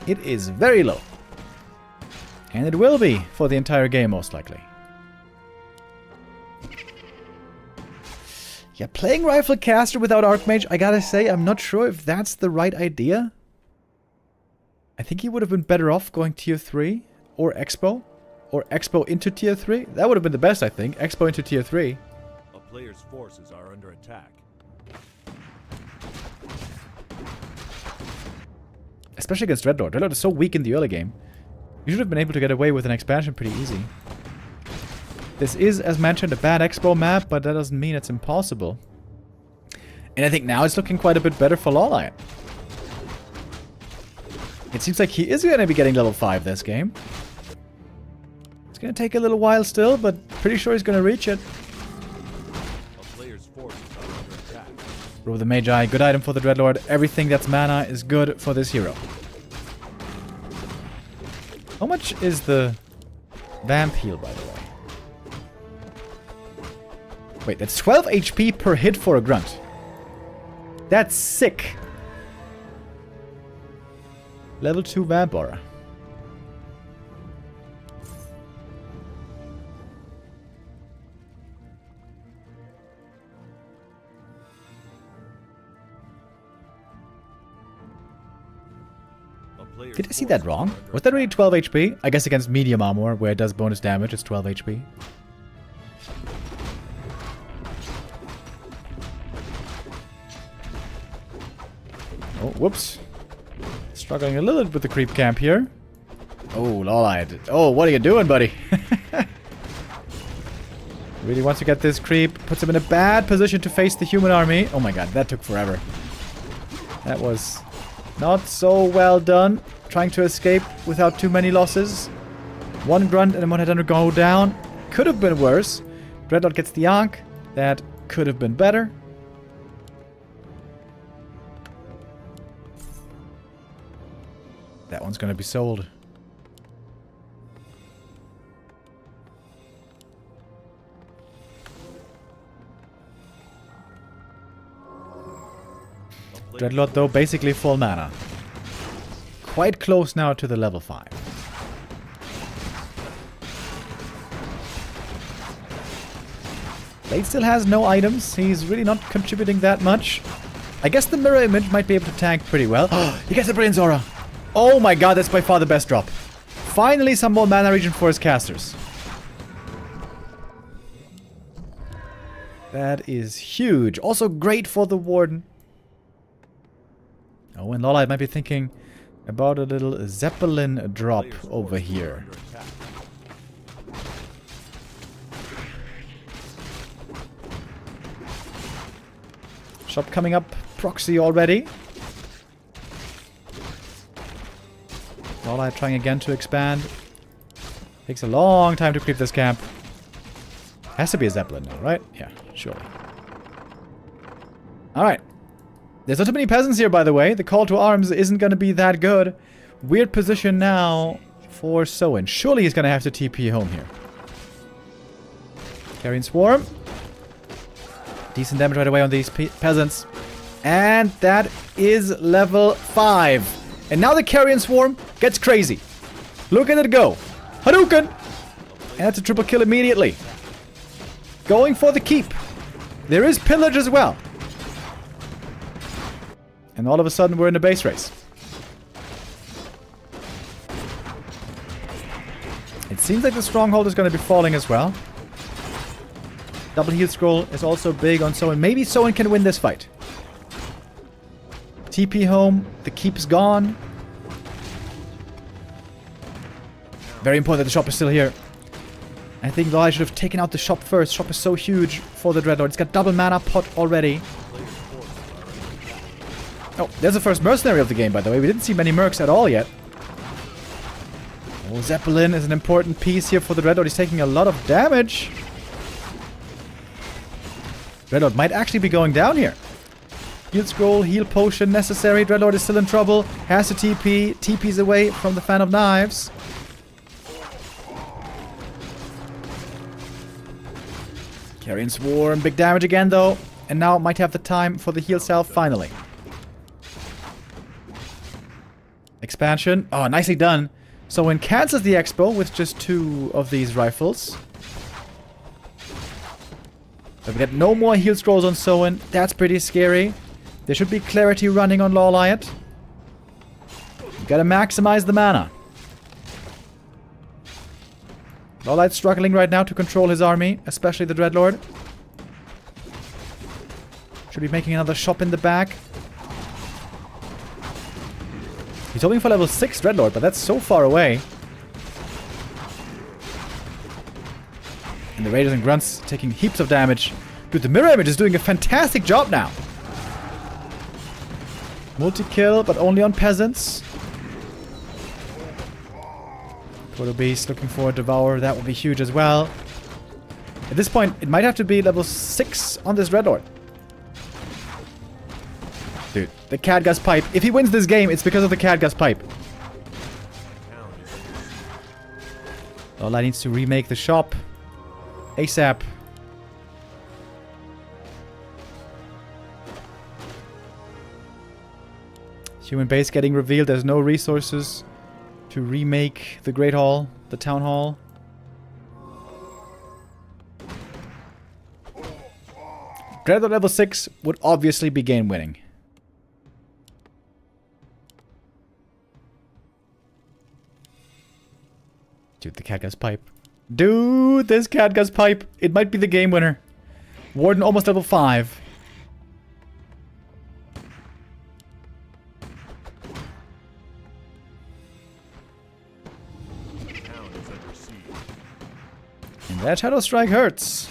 It is very low. And it will be for the entire game, most likely. Yeah, playing Rifle Caster without Archmage, I gotta say, I'm not sure if that's the right idea. I think he would have been better off going Tier 3 or Expo. Or Expo into Tier 3. That would have been the best, I think. Expo into Tier 3. A player's forces are under attack. Especially against Dreadlord. Dreadlord is so weak in the early game. You should have been able to get away with an expansion pretty easy. This is, as mentioned, a bad Expo map, but that doesn't mean it's impossible. And I think now it's looking quite a bit better for LawLiet. It seems like he is going to be getting level 5 this game. It's going to take a little while still, but pretty sure he's going to reach it. A player's forces are under attack. Robe the Magi, good item for the Dreadlord. Everything that's mana is good for this hero. How much is the Vamp heal, by the way? Wait, that's 12 HP per hit for a Grunt. That's sick. Level 2 Vamp Aura. A player's Did I see that forces wrong? are under Was that really attack. 12 HP? I guess against medium armor, where it does bonus damage, it's 12 HP. Oh, whoops. Struggling a little bit with the creep camp here. Oh, LawLiet. Oh, what are you doing, buddy? Really wants to get this creep. Puts him in a bad position to face the human army. Oh my god, that took forever. That was not so well done. Trying to escape without too many losses. One grunt and then one had to go down. Could have been worse. Dreadlord gets the Ankh. That could have been better. That one's gonna be sold. Dreadlord, though, basically full mana. Quite close now to the level 5. Blade still has no items. He's really not contributing that much. I guess the mirror image might be able to tank pretty well. He gets a Brilliance Aura. Oh my god, that's by far the best drop. Finally some more mana regen for his casters. That is huge. Also great for the Warden. Oh, and LawLiet might be thinking about a little Zeppelin drop Player's over forces are here. under attack. Shop coming up. Proxy already. LawLiet trying again to expand. Takes a long time to creep this camp. Has to be a Zeppelin now, right? Yeah, surely. Alright. There's not too many peasants here, by the way. The call to arms isn't going to be that good. Weird position now for Soin. Surely he's going to have to TP home here. Carrion Swarm. Decent damage right away on these peasants. And that is level 5. And now the Carrion Swarm gets crazy. Look at it go. Hadouken! And that's a triple kill immediately. Going for the keep. There is pillage as well. And all of a sudden we're in a base race. It seems like the stronghold is going to be falling as well. Double heal scroll is also big on Soin. Maybe Soin can win this fight. TP home. The keep's gone. Very important that the shop is still here. I think LawLiet should have taken out the shop first. Shop is so huge for the Dreadlord. It's got double mana pot already. Oh, there's the first mercenary of the game, by the way. We didn't see many mercs at all yet. Oh, Zeppelin is an important piece here for the Dreadlord. He's taking a lot of damage. Dreadlord might actually be going down here. Heal scroll, heal potion necessary. Dreadlord is still in trouble. Has to TP. TP's away from the Fan of Knives. Carrion Swarm, big damage again though. And now might have the time for the heal salve finally. Expansion. Oh, nicely done. Soin cancels the expo with just 2 of these rifles. But we get no more heal scrolls on Soin. That's pretty scary. There should be clarity running on LawLiet. You gotta maximize the mana. LawLiet's struggling right now to control his army, especially the Dreadlord. Should be making another shop in the back. He's hoping for level 6 Dreadlord, but that's so far away. And the Raiders and Grunts taking heaps of damage. Dude, the mirror image is doing a fantastic job now. Multi-kill, but only on peasants. Proto Beast looking for a Devour. That would be huge as well. At this point, it might have to be level 6 on this Dreadlord. Dude, the Catgus Pipe. If he wins this game, it's because of the Catgus Pipe. LawLiet needs to remake the shop. ASAP. Human base getting revealed. There's no resources to remake the Great Hall, the Town Hall. Dreadlord level 6 would obviously be game winning. Dude, the catgut's pipe. Dude, this catgut's pipe. It might be the game winner. Warden almost level 5. The town is under siege. And that Shadow Strike hurts.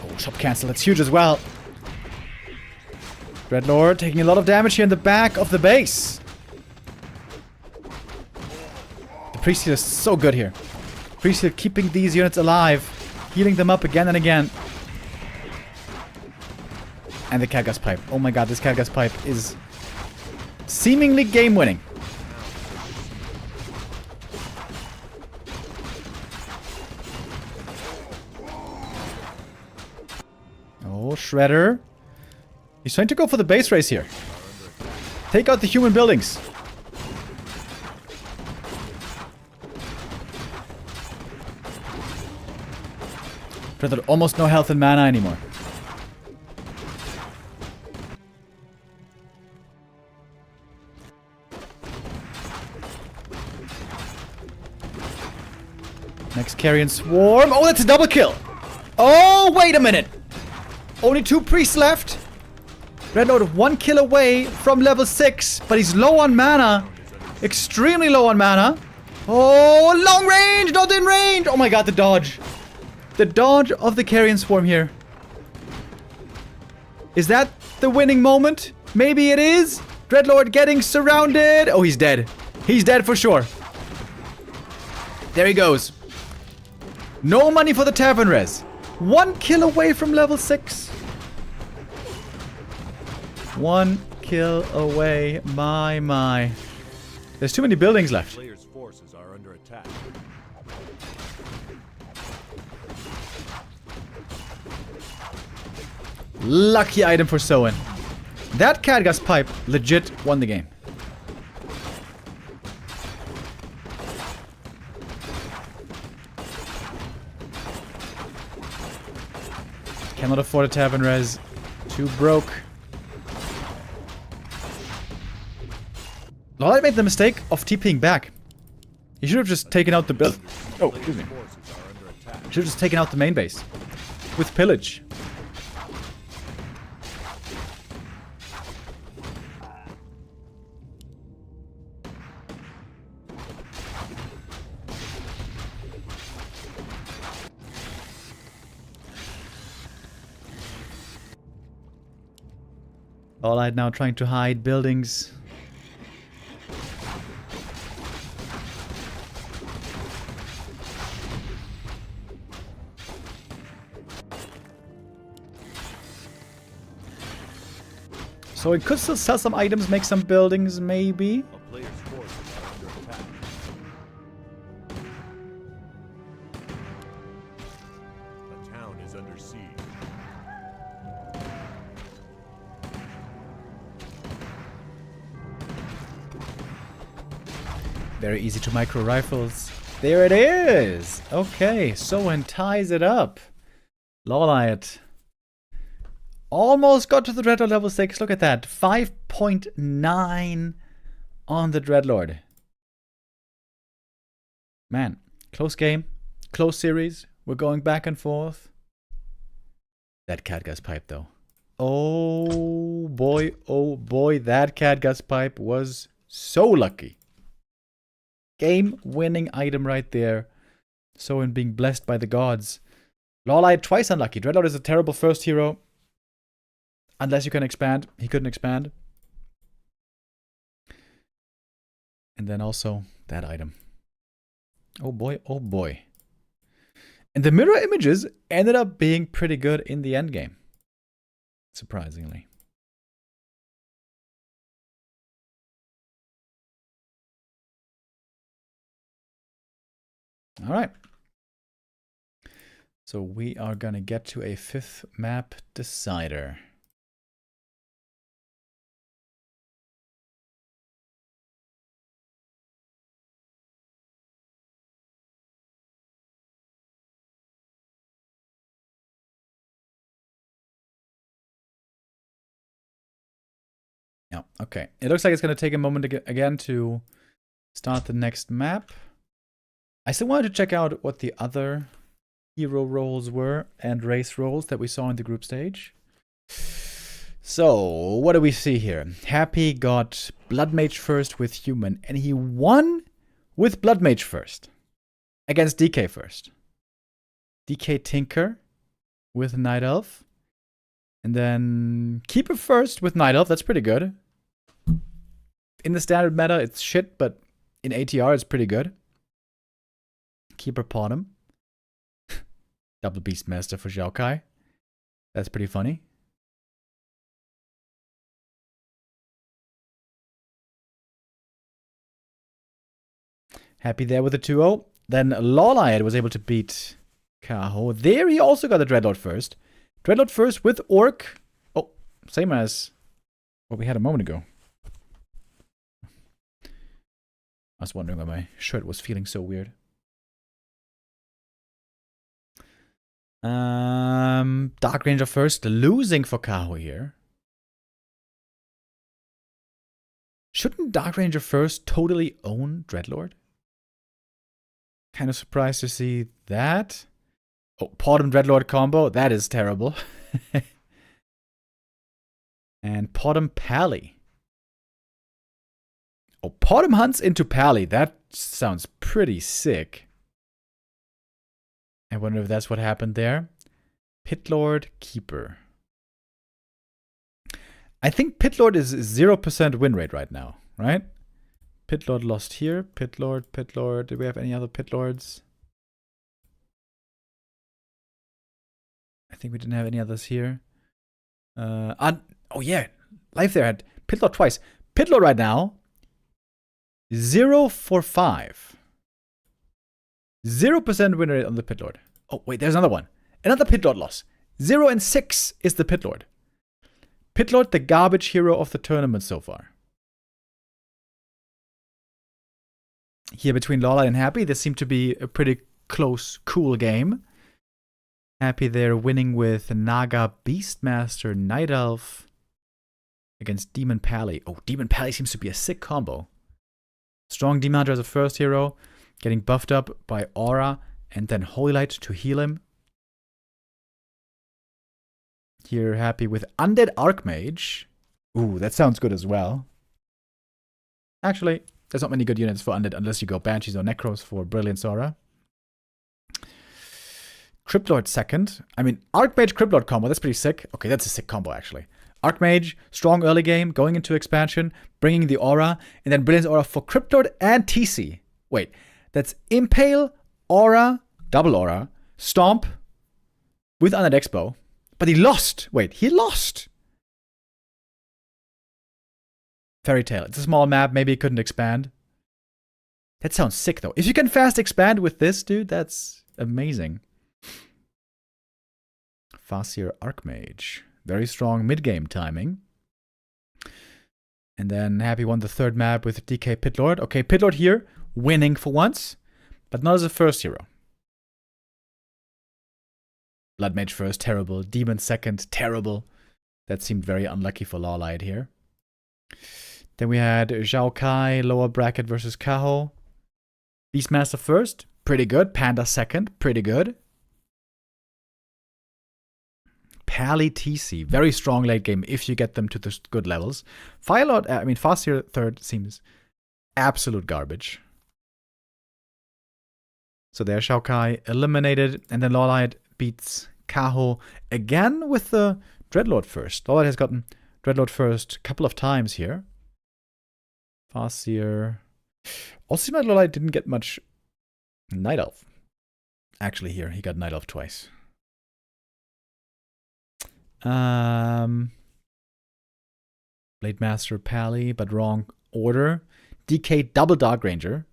Oh, shop cancel. That's huge as well. Dreadlord taking a lot of damage here in the back of the base. The Priest Healer is so good here. Priest Healer keeping these units alive. Healing them up again and again. And the Catgut's Pipe. Oh my god, this Catgut's Pipe is seemingly game winning. Oh, Shredder. He's trying to go for the base race here. Take out the human buildings. Dreadlord almost no health and mana anymore. Next Carrion Swarm. Oh, that's a double kill. Oh, wait a minute. Only 2 priests left. Dreadlord 1 kill away from level 6, but he's low on mana. Extremely low on mana. Oh, long range, not in range. Oh my god, the dodge. The dodge of the Carrion Swarm here. Is that the winning moment? Maybe it is. Dreadlord getting surrounded. Oh, he's dead. He's dead for sure. There he goes. No money for the Tavern Res. 1 kill away from level 6. 1 kill away. My. There's too many buildings left. Players' forces are under attack. Lucky item for Soin. That Catgut's Pipe legit won the game. Cannot afford a Tavern Res. Too broke. LawLiet made the mistake of TPing back. He should have just taken out the build. Oh, excuse me. Forces are under attack. Should have just taken out the main base. With pillage. LawLiet now trying to hide buildings. So it could still sell some items, make some buildings, maybe. A player's forces are under attack. The town is under siege. Very easy to micro rifles. There it is! Okay, Soin ties it up. LawLiet almost got to the Dreadlord level 6. Look at that. 5.9 on the Dreadlord. Man, close game. Close series. We're going back and forth. That Catgut's Pipe, though. Oh boy, that Catgut's Pipe was so lucky. Game-winning item right there. Soin being blessed by the gods. LawLiet twice unlucky. Dreadlord is a terrible first hero. Unless you can expand. He couldn't expand. And then also that item. Oh boy, oh boy. And the mirror images ended up being pretty good in the endgame. Surprisingly. Alright. So we are gonna get to a 5th map decider. Yeah, okay. It looks like it's going to take a moment again to start the next map. I still wanted to check out what the other hero roles were and race roles that we saw in the group stage. So, what do we see here? Happy got Blood Mage first with Human, and he won with Blood Mage first against DK first. DK Tinker with Night Elf. And then Keeper first with Night Elf. That's pretty good. In the standard meta, it's shit, but in ATR, it's pretty good. Keeper Bottom. Double Beastmaster for Xiaokai. That's pretty funny. Happy there with the 2-0. Then LawLiet was able to beat Kaho. There he also got the Dreadlord first. Dreadlord first with Orc. Oh, same as what we had a moment ago. I was wondering why my shirt was feeling so weird. Dark Ranger first, losing for Kaho here. Shouldn't Dark Ranger first totally own Dreadlord? Kind of surprised to see that. Oh, Potom Dreadlord combo. That is terrible. And Potom Pally. Oh, Potom hunts into Pally. That sounds pretty sick. I wonder if that's what happened there. Pitlord Keeper. I think Pitlord is 0% win rate right now, right? Pitlord lost here. Pitlord. Do we have any other Pitlords? I think we didn't have any others here. Oh yeah. Life there had Pitlord twice. Pitlord right now. 0 for 5. 0% win rate on the Pitlord. Oh, wait, there's another one. Another Pitlord loss. 0 and 6 is the Pitlord. Pitlord, the garbage hero of the tournament so far. Here between LawLiet and Happy, this seemed to be a pretty close, cool game. Happy there winning with Naga Beastmaster Night Elf against Demon Pally. Oh, Demon Pally seems to be a sick combo. Strong Demon Hunter as a first hero, getting buffed up by Aura and then Holy Light to heal him. Here Happy with Undead Archmage. Ooh, that sounds good as well. Actually, there's not many good units for Undead unless you go Banshees or Necros for Brilliance Aura. Cryptlord second. I mean, Archmage Cryptlord combo, that's pretty sick. Okay, that's a sick combo actually. Archmage, strong early game, going into expansion, bringing the Aura, and then Brilliance Aura for Cryptlord and TC. Wait, that's Impale, Aura, double Aura, Stomp with Undead Expo. But he lost. Wait, he lost. Fairy Tale. It's a small map. Maybe it couldn't expand. That sounds sick, though. If you can fast expand with this, dude, that's amazing. Farseer Archmage. Very strong mid-game timing. And then Happy won the third map with DK Pitlord. Okay, Pitlord here, winning for once, but not as a first hero. Blood Mage first, terrible. Demon second, terrible. That seemed very unlucky for LawLiet here. Then we had Zhao Kai, lower bracket versus Kaho. Beastmaster first, pretty good. Panda second, pretty good. Pally TC, very strong late game if you get them to the good levels. Firelord, Farseer third seems absolute garbage. So there, Zhao Kai eliminated, and then LawLiet beats Kaho again with the Dreadlord first. LawLiet has gotten Dreadlord first a couple of times here. Farseer. Also seemed like LawLiet didn't get much Night Elf. Actually here, he got Night Elf twice. Blade Master Pally, but wrong order. DK Double Dark Ranger.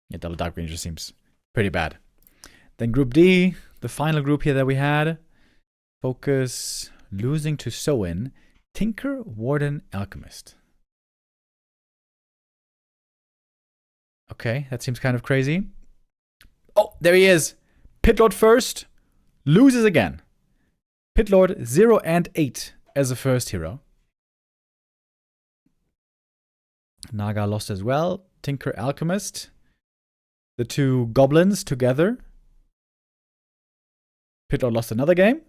Yeah, Double Dark Ranger seems pretty bad. Then Group D, the final group here that we had. FoCuS losing to Soin. Tinker, Warden, Alchemist. Okay, that seems kind of crazy. Oh, there he is. Pitlord first. Loses again. Pitlord 0 and 8 as a first hero. Naga lost as well. Tinker Alchemist. The two goblins together. Pitlord lost another game.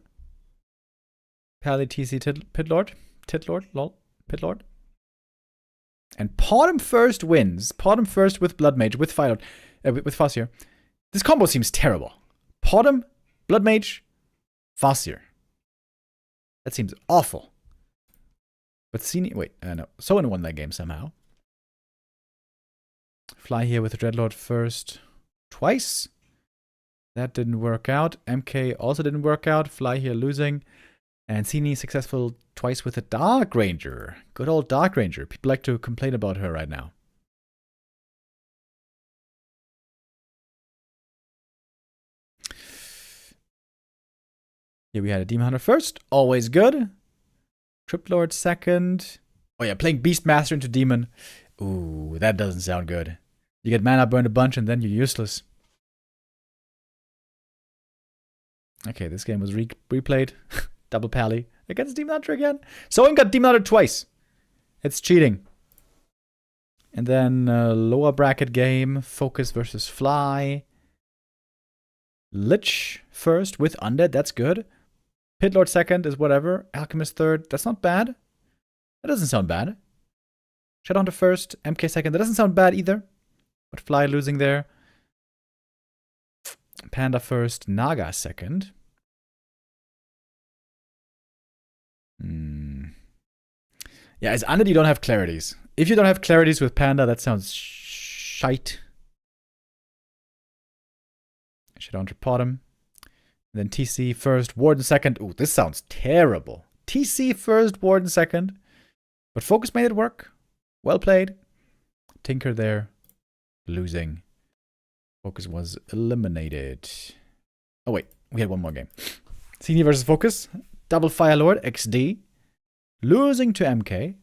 Pally TC Pitlord. Titlord, lol. Pitlord. And Podem first wins. Podem first with Blood Mage, with Firelord, with Farseer. This combo seems terrible. Podem, Blood Mage, Farseer. That seems awful. But Sini, wait, no. Soin won that game somehow. Fly here with the Dreadlord first twice. That didn't work out. MK also didn't work out. Fly here losing. And Sini successful twice with a Dark Ranger. Good old Dark Ranger. People like to complain about her right now. Here we had a Demon Hunter first. Always good. Crypt Lord second. Oh yeah, playing Beastmaster into Demon. Ooh, that doesn't sound good. You get mana burned a bunch and then you're useless. Okay, this game was replayed. Double Pally against Demon Hunter again. Soin got Demon Hunter twice. It's cheating. And then lower bracket game. FoCuS versus Fly. Lich first with Undead. That's good. Pitlord second is whatever. Alchemist third. That's not bad. That doesn't sound bad. Shadowhunter first. MK second. That doesn't sound bad either. But Fly losing there. Panda first. Naga second. Yeah, as Undead you don't have clarities. If you don't have clarities with Panda, that sounds shite. Shadowhunter Podem. Then TC first, Warden second. Ooh, this sounds terrible. TC first, Warden second. But FoCuS made it work. Well played. Tinker there. Losing. FoCuS was eliminated. Oh wait, we had one more game. Sini versus FoCuS. Double Firelord, XD. Losing to MK.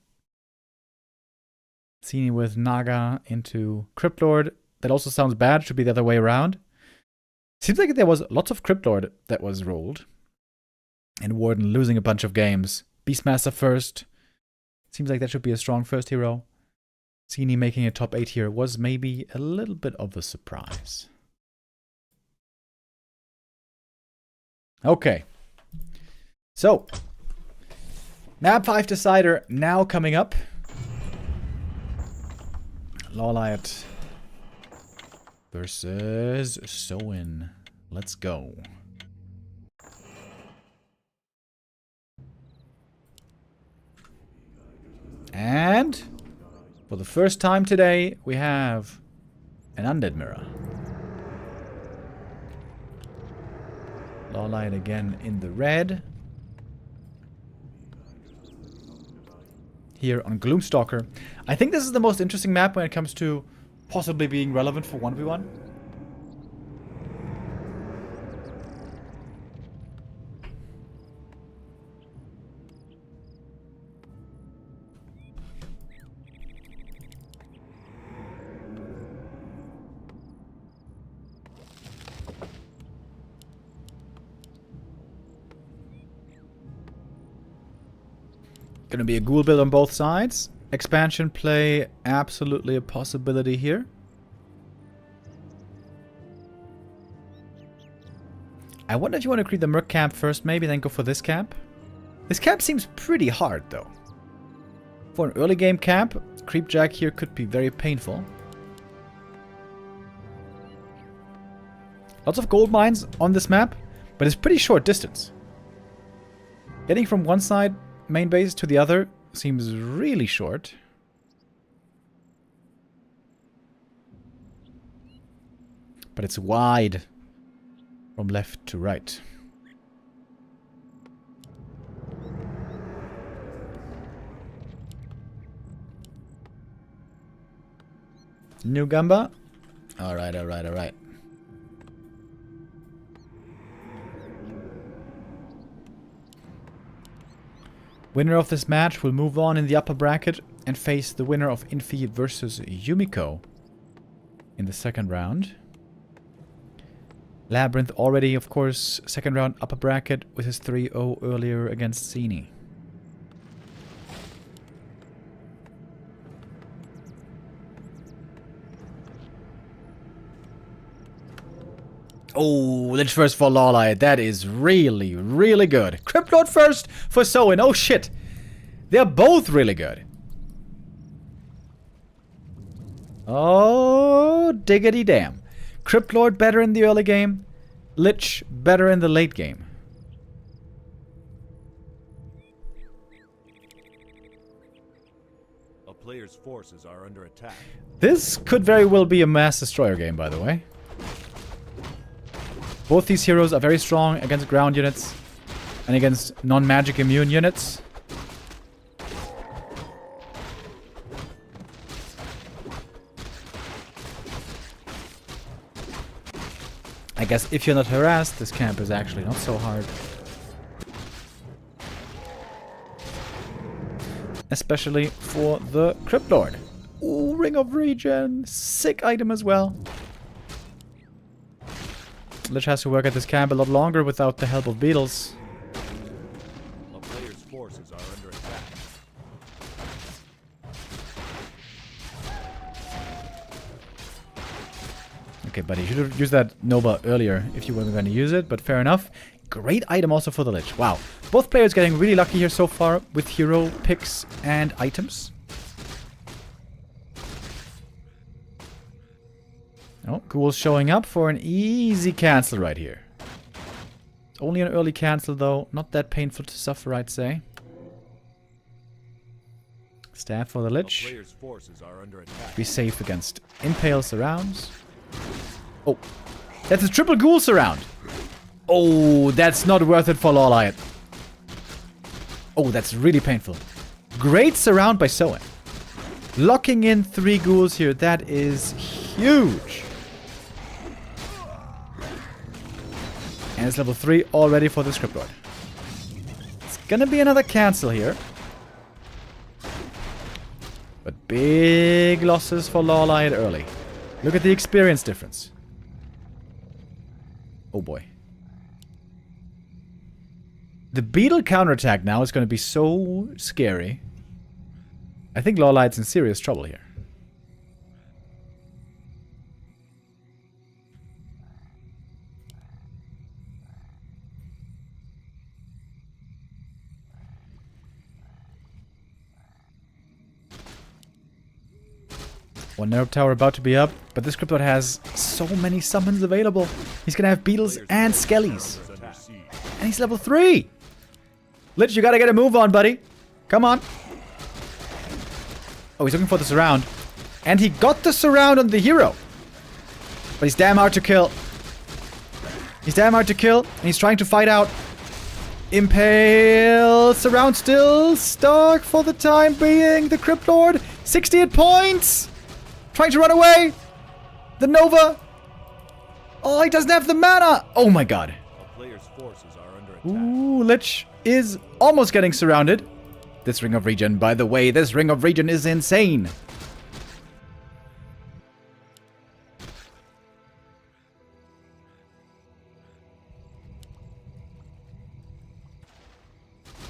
Sini with Naga into Cryptlord. That also sounds bad. Should be the other way around. Seems like there was lots of Cryptlord that was rolled. And Warden losing a bunch of games. Beastmaster first. Seems like that should be a strong first hero. Sini making a top 8 here was maybe a little bit of a surprise. Okay. So, Map 5 Decider now coming up. LawLiet versus Soin. Let's go. And for the first time today, we have an Undead Mirror. LawLiet again in the red. Here on Gloomstalker. I think this is the most interesting map when it comes to possibly being relevant for 1v1. Gonna be a ghoul build on both sides. Expansion play, absolutely a possibility here. I wonder if you want to create the Merc camp first, maybe, then go for this camp. This camp seems pretty hard, though. For an early game camp, Creepjack here could be very painful. Lots of gold mines on this map, but it's pretty short distance. Getting from one side main base to the other seems really short. But it's wide from left to right. New Gamba? Alright, alright, alright. Winner of this match will move on in the upper bracket and face the winner of Infi versus Yumiko in the second round. Labyrinth already, of course, second round upper bracket with his 3-0 earlier against Sini. Oh, Lich first for LawLiet. That is really, really good. Cryptlord first for Soin. Oh shit. They're both really good. Oh, diggity damn. Cryptlord better in the early game. Lich better in the late game. A player's forces are under attack. This could very well be a mass destroyer game, by the way. Both these heroes are very strong against ground units and against non-magic immune units. I guess if you're not harassed, this camp is actually not so hard. Especially for the Cryptlord. Ooh, Ring of Regen. Sick item as well. Lich has to work at this camp a lot longer without the help of beetles. A player's forces are under attack. Okay, buddy, you should have used that Nova earlier if you weren't going to use it, but fair enough. Great item also for the Lich. Wow. Both players getting really lucky here so far with hero picks and items. Oh, Ghoul's showing up for an easy cancel right here. It's only an early cancel though. Not that painful to suffer, I'd say. Staff for the Lich. Player's forces are under attack. Be safe against Impale surrounds. Oh, that's a triple Ghoul surround. Oh, that's not worth it for LawLiet. Oh, that's really painful. Great surround by Soin. Locking in 3 Ghouls here. That is huge. And it's level 3 already for the Scriptlord. It's gonna be another cancel here. But big losses for LawLiet early. Look at the experience difference. Oh boy. The beetle counterattack now is going to be so scary. I think LawLiet's in serious trouble here. One nerve tower about to be up, but this Cryptlord has so many summons available. He's going to have beetles and skellies. And he's level 3! Lich, you gotta get a move on, buddy. Come on. Oh, he's looking for the surround. And he got the surround on the hero. But he's damn hard to kill. He's damn hard to kill. And he's trying to fight out. Impale. Surround still stuck for the time being. The Cryptlord. 68 points. Trying to run away. The Nova. Oh, he doesn't have the mana. Oh my god. A player's forces are under attack. Ooh, Lich is almost getting surrounded. This Ring of Regen, by the way, this Ring of Regen is insane.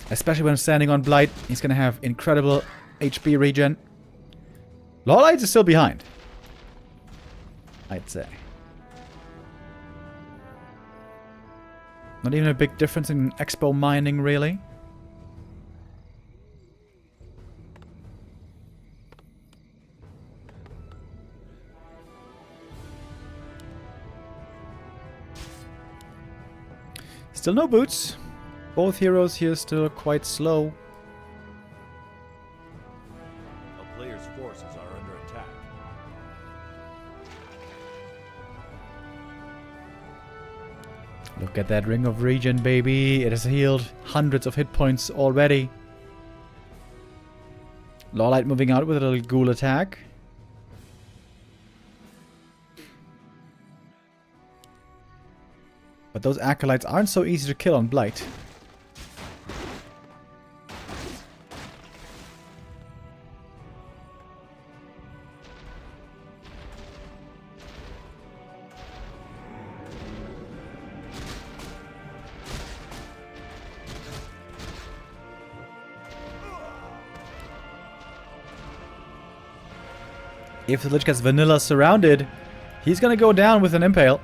Especially when standing on Blight, he's gonna have incredible HP regen. LawLiet is still behind, I'd say. Not even a big difference in expo mining, really. Still no boots. Both heroes here still quite slow. A player's forces are under attack. Look at that Ring of Regen, baby. It has healed hundreds of hit points already. LawLiet moving out with a little ghoul attack. But those acolytes aren't so easy to kill on Blight. If the Lich gets vanilla surrounded, he's gonna go down with an Impale.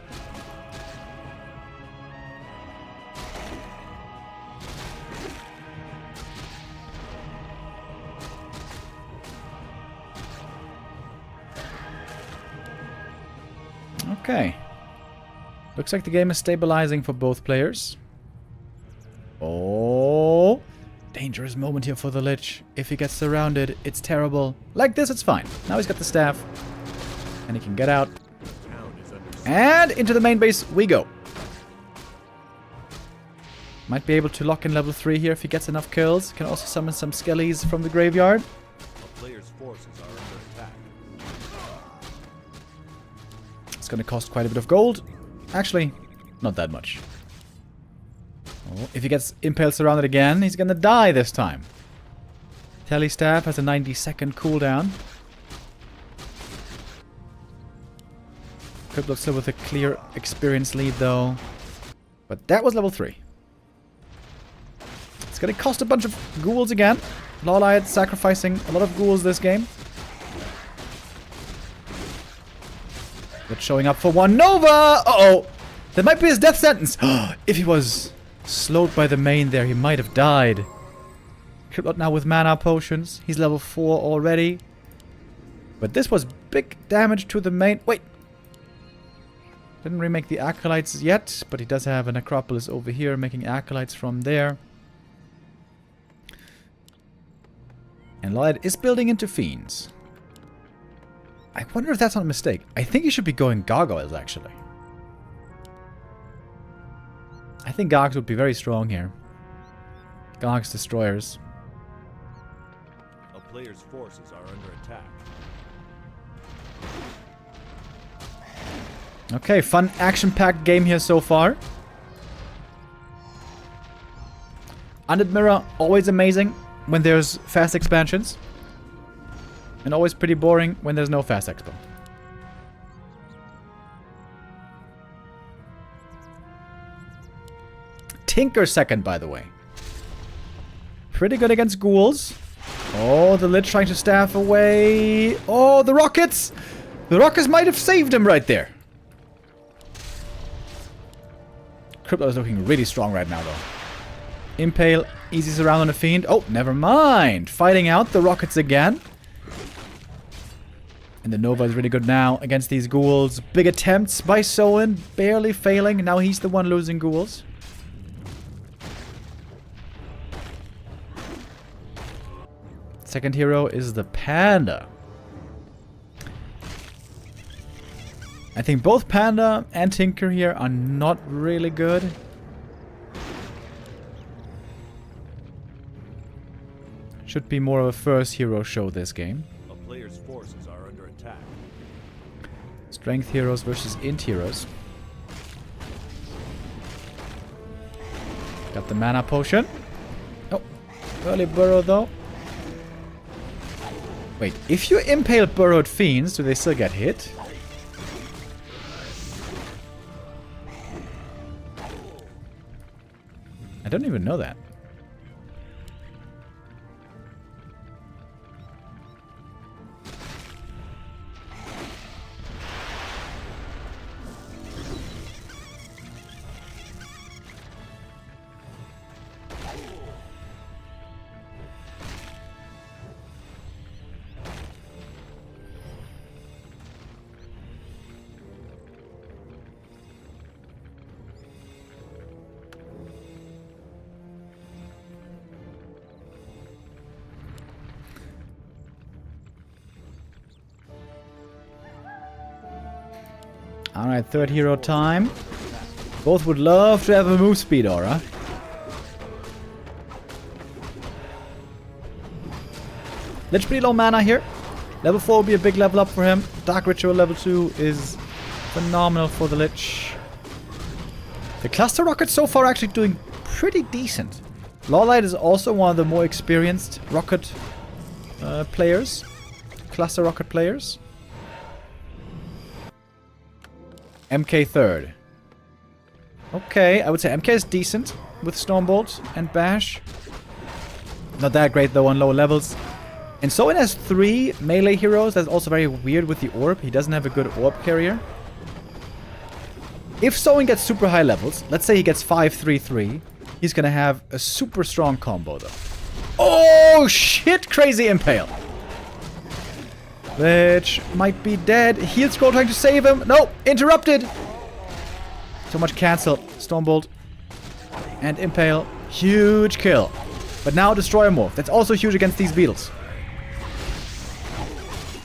Okay. Looks like the game is stabilizing for both players. Oh. Dangerous moment here for the Lich. If he gets surrounded, it's terrible. Like this, it's fine. Now he's got the staff. And he can get out. And into the main base we go. Might be able to lock in level 3 here if he gets enough kills. Can also summon some skellies from the graveyard. A player's forces are under attack. It's going to cost quite a bit of gold. Actually, not that much. Oh, if he gets impaled surrounded again, he's going to die this time. Telestaff has a 90-second cooldown. Crypto still with a clear experience lead though. But that was level 3. It's going to cost a bunch of ghouls again. LawLiet sacrificing a lot of ghouls this game. But showing up for one Nova! Uh-oh! That might be his death sentence! If he was slowed by the main there, he might have died. Criplot now with mana potions. He's level 4 already. But this was big damage to the main... Wait! Didn't remake the Acolytes yet, but he does have an Acropolis over here, making Acolytes from there. And LawLiet is building into Fiends. I wonder if that's not a mistake. I think he should be going Gargoyles, actually. I think Gargs would be very strong here. Gargs Destroyers. A player's forces are under attack. Okay, fun action-packed game here so far. Undead Mirror, always amazing when there's fast expansions. And always pretty boring when there's no fast expo. Tinker second, by the way. Pretty good against ghouls. Oh, the Lich trying to staff away. Oh, the rockets! The rockets might have saved him right there. Crypto is looking really strong right now, though. Impale, easy surround on a Fiend. Oh, never mind. Fighting out the rockets again. And the Nova is really good now against these ghouls. Big attempts by Soin, barely failing. Now he's the one losing ghouls. Second hero is the Panda. I think both Panda and Tinker here are not really good. Should be more of a first hero show this game. A player's forces are under attack. Strength heroes versus int heroes. Got the mana potion. Oh, early burrow though. Wait, if you impale burrowed fiends, do they still get hit? I don't even know that. Alright, third hero time. Both would love to have a move speed aura. Lich pretty low mana here. Level 4 will be a big level up for him. Dark Ritual level 2 is phenomenal for the Lich. The Cluster Rockets so far actually doing pretty decent. LawLiet is also one of the more experienced rocket players. Cluster Rocket players. MK third. Okay, I would say MK is decent with Stormbolt and Bash. Not that great though on low levels. And Soin has 3 melee heroes. That's also very weird with the Orb. He doesn't have a good Orb carrier. If Soin gets super high levels, let's say he gets 5-3-3, he's gonna have a super strong combo though. Oh shit, crazy Impale. Lich might be dead. Heal scroll trying to save him. No, interrupted. So much cancel. Stormbolt and Impale. Huge kill. But now Destroyer Morph. That's also huge against these beetles.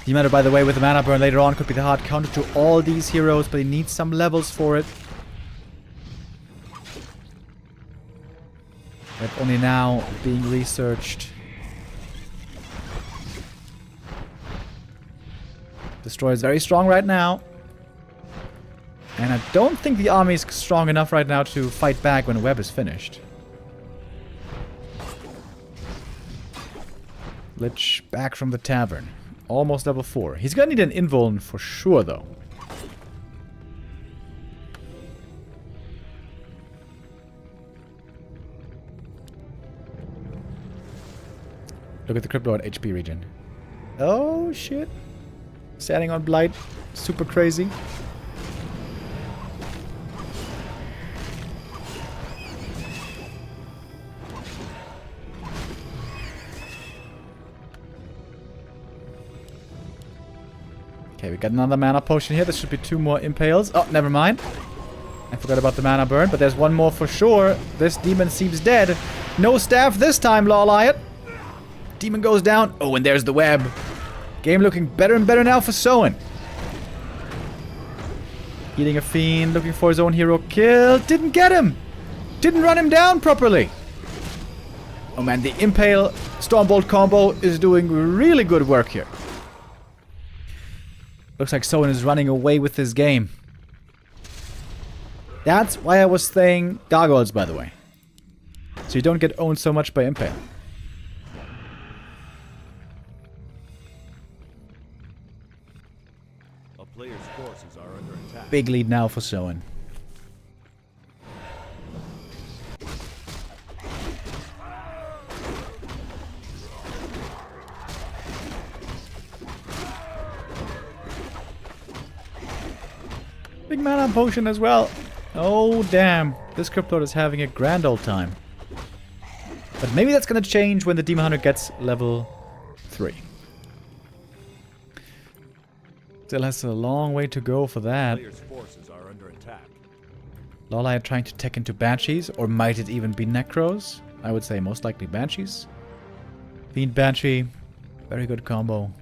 Yumiko, by the way, with the mana burn later on, could be the hard counter to all these heroes, but he needs some levels for it. But only now being researched. Destroyer is very strong right now. And I don't think the army is strong enough right now to fight back when Web is finished. Lich back from the tavern. Almost level 4. He's gonna need an invuln for sure though. Look at the Crypto at HP regen. Oh shit. Standing on Blight. Super crazy. Okay, we got another mana potion here. There should be 2 more impales. Oh, never mind. I forgot about the mana burn, but there's 1 more for sure. This demon seems dead. No staff this time, LawLiet. Demon goes down. Oh, and there's the web. Game looking better and better now for Soin. Eating a fiend, looking for his own hero kill. Didn't get him. Didn't run him down properly. Oh man, the Impale Stormbolt combo is doing really good work here. Looks like Soin is running away with this game. That's why I was saying gargoyles, by the way. So you don't get owned so much by Impale. A player's forces are under attack. Big lead now for Soin. Big mana potion as well. Oh damn, this Crypto is having a grand old time. But maybe that's gonna change when the Demon Hunter gets level 3. Still has a long way to go for that. Player's forces are under attack. LawLiet trying to tech into Banshees, or might it even be Necros? I would say most likely Banshees. Fiend Banshee, very good combo.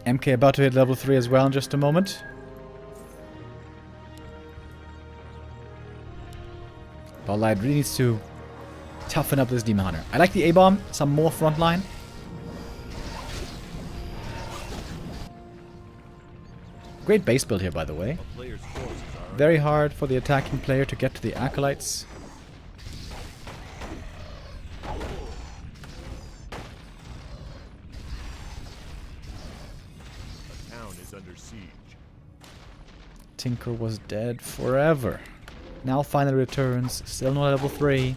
MK about to hit level 3 as well in just a moment. LawLiet really needs to toughen up this Demon Hunter. I like the A-Bomb, some more frontline. Great base build here, by the way. A player's forces are Very hard for the attacking player to get to the Acolytes. under siege. Tinker was dead forever. Now finally returns. Still not level 3.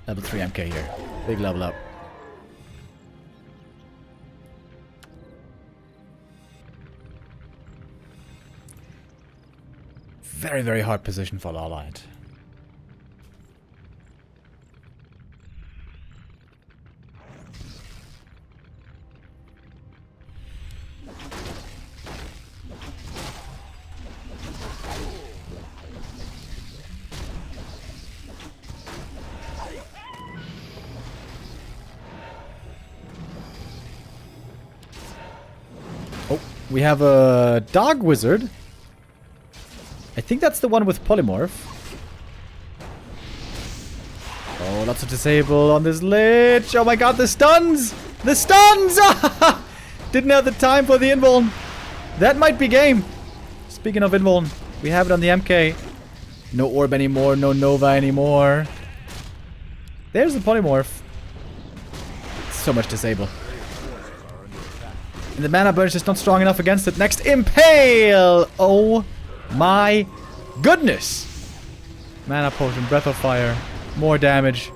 Level 3 MK here. Big level up. Very, very hard position for LawLiet. Oh, we have a dog wizard. I think that's the one with polymorph. Oh, lots of disable on this lich. Oh my god, the stuns! The stuns! Didn't have the time for the invuln. That might be game. Speaking of invuln, we have it on the MK. No orb anymore, no Nova anymore. There's the polymorph. So much disable. And the mana burn is just not strong enough against it. Next, impale! Oh my goodness! Mana potion, breath of fire. More damage.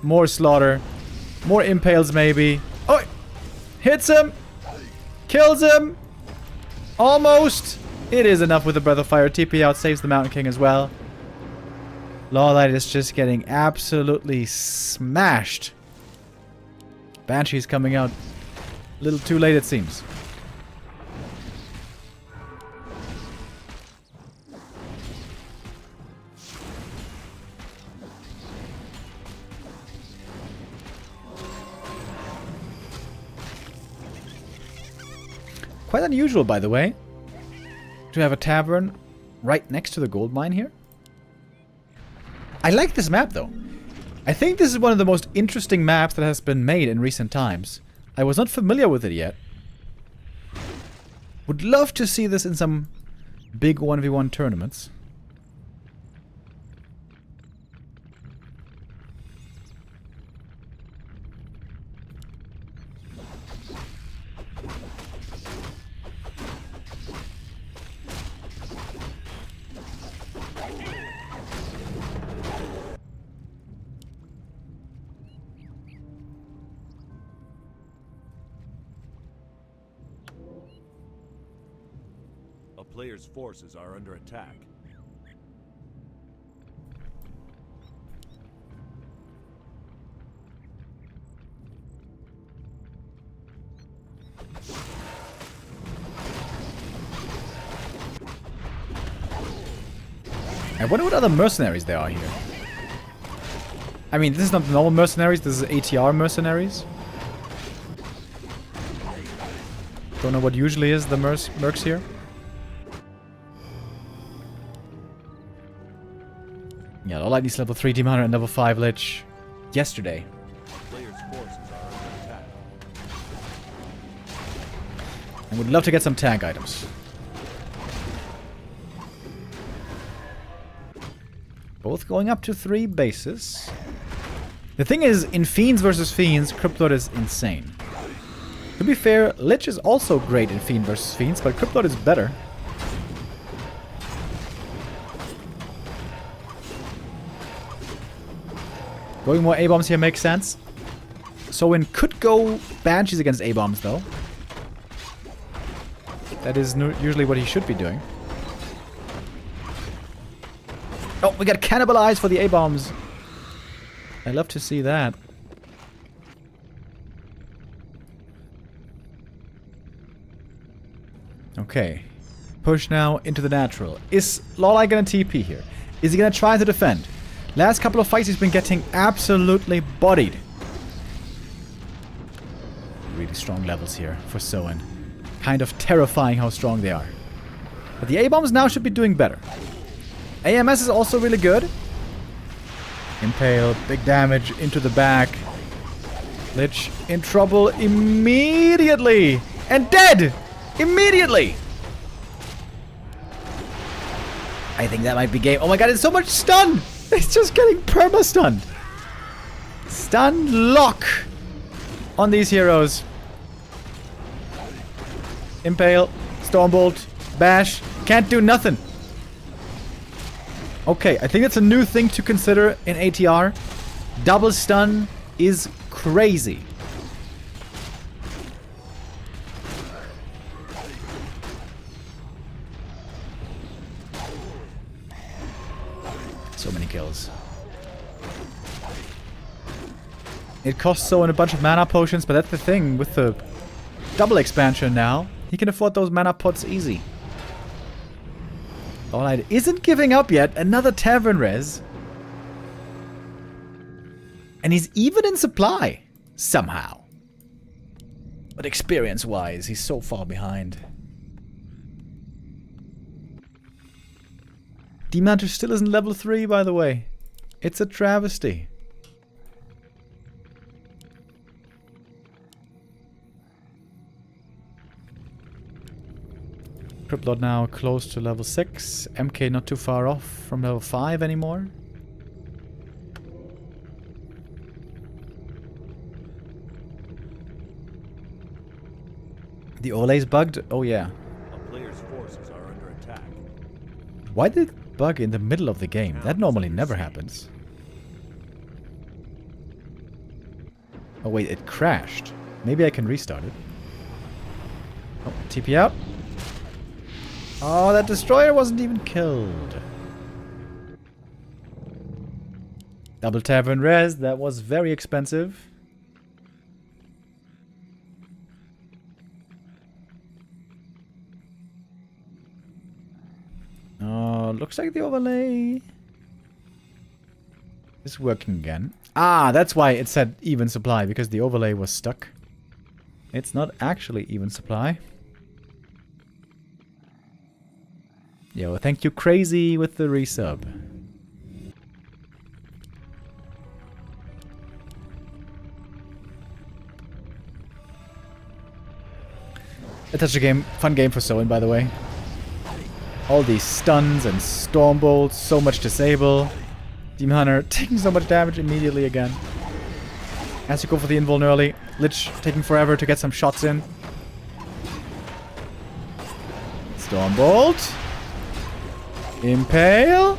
More slaughter. More impales maybe. Oh! Hits him! Kills him! Almost! It is enough with the Breath of Fire. TP out saves the Mountain King as well. LawLiet is just getting absolutely smashed. Banshee's coming out a little too late, it seems. Quite unusual, by the way, to have a tavern right next to the gold mine here. I like this map, though. I think this is one of the most interesting maps that has been made in recent times. I was not familiar with it yet. Would love to see this in some big 1v1 tournaments. A player's forces are under attack. I wonder what other mercenaries there are here. I mean, this is not normal mercenaries, this is ATR mercenaries. Don't know what usually is the mercs here. Yeah, LawLiet needs level 3 Demon Hunter and level 5 Lich yesterday. Player's forces are under attack. And would love to get some tank items. Both going up to 3 bases. The thing is, in Fiends versus Fiends, Cryptlord is insane. To be fair, Lich is also great in Fiend versus Fiends, but Cryptlord is better. Going more A-bombs here makes sense. Soin could go Banshees against A-bombs, though. That is usually what he should be doing. Oh, we got cannibalized for the A-bombs. I love to see that. Okay. Push now into the natural. Is LawLiet gonna TP here? Is he gonna try to defend? Last couple of fights he's been getting absolutely bodied. Really strong levels here for Soin. Kind of terrifying how strong they are. But the A-bombs now should be doing better. AMS is also really good. Impale, big damage into the back. Lich in trouble immediately. And dead! Immediately! I think that might be game. Oh my god, it's so much stun! It's just getting perma-stunned. Stun lock on these heroes. Impale, Stormbolt, Bash. Can't do nothing. Okay, I think that's a new thing to consider in ATR. Double stun is crazy. So many kills. It costs Soin a bunch of mana potions, but that's the thing with the double expansion now. He can afford those mana pots easy. LawLiet isn't giving up yet. Another tavern res. And he's even in supply. Somehow. But experience-wise, he's so far behind. Demon Hunter still isn't level 3, by the way. It's a travesty. Cryptlord now close to level 6. MK not too far off from level 5 anymore. The Ole's bugged? Oh yeah. A player's forces are under attack. Why did it bug in the middle of the game? That normally never happens. Oh wait, it crashed. Maybe I can restart it. Oh, TP out. Oh, that destroyer wasn't even killed. Double tavern res, that was very expensive. Oh, looks like the overlay is working again. Ah, that's why it said even supply, because the overlay was stuck. It's not actually even supply. Yo, thank you Crazy with the resub. A touch of game, fun game for Soin, by the way. All these stuns and storm bolts, so much disable. Demon Hunter taking so much damage immediately again. As you go for the invuln early, Lich taking forever to get some shots in. Storm bolt. Impale.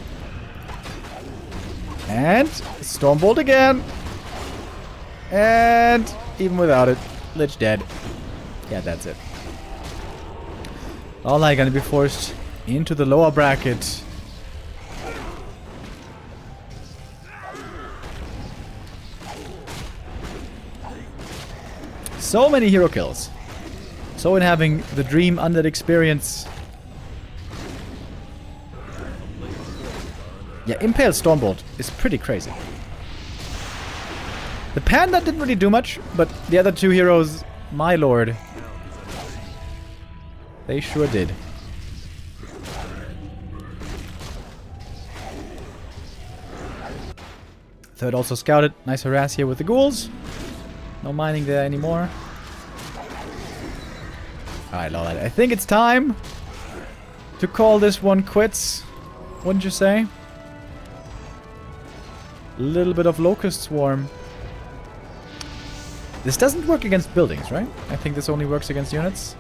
And storm bolt again. And even without it, Lich dead. Yeah, that's it. LawLiet gonna be forced into the lower bracket. So many hero kills. So in having the dream undead experience. Yeah, Impale Stormbolt is pretty crazy. The Panda didn't really do much, but the other two heroes, my lord, they sure did. Third also scouted. Nice harass here with the ghouls. No mining there anymore. Alright, LawLiet. I think it's time to call this one quits. Wouldn't you say? A little bit of Locust Swarm. This doesn't work against buildings, right? I think this only works against units.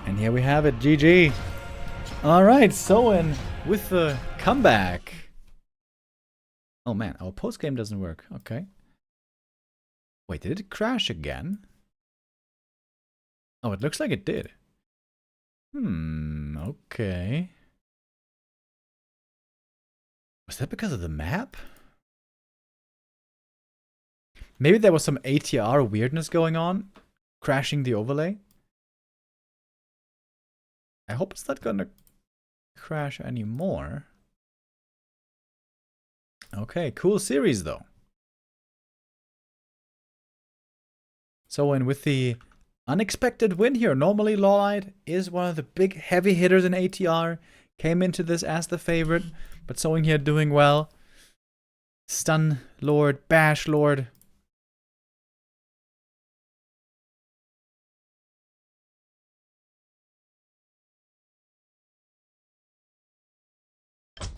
And here we have it, GG. Alright, Soin with the comeback. Oh man, our postgame doesn't work. Okay. Wait, did it crash again? Oh, it looks like it did. Okay. Was that because of the map? Maybe there was some ATR weirdness going on, crashing the overlay. I hope it's not gonna crash anymore. Okay, cool series though. Soin with the unexpected win here. Normally LawLiet is one of the big heavy hitters in ATR. Came into this as the favorite, but Soin here doing well. Stun Lord, Bash Lord.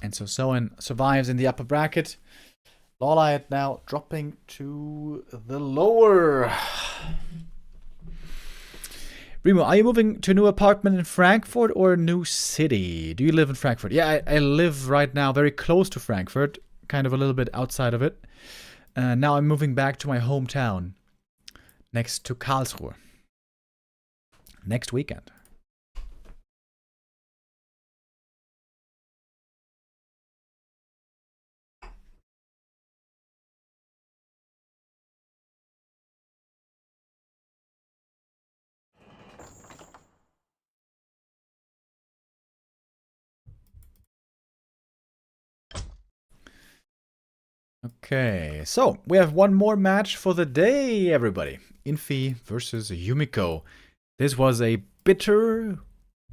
And so Soin survives in the upper bracket. LawLiet now dropping to the lower. Remo, are you moving to a new apartment in Frankfurt or a new city? Do you live in Frankfurt? Yeah, I live right now very close to Frankfurt, kind of a little bit outside of it. Now I'm moving back to my hometown, next to Karlsruhe, next weekend. Okay, so we have one more match for the day, everybody. Infi versus Yumiko. This was a bitter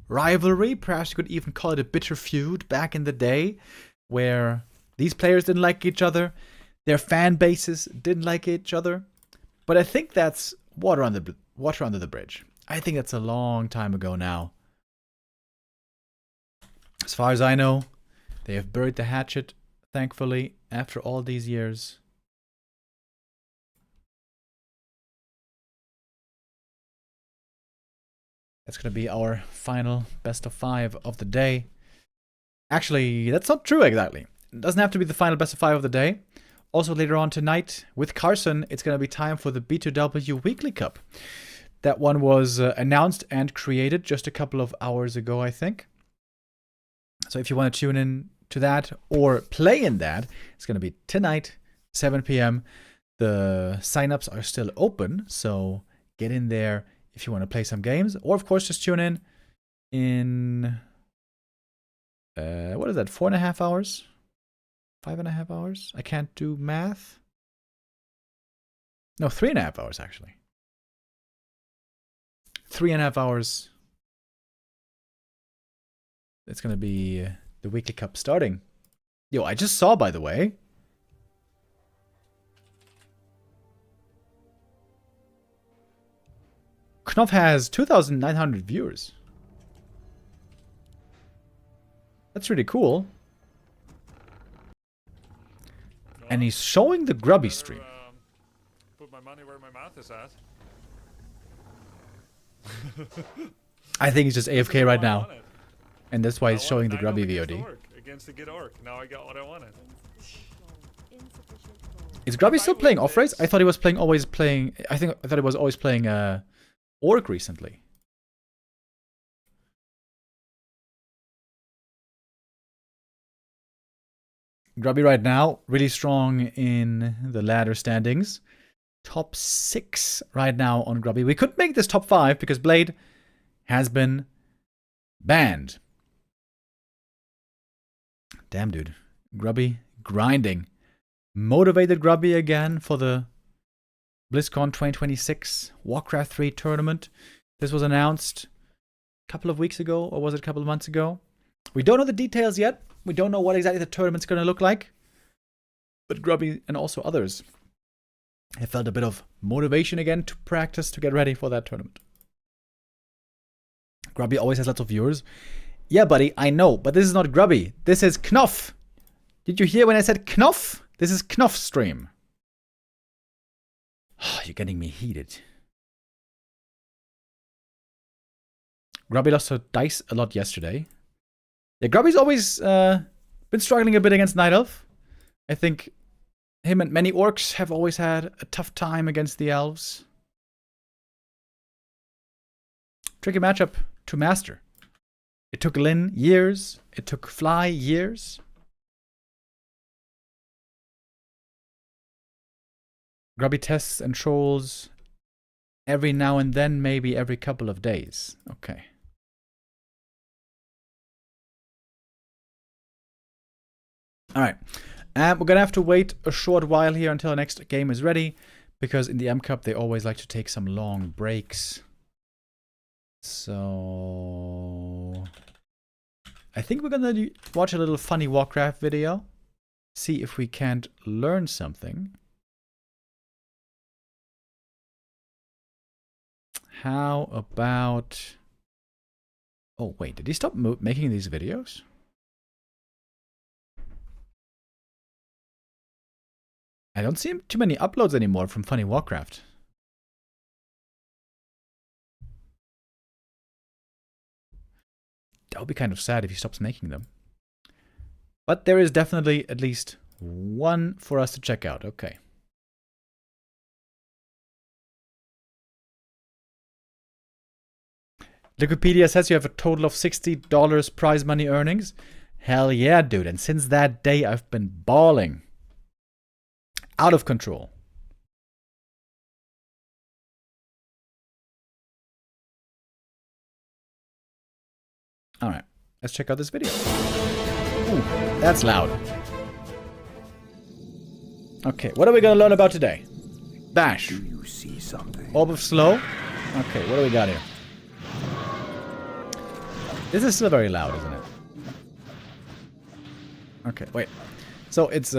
rivalry, perhaps you could even call it a bitter feud back in the day, where These players didn't like each other. Their fan bases didn't like each other. But I think that's water under the bridge. I think that's a long time ago now. As far as I know, they have buried the hatchet, thankfully, after all these years. That's going to be our final best of 5 of the day. Actually, that's not true exactly. It doesn't have to be the final best of 5 of the day. Also, later on tonight, with Carson, it's going to be time for the B2W Weekly Cup. That one was announced and created just a couple of hours ago, I think. So if you want to tune in to that or play in that, it's going to be tonight, 7 p.m. The signups are still open, so get in there if you want to play some games. Or, of course, just tune in what is that, 4.5 hours? 5.5 hours? I can't do math. No, 3.5 hours, actually. 3.5 hours. It's going to be the Weekly Cup starting. Yo, I just saw, by the way. Knopf has 2,900 viewers. That's really cool. And he's showing the Grubby stream. Put my money where my mouth is at. I think he's just AFK right now. And that's why he's showing the Grubby VOD. Against the good orc. Now I got what I wanted. Is Grubby still playing off-race? I thought he was playing always playing... I thought he was always playing Orc recently. Grubby right now, really strong in the ladder standings. Top 6 right now on Grubby. We could make this top 5 because Blade has been banned. Damn, dude. Grubby grinding. Motivated Grubby again for the BlizzCon 2026 Warcraft 3 tournament. This was announced a couple of weeks ago, or was it a couple of months ago? We don't know the details yet. We don't know what exactly the tournament's going to look like. But Grubby and also others have felt a bit of motivation again to practice to get ready for that tournament. Grubby always has lots of viewers. Yeah, buddy, I know, but this is not Grubby. This is Knopf. Did you hear when I said Knopf? This is Knopf's stream. You're getting me heated. Grubby lost her dice a lot yesterday. Yeah, Grubby's always been struggling a bit against Night Elf. I think him and many orcs have always had a tough time against the elves. Tricky matchup to master. It took Lyn years. It took Fly years. Grubby tests and trolls every now and then, maybe every couple of days. Okay. Alright. We're going to have to wait a short while here until the next game is ready, because in the M Cup they always like to take some long breaks. So I think we're going to watch a little funny Warcraft video. See if we can't learn something. How about... Oh, wait. Did he stop making these videos? I don't see too many uploads anymore from Funny Warcraft. That would be kind of sad if he stops making them. But there is definitely at least one for us to check out. Okay. Wikipedia says you have a total of $60 prize money earnings. Hell yeah, dude. And since that day, I've been balling. Out of control. Alright, let's check out this video. Ooh, that's loud. Okay, what are we going to learn about today? Bash. Do you see something? Orb of Slow. Okay, what do we got here? This is still very loud, isn't it? Okay, wait. So it's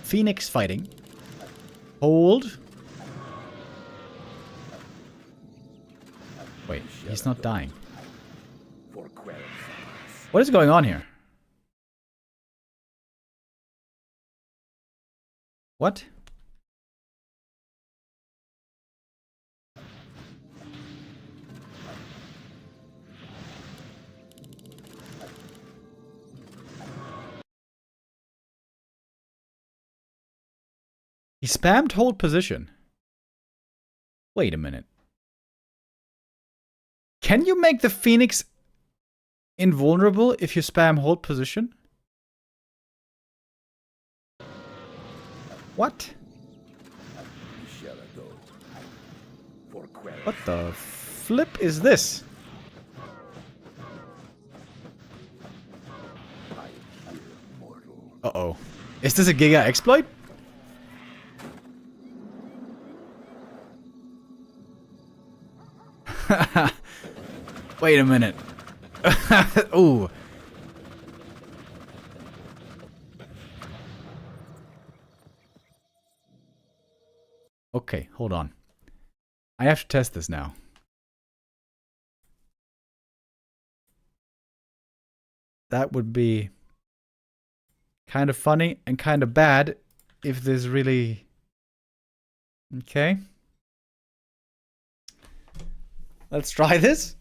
Phoenix fighting. Hold. Wait, he's not dying. What is going on here? What? He spammed hold position. Wait a minute. Can you make the Phoenix invulnerable if you spam hold position? What? What the flip is this? Uh-oh. Is this a Giga exploit? Wait a minute. Ooh. Okay, hold on. I have to test this now. That would be kind of funny and kind of bad if this really... Okay. Let's try this.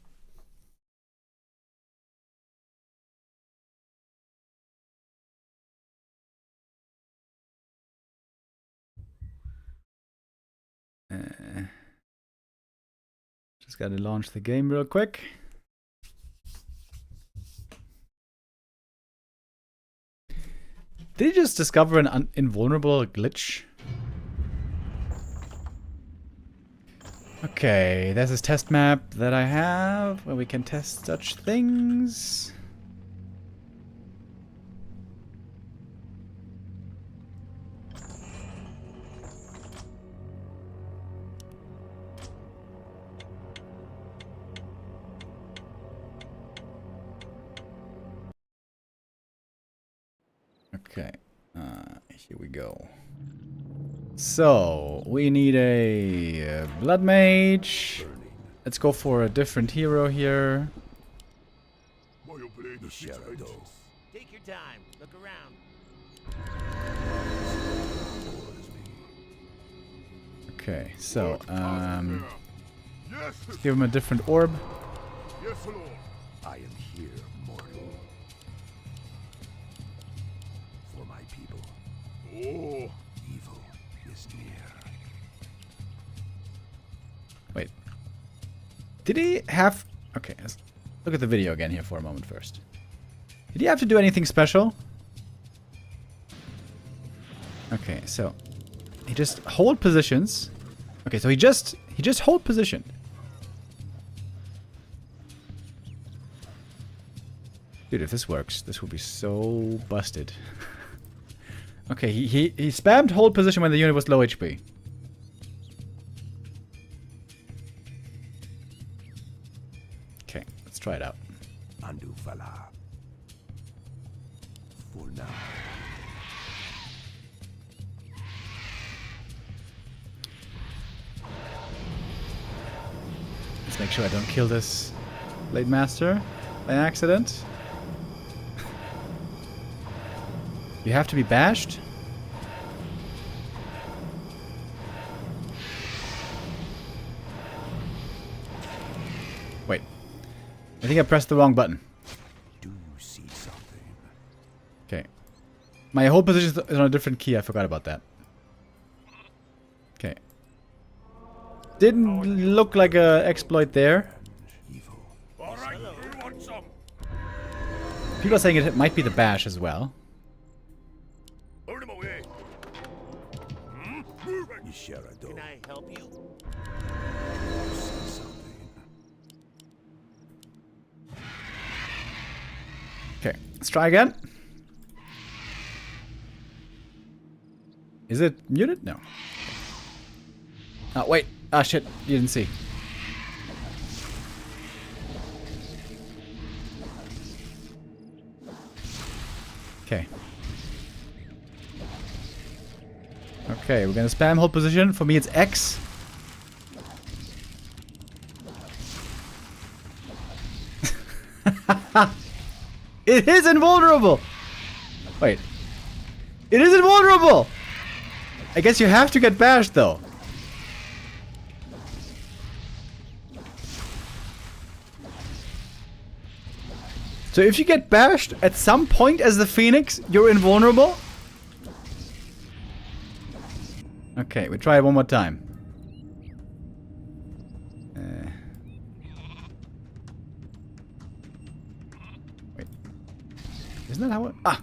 Just gotta launch the game real quick. Did you just discover an invulnerable glitch? Okay, there's this test map that I have where we can test such things. Okay, here we go. So, we need a blood mage. Let's go for a different hero here. Take your time. Look around. Okay, so, let's give him a different orb. Yes, Lord. I am here, mortal. For my people. Oh, evil is near. Wait. Did he have... Okay, let's look at the video again here for a moment first. Did he have to do anything special? Okay, so... He just hold positions. Okay, so he just hold position. Dude, if this works, this will be so busted. Okay, he spammed hold position when the unit was low HP. Okay, let's try it out. Andu Fala. For now. Let's make sure I don't kill this Blade Master by accident. You have to be bashed? Wait. I think I pressed the wrong button. Do you see something? Okay. My whole position is on a different key. I forgot about that. Okay. Didn't look like a exploit there. Evil. All right, who wants some? People are saying it might be the bash as well. Hold him away. Can I help you? See something. Okay, let's try again. Is it muted? No. Oh, wait. Ah, shit. You didn't see. Okay. Okay, we're gonna spam hold position. For me, it's X. It is invulnerable! Wait. It is invulnerable! I guess you have to get bashed, though. So if you get bashed at some point as the Phoenix, you're invulnerable? Okay, we try it one more time. Wait. Isn't that how it... Ah!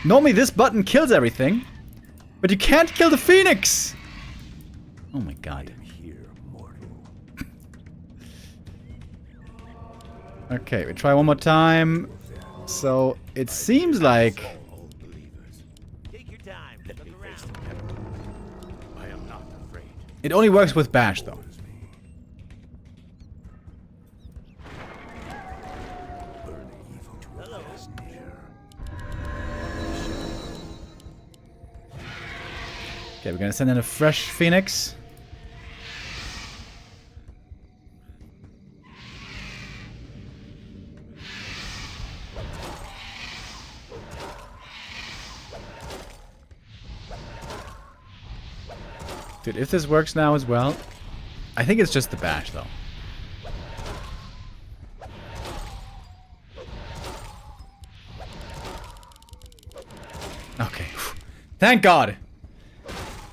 Normally this button kills everything. But you can't kill the Phoenix! Oh my god. Okay, we try one more time. So, it seems like... Take your time. Look around. I am not afraid. It only works with bash, though. Okay, we're gonna send in a fresh Phoenix. Dude, if this works now as well, I think it's just the bash, though. Okay. Thank God!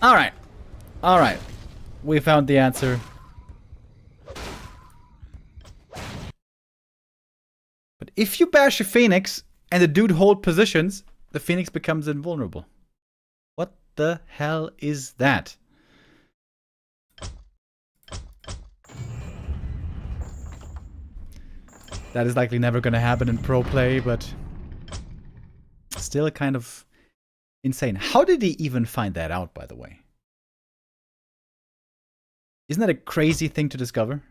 Alright. Alright. We found the answer. But if you bash a Phoenix and the dude hold positions, the Phoenix becomes invulnerable. What the hell is that? That is likely never going to happen in pro play, but still kind of insane. How did he even find that out, by the way? Isn't that a crazy thing to discover?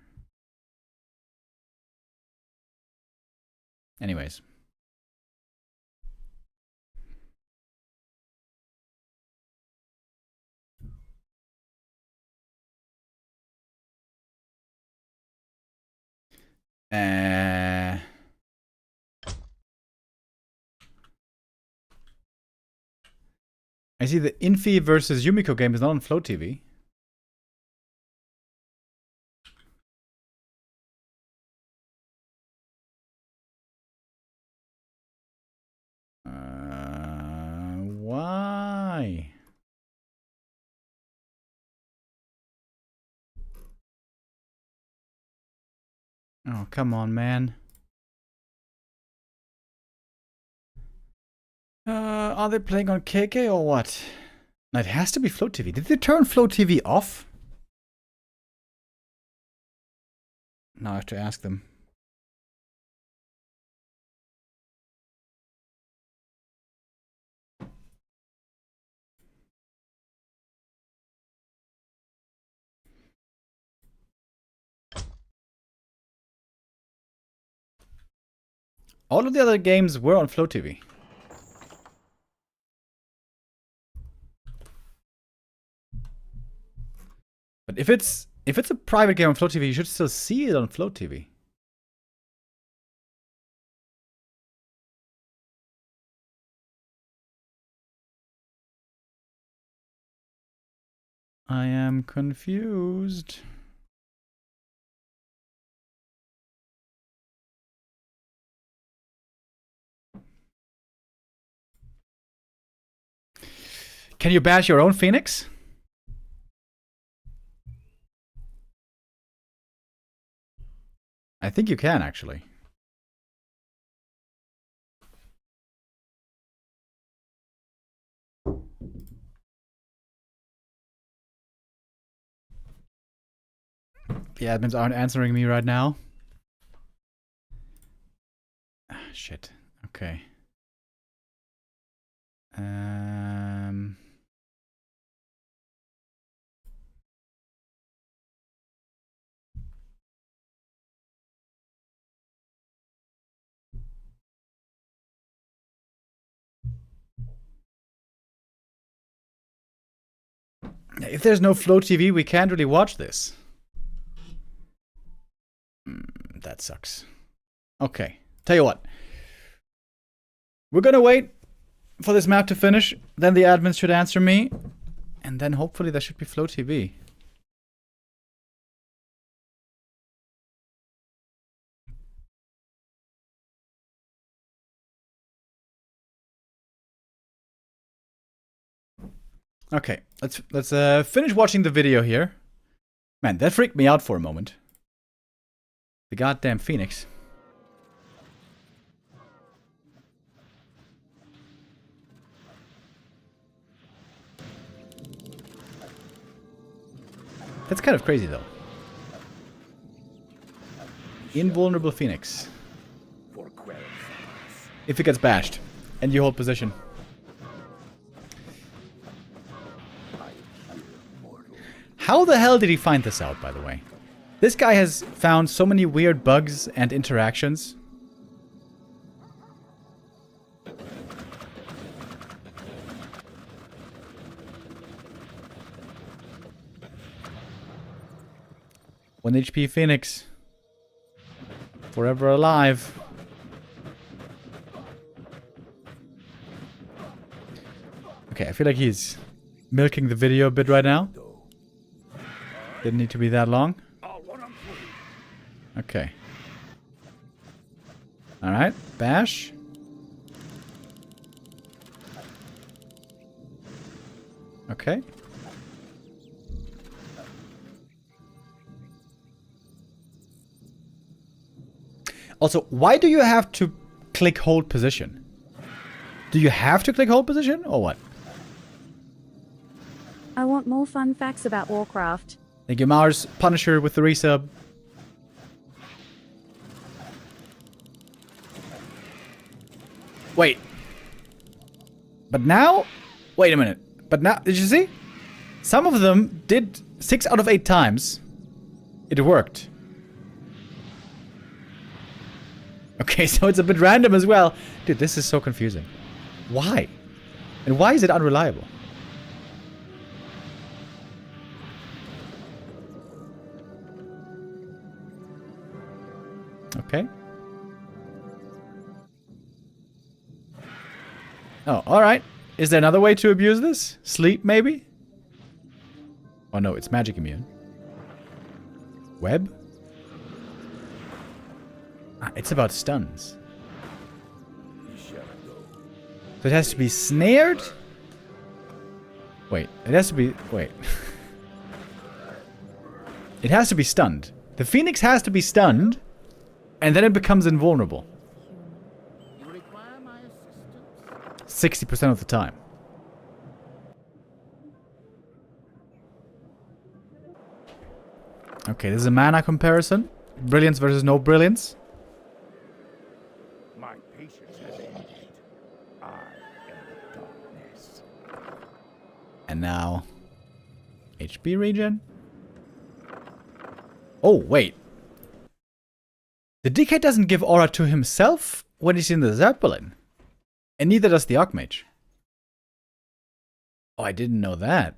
Anyways. I see the Infi versus Yumiko game is not on Flow TV. Why? Oh, come on, man. Are they playing on KK or what? No, it has to be Flow TV. Did they turn Flow TV off? Now I have to ask them. All of the other games were on Flow TV. But if it's a private game on Flow TV, you should still see it on Flow TV. I am confused. Can you bash your own Phoenix? I think you can, actually. The admins aren't answering me right now. Ah, shit. Okay. If there's no Flow TV, we can't really watch this. That sucks. Okay, tell you what. We're gonna wait for this map to finish, then the admins should answer me, and then hopefully there should be Flow TV. Okay, let's finish watching the video here. Man, that freaked me out for a moment. The goddamn Phoenix. That's kind of crazy though. Invulnerable Phoenix. If it gets bashed and you hold position. How the hell did he find this out, by the way? This guy has found so many weird bugs and interactions. One HP Phoenix. Forever alive. Okay, I feel like he's milking the video a bit right now. Didn't need to be that long. Okay. Alright, bash. Okay. Also, why do you have to click hold position? Do you have to click hold position or what? I want more fun facts about Warcraft. Thank you, Mars. Punisher with the resub. Wait. But now? Wait a minute. But now, did you see? Some of them did 6 out of 8 times. It worked. Okay, so it's a bit random as well. Dude, this is so confusing. Why? And why is it unreliable? Okay. Oh, alright. Is there another way to abuse this? Sleep, maybe? Oh no, it's magic immune. Web? Ah, it's about stuns. So it has to be snared? Wait, it has to be... Wait. It has to be stunned. The Phoenix has to be stunned, and then it becomes invulnerable. 60% of the time. Okay, this is a mana comparison. Brilliance versus no brilliance. My patience has ended. I am the darkness. And now... HP regen? Oh, wait. The DK doesn't give aura to himself when he's in the Zeppelin. And neither does the Archmage. Oh, I didn't know that.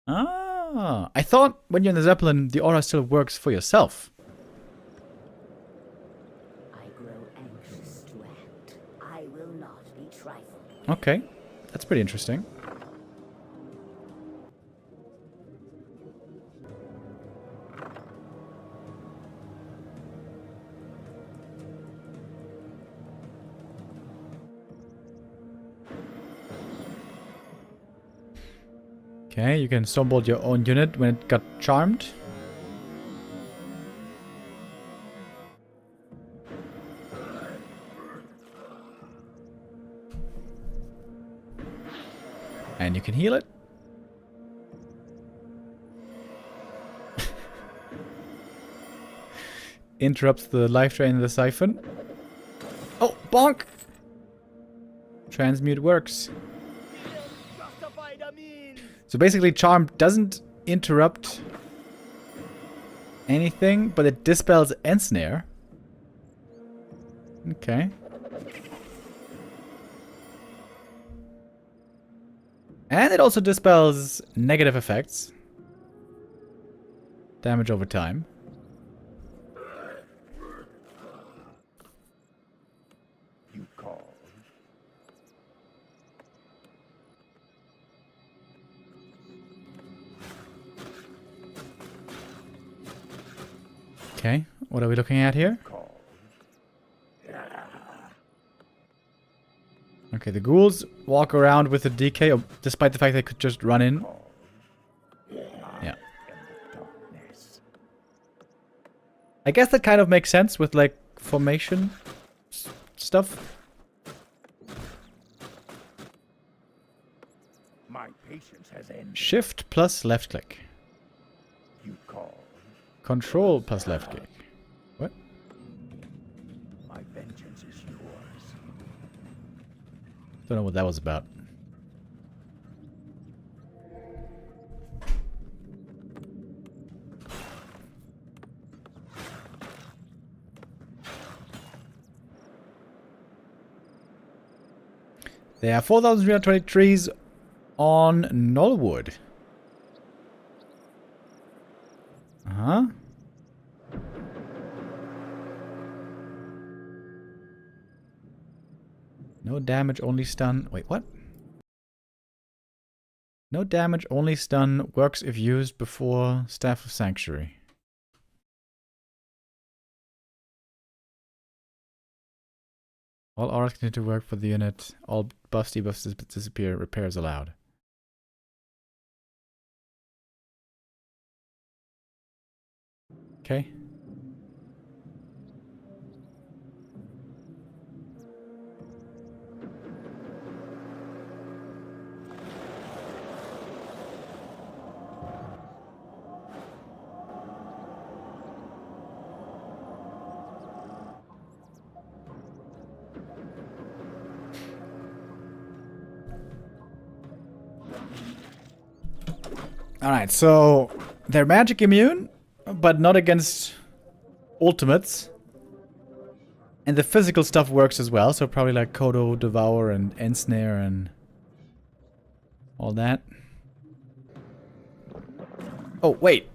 Ah, I thought when you're in the Zeppelin, the aura still works for yourself. I grow anxious to act. I will not be trifled. Okay, that's pretty interesting. Okay, you can stumble your own unit when it got charmed. And you can heal it. Interrupts the life drain in the siphon. Oh, bonk! Transmute works. So basically, Charm doesn't interrupt anything, but it dispels Ensnare. Okay. And it also dispels negative effects. Damage over time. You call. Okay, what are we looking at here? Call. Okay, the ghouls walk around with a DK, despite the fact they could just run in. Yeah. I guess that kind of makes sense with, like, formation stuff. My patience has ended. Shift plus left click. You call. Control plus left click. What? My vengeance is yours. Don't know what that was about. There are 4,320 trees on Knollwood. Uh-huh. No damage, only stun. Wait, what? No damage, only stun. Works if used before Staff of Sanctuary. All auras continue to work for the unit. All buffs, debuffs disappear. Repairs allowed. Okay. Alright, so they're magic immune, but not against ultimates. And the physical stuff works as well, so probably like Kodo, Devour, and Ensnare, and all that. Oh, wait.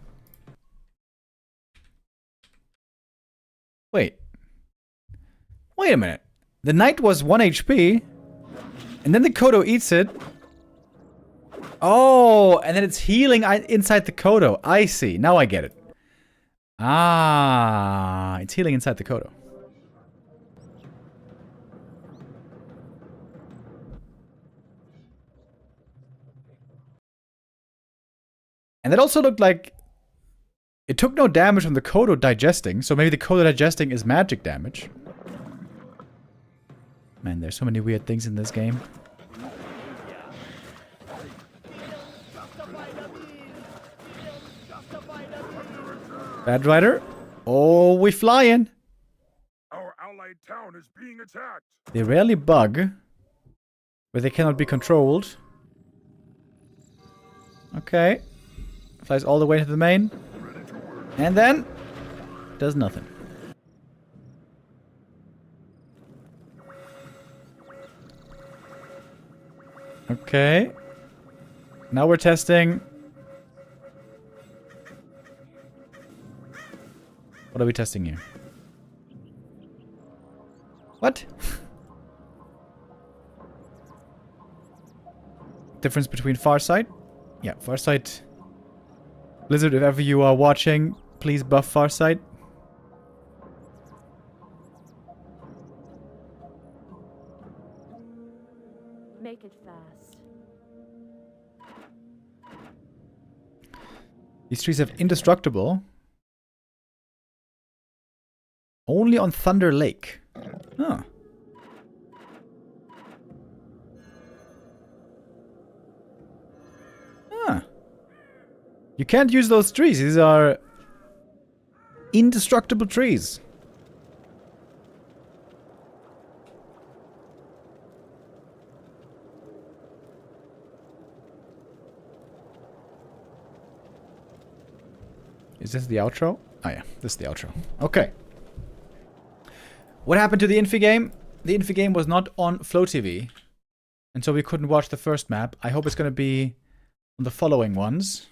Wait. Wait a minute. The Knight was 1 HP, and then the Kodo eats it. Oh, and then it's healing inside the Kodo. I see. Now I get it. Ah, it's healing inside the Kodo. And that also looked like it took no damage from the Kodo digesting, so maybe the Kodo digesting is magic damage. Man, there's so many weird things in this game. Bad Rider. Oh, we flying. Our allied town is being attacked. They rarely bug, but they cannot be controlled. Okay. Flies all the way to the main. And then does nothing. Okay. Now we're testing. What are we testing here? What? Difference between Farsight? Yeah, Farsight. Blizzard, if ever you are watching, please buff Farsight. Make it fast. These trees have indestructible. Only on Thunder Lake. Huh. Huh. You can't use those trees. These are indestructible trees. Is this the outro? Oh yeah, this is the outro. Okay. What happened to the Infi game? The Infi game was not on Flow TV And so we couldn't watch the first map. I hope it's going to be on the following ones.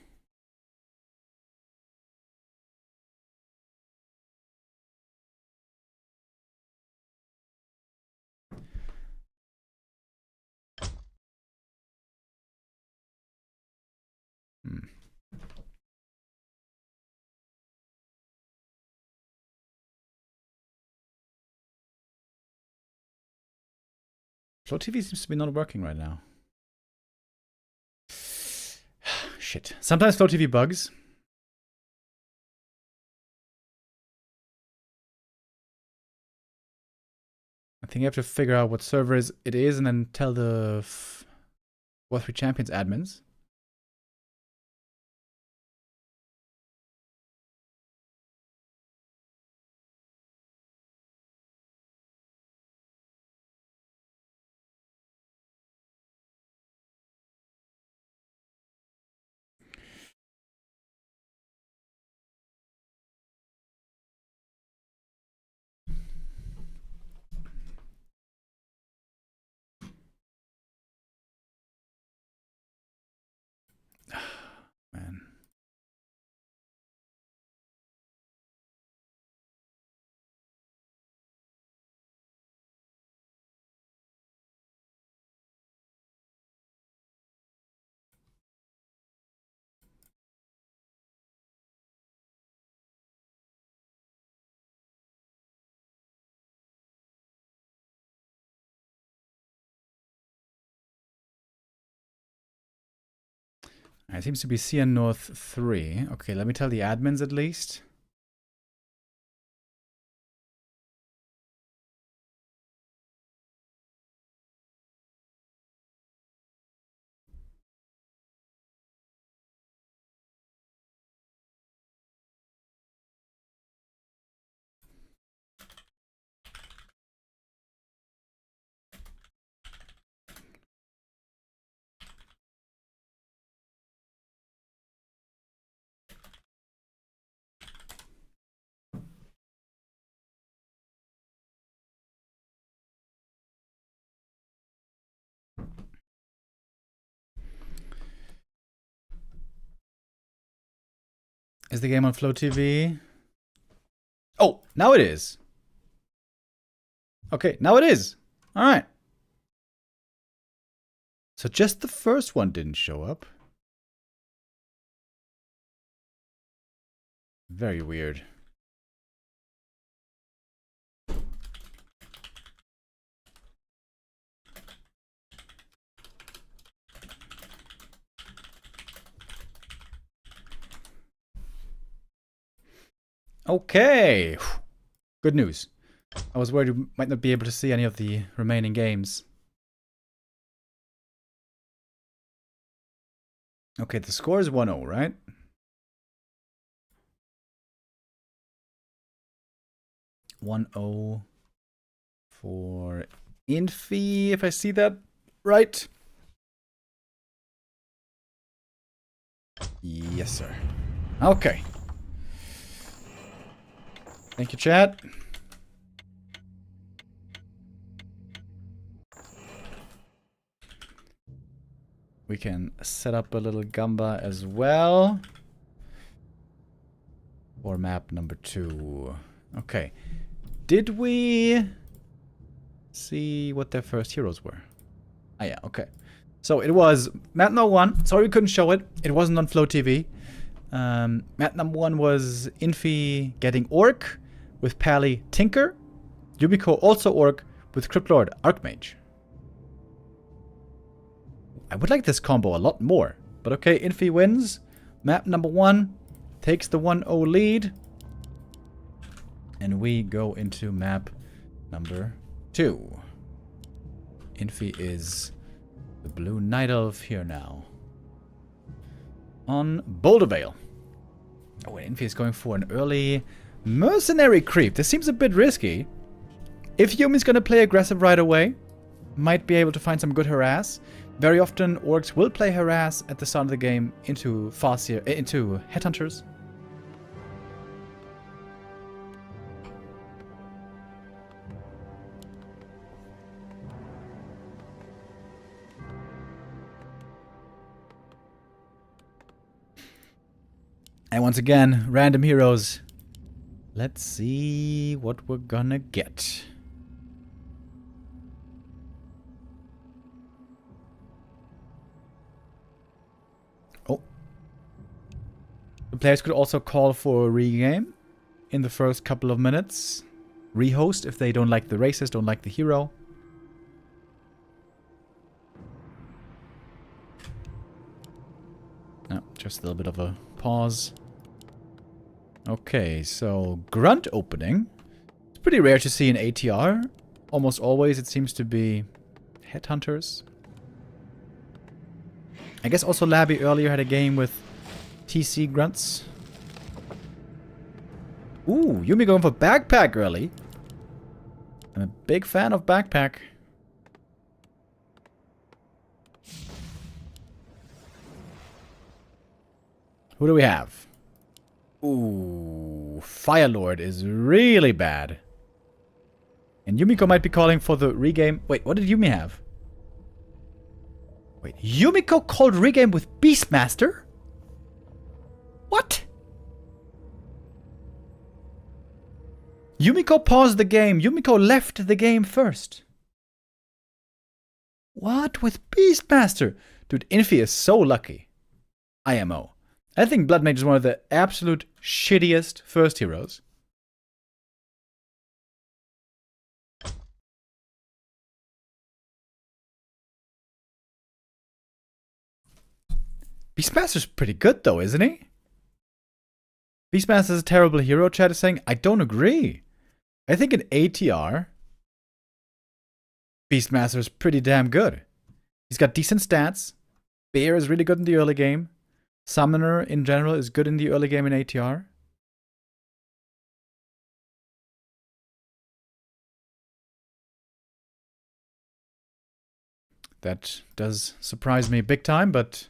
Flow TV seems to be not working right now. Shit. Sometimes Flow TV bugs. I think you have to figure out what server it is and then tell the War 3 Champions admins. Man. It seems to be CN North 3. Okay, let me tell the admins at least. Is the game on Flow TV? Oh, now it is. Okay, now it is. All right. So just the first one didn't show up. Very weird. Okay. Good news. I was worried we might not be able to see any of the remaining games. Okay, the score is 1-0, right? 1-0 for Infi, if I see that right. Yes, sir. Okay. Thank you, chat. We can set up a little gamba as well. For map number 2. Okay. Did we see what their first heroes were? Ah, yeah, okay. So it was map number 1. Sorry we couldn't show it. It wasn't on Flow TV. Map number 1 was Infi getting Orc with Pally Tinker. Yumiko also Orc with Cryptlord Archmage. I would like this combo a lot more. But okay, Infi wins. Map number 1 takes the 1-0 lead. And we go into map number 2. Infi is the Blue Night Elf here now. On Boulder Vale. Oh, Infi is going for an early mercenary creep. This seems a bit risky. If Yumi's gonna play aggressive right away, might be able to find some good harass. Very often, orcs will play harass at the start of the game into into headhunters. And once again, random heroes. Let's see what we're gonna get. Oh. The players could also call for a regame in the first couple of minutes. Rehost if they don't like the races, don't like the hero. No, just a little bit of a pause. Okay, so grunt opening. It's pretty rare to see an ATR. Almost always it seems to be headhunters. I guess also Labby earlier had a game with TC grunts. Ooh, Yumi going for backpack early. I'm a big fan of backpack. Who do we have? Ooh, Firelord is really bad. And Yumiko might be calling for the regame. Wait, what did Yumi have? Wait, Yumiko called regame with Beastmaster? What? Yumiko paused the game. Yumiko left the game first. What with Beastmaster? Dude, Infi is so lucky. IMO. I think Blood Mage is one of the absolute shittiest first heroes. Beastmaster's pretty good though, isn't he? Beastmaster's a terrible hero, chat is saying. I don't agree. I think in ATR, Beastmaster is pretty damn good. He's got decent stats. Bear is really good in the early game. Summoner in general is good in the early game in ATR. That does surprise me big time, but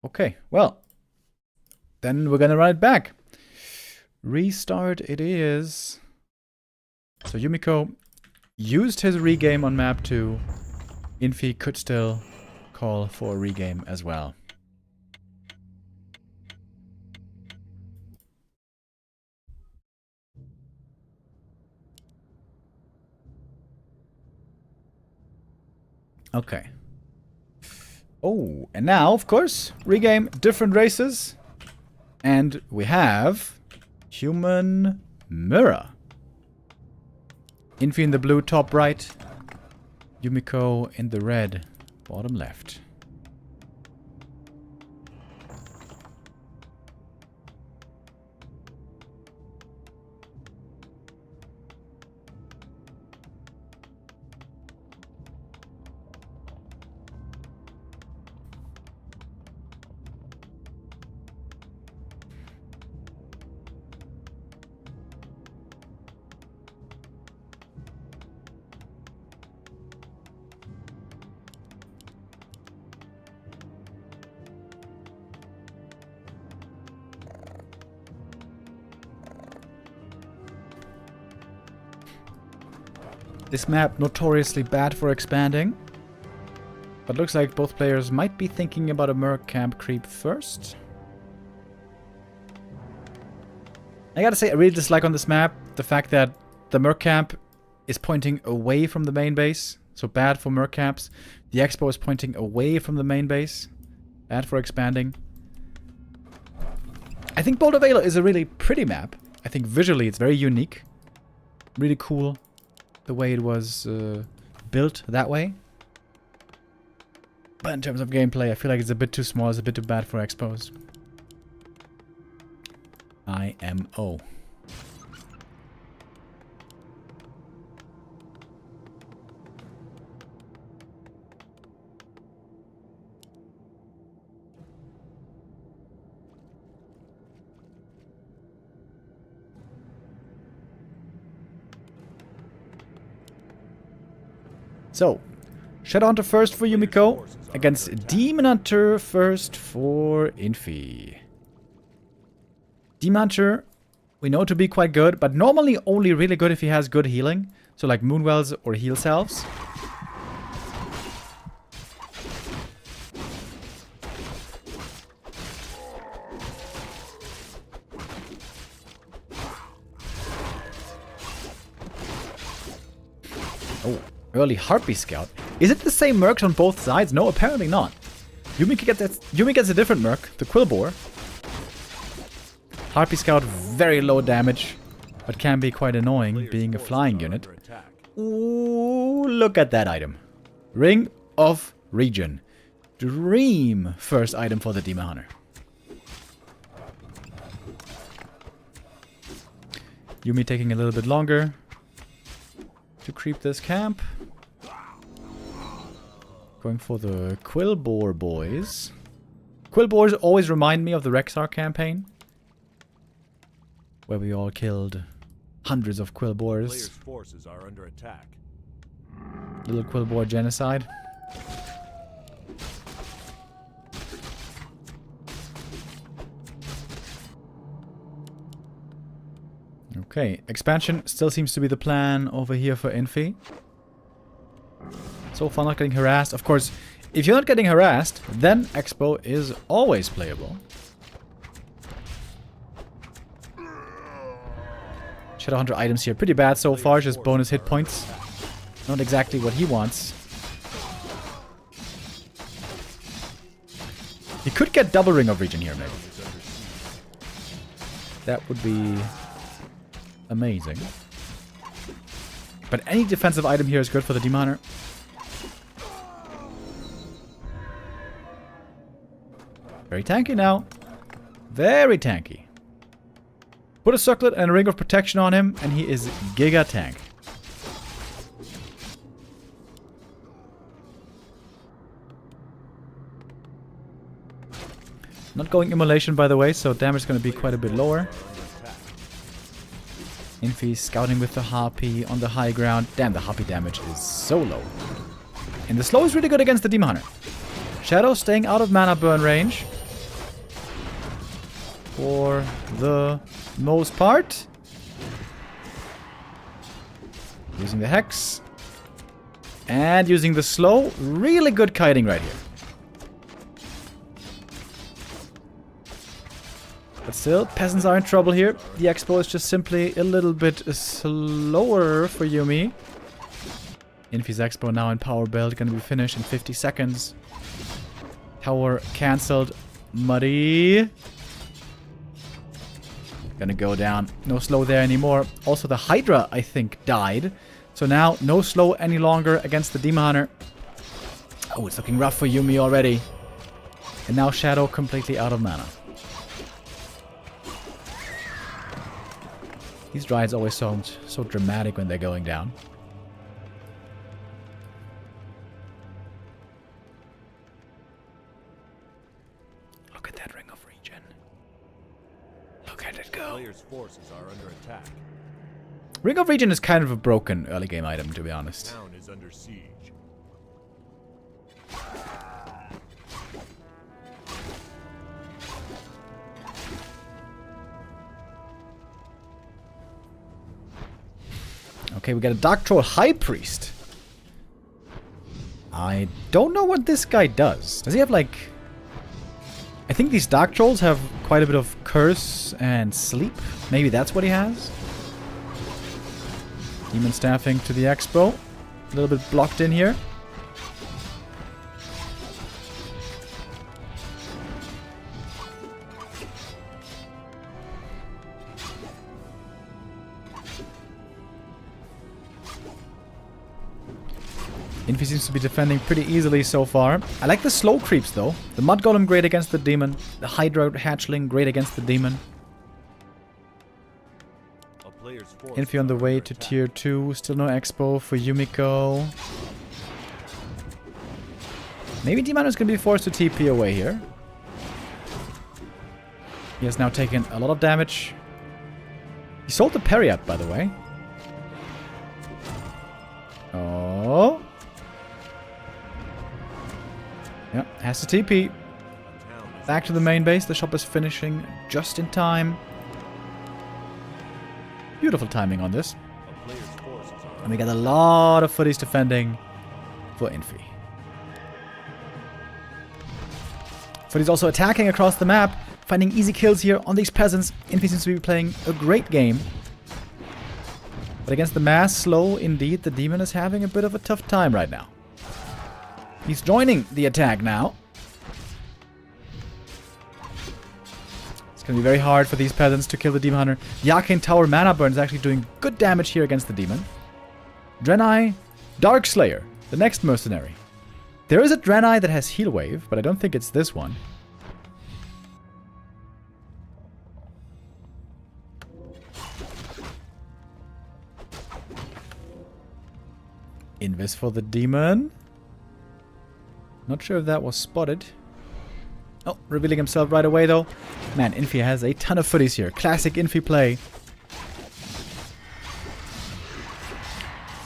okay, well, then we're gonna run it back. Restart it is. So Yumiko used his regame on map 2. Infi could still call for a regame as well. Okay. Oh, and now, of course, regame different races. And we have Human Mirror. Infi in the blue top right. Yumiko in the red bottom left. This map notoriously bad for expanding. But looks like both players might be thinking about a Merc camp creep first. I gotta say, I really dislike on this map the fact that the Merc camp is pointing away from the main base. So bad for Merc camps. The Expo is pointing away from the main base. Bad for expanding. I think Boulder Vale is a really pretty map. I think visually it's very unique. Really cool. The way it was built that way. But in terms of gameplay, I feel like it's a bit too small, it's a bit too bad for expos. IMO. So, Shadowhunter first for Yumiko, against Demon Hunter first for Infi. Demon Hunter, we know to be quite good, but normally only really good if he has good healing. So like Moonwells or Heal Salves. Early Harpy Scout. Is it the same mercs on both sides? No, apparently not. Yumi gets a different merc, the Quillbore. Harpy Scout, very low damage, but can be quite annoying being a flying unit. Ooh, look at that item. Ring of Regen. Dream first item for the Demon Hunter. Yumi taking a little bit longer to creep this camp. Going for the Quillbore boys. Quillbores always remind me of the Rexar campaign, where we all killed hundreds of Quillbores. Players' forces are under attack. Little Quillbore genocide. Okay, expansion still seems to be the plan over here for Infi. So far not getting harassed. Of course, if you're not getting harassed, then Expo is always playable. Shadowhunter items here pretty bad so far, just bonus hit points. Not exactly what he wants. He could get double Ring of Regen here, maybe. That would be amazing. But any defensive item here is good for the Demon Hunter. Very tanky now. Very tanky. Put a circlet and a ring of protection on him, and he is giga tank. Not going immolation, by the way, so damage is going to be quite a bit lower. Infi scouting with the Harpy on the high ground. Damn, the Harpy damage is so low. And the slow is really good against the Demon Hunter. Shadow staying out of mana burn range. For the most part. Using the Hex. And using the slow. Really good kiting right here. But still, peasants are in trouble here. The Expo is just simply a little bit slower for Yumi. Infi's Expo now in power build. Gonna be finished in 50 seconds. Tower cancelled. Muddy. Gonna go down. No slow there anymore. Also, the Hydra, I think, died. So now, no slow any longer against the Demon Hunter. Oh, it's looking rough for Yumi already. And now Shadow completely out of mana. These Dryads always sound so dramatic when they're going down. Look at that Ring of Regen. Look at it go. Players' forces are under attack. Ring of Regen is kind of a broken early game item, to be honest. Town is under siege. Okay, we got a Dark Troll High Priest. I don't know what this guy does. Does he have like... I think these Dark Trolls have quite a bit of Curse and Sleep. Maybe that's what he has. Demon Staffing to the Expo. A little bit blocked in here. Infi seems to be defending pretty easily so far. I like the slow creeps though. The Mud Golem great against the Demon. The Hydra Hatchling great against the Demon. Infi on the way to tier 2. Still no Expo for Yumiko. Maybe Demon is going to be forced to TP away here. He has now taken a lot of damage. He sold the Periat, by the way. Oh. Yeah, has to TP. Back to the main base. The shop is finishing just in time. Beautiful timing on this. And we got a lot of footies defending for Infi. Footies also attacking across the map, finding easy kills here on these peasants. Infi seems to be playing a great game. But against the mass slow, indeed, the demon is having a bit of a tough time right now. He's joining the attack now. It's going to be very hard for these peasants to kill the Demon Hunter. The Arcane Tower Mana Burn is actually doing good damage here against the demon. Draenei, Darkslayer, the next mercenary. There is a Draenei that has Heal Wave, but I don't think it's this one. Invis for the demon. Not sure if that was spotted. Oh, revealing himself right away though. Man, Infi has a ton of footies here. Classic Infi play.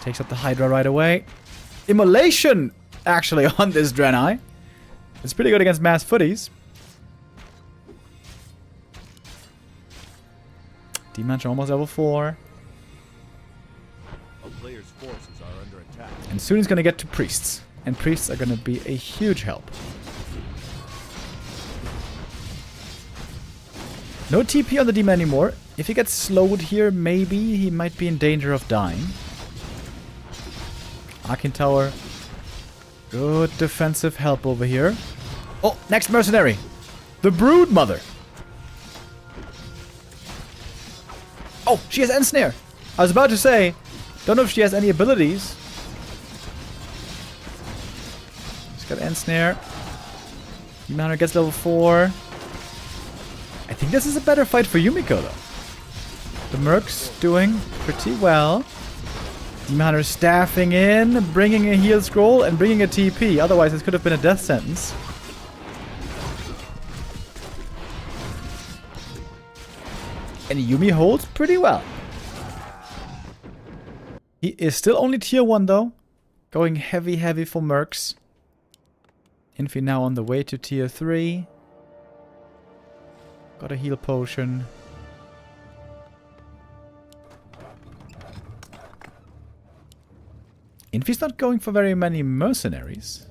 Takes out the Hydra right away. Immolation, actually, on this Draenei. It's pretty good against mass footies. Demon almost level 4. A player's forces are under attack. And soon he's going to get to priests. And priests are going to be a huge help. No TP on the demon anymore. If he gets slowed here, maybe he might be in danger of dying. Arcane Tower. Good defensive help over here. Oh, next mercenary. The Brood Mother. Oh, she has Ensnare. I was about to say, don't know if she has any abilities. She's got Ensnare. Demon Hunter gets level 4. I think this is a better fight for Yumiko, though. The Merc's doing pretty well. Demon Hunter staffing in, bringing a heal scroll, and bringing a TP. Otherwise, this could have been a death sentence. And Yumi holds pretty well. He is still only tier 1, though. Going heavy for Mercs. Infi now on the way to tier 3. Got a heal potion. Infi's not going for very many mercenaries.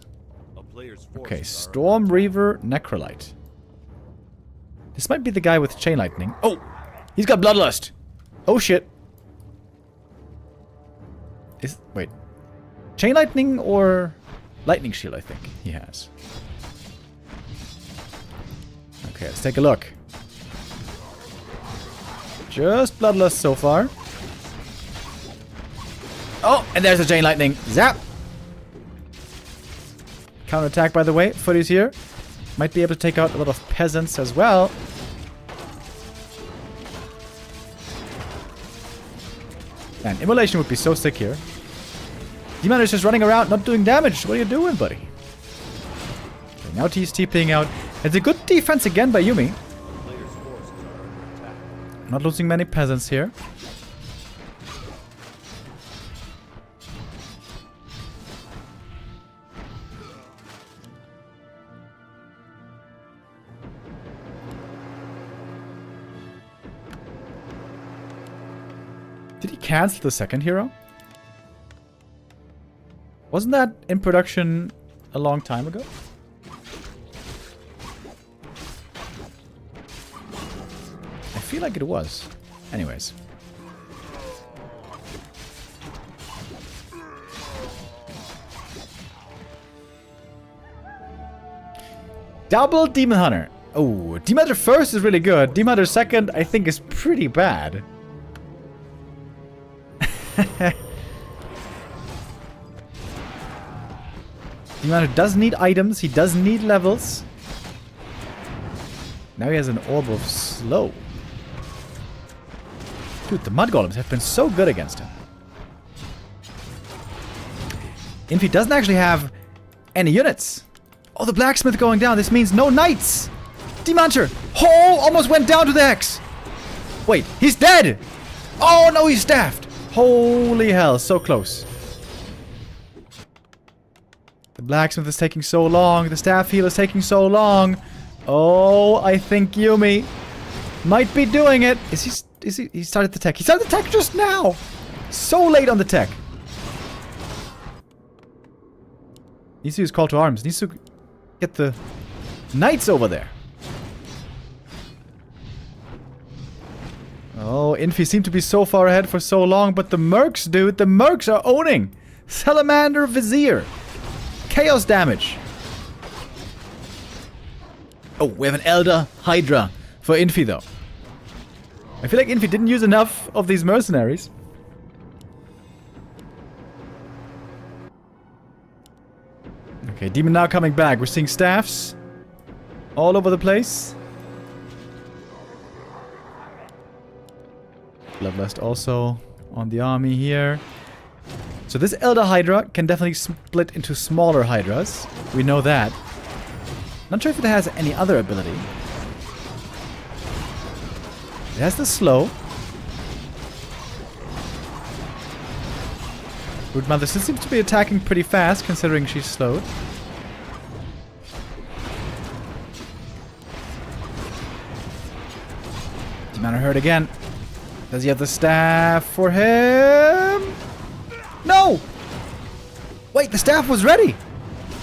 Okay, Storm Reaver, Necrolite. This might be the guy with Chain Lightning. Oh! He's got Bloodlust! Oh shit. Wait. Chain Lightning or Lightning Shield, I think he has. Okay, let's take a look. Just Bloodlust so far. Oh, and there's a Chain Lightning. Zap! Counterattack, by the way. Footy's here. Might be able to take out a lot of peasants as well. Man, Immolation would be so sick here. Demon is just running around, not doing damage. What are you doing, buddy? Okay, now he's TPing out. It's a good defense again by Yumi. Not losing many peasants here. Did he cancel the second hero? Wasn't that in production a long time ago? I feel like it was. Anyways. Double Demon Hunter. Oh, Demon Hunter first is really good. Demon Hunter second, I think, is pretty bad. Demon Hunter does need items. He does need levels. Now he has an Orb of Slow. Dude, the Mud Golems have been so good against him. Infi doesn't actually have any units. Oh, the Blacksmith going down. This means no Knights. Demon Hunter. Oh, almost went down to the X. Wait, he's dead. Oh, no, he's staffed. Holy hell, so close. The Blacksmith is taking so long. The staff heal is taking so long. Oh, I think Yumi might be doing it. He started the tech. He started the tech just now. So late on the tech. Needs to use Call to Arms. Needs to get the Knights over there. Oh, Oh, Infi seemed to be so far ahead for so long, but the Mercs, dude, the Mercs are owning. Salamander Vizier. Chaos damage. Oh, we have an Elder Hydra for Infi, though. I feel like Infi didn't use enough of these mercenaries. Okay, Demon now coming back. We're seeing staffs all over the place. Bloodlust also on the army here. So this Elder Hydra can definitely split into smaller Hydras. We know that. Not sure if it has any other ability. It has the slow. Broodmother still seems to be attacking pretty fast considering she's slowed. Demon hurt again. Does he have the staff for him? No! Wait, the staff was ready!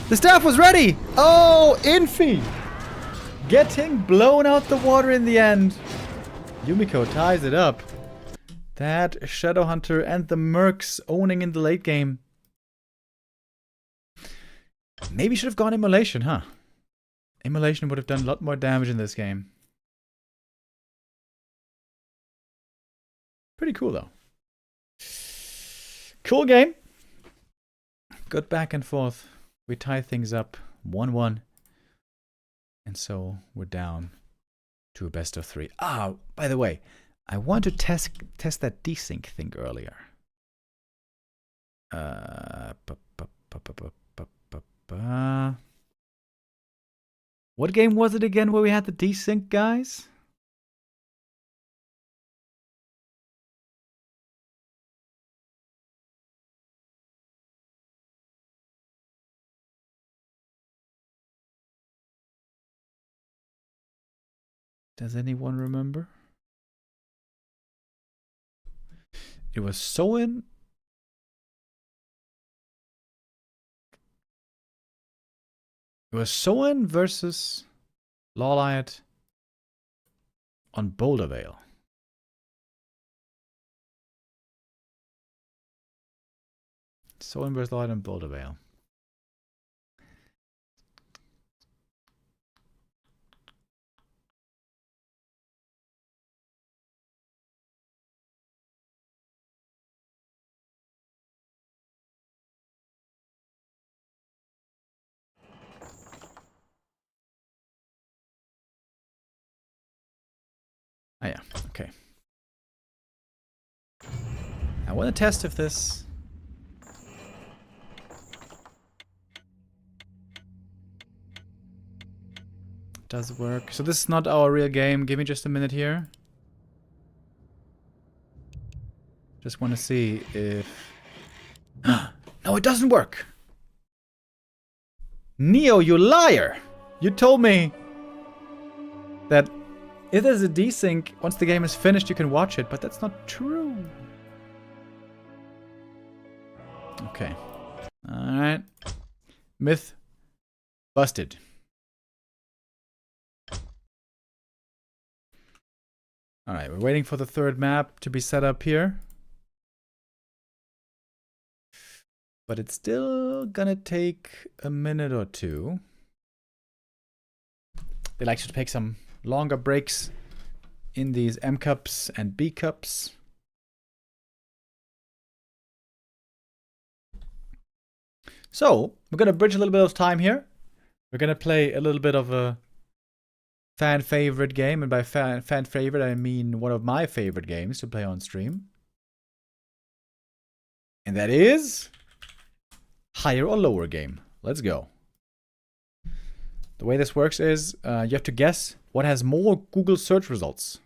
The staff was ready! Oh, Infi! Getting blown out the water in the end. Yumiko ties it up. That Shadowhunter and the Mercs owning in the late game. Maybe should have gone Immolation, huh? Immolation would have done a lot more damage in this game. Pretty cool, though. Cool game. Good back and forth. We tie things up 1-1. And so we're down to a best of 3. Ah, by the way, I want to test that desync thing earlier. What game was it again where we had the desync, guys? Does anyone remember? It was Soin. It was Soin versus LawLiet on Boulder Vale. Soin versus LawLiet on Boulder Vale. Oh yeah, okay. I want to test if this does work. So this is not our real game. Give me just a minute here. Just want to see if... No, it doesn't work! Neo, you liar! You told me that if there's a desync, once the game is finished, you can watch it, but that's not true. Okay. Alright. Myth busted. Alright, we're waiting for the third map to be set up here. But it's still gonna take a minute or two. They like to take some longer breaks in these M cups and B cups. So we're gonna bridge a little bit of time here. We're gonna play a little bit of a fan favorite game, and by fan favorite I mean one of my favorite games to play on stream, and that is higher or lower game. Let's go. The way this works is you have to guess what has more Google search results.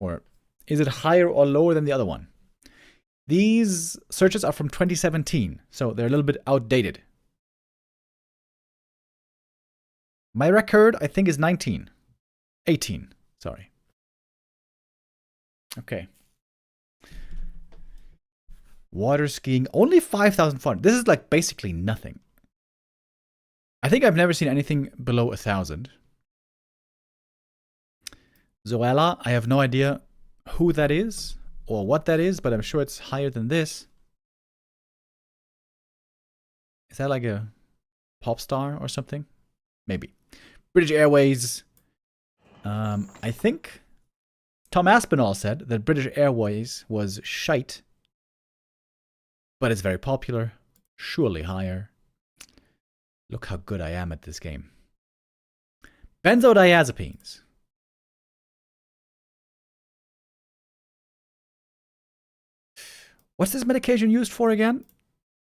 Or is it higher or lower than the other one? These searches are from 2017, so they're a little bit outdated. My record, I think, is 18, sorry. Okay. Water skiing, only 5,400. This is like basically nothing. I think I've never seen anything below 1,000. Zoella, I have no idea who that is or what that is, but I'm sure it's higher than this. Is that like a pop star or something? Maybe. British Airways. I think Tom Aspinall said that British Airways was shite, but it's very popular. Surely higher. Look how good I am at this game. Benzodiazepines. What's this medication used for again?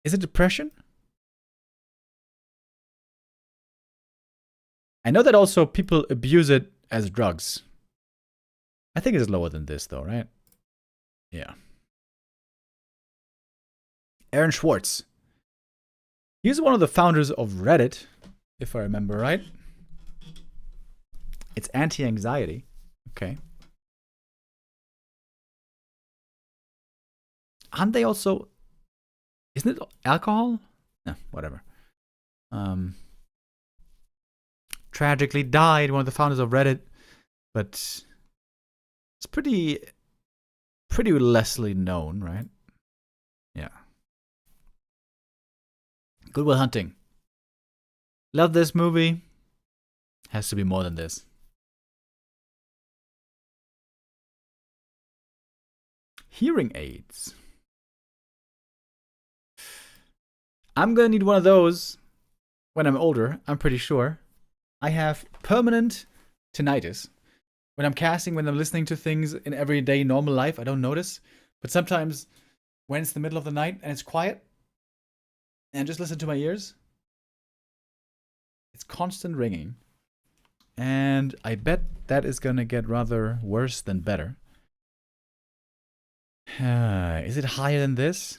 Is it depression? I know that also people abuse it as drugs. I think it's lower than this though, right? Yeah. Aaron Swartz. He's one of the founders of Reddit, if I remember right. It's anti-anxiety. Okay. Aren't they also... Isn't it alcohol? No, whatever. Tragically died, one of the founders of Reddit. But it's pretty lessly known, right? Yeah. Good Will Hunting. Love this movie. Has to be more than this. Hearing aids. I'm gonna need one of those when I'm older, I'm pretty sure. I have permanent tinnitus. When I'm casting, when I'm listening to things in everyday normal life, I don't notice. But sometimes when it's the middle of the night and it's quiet, and just listen to my ears, it's constant ringing. And I bet that is gonna get rather worse than better. Is it higher than this?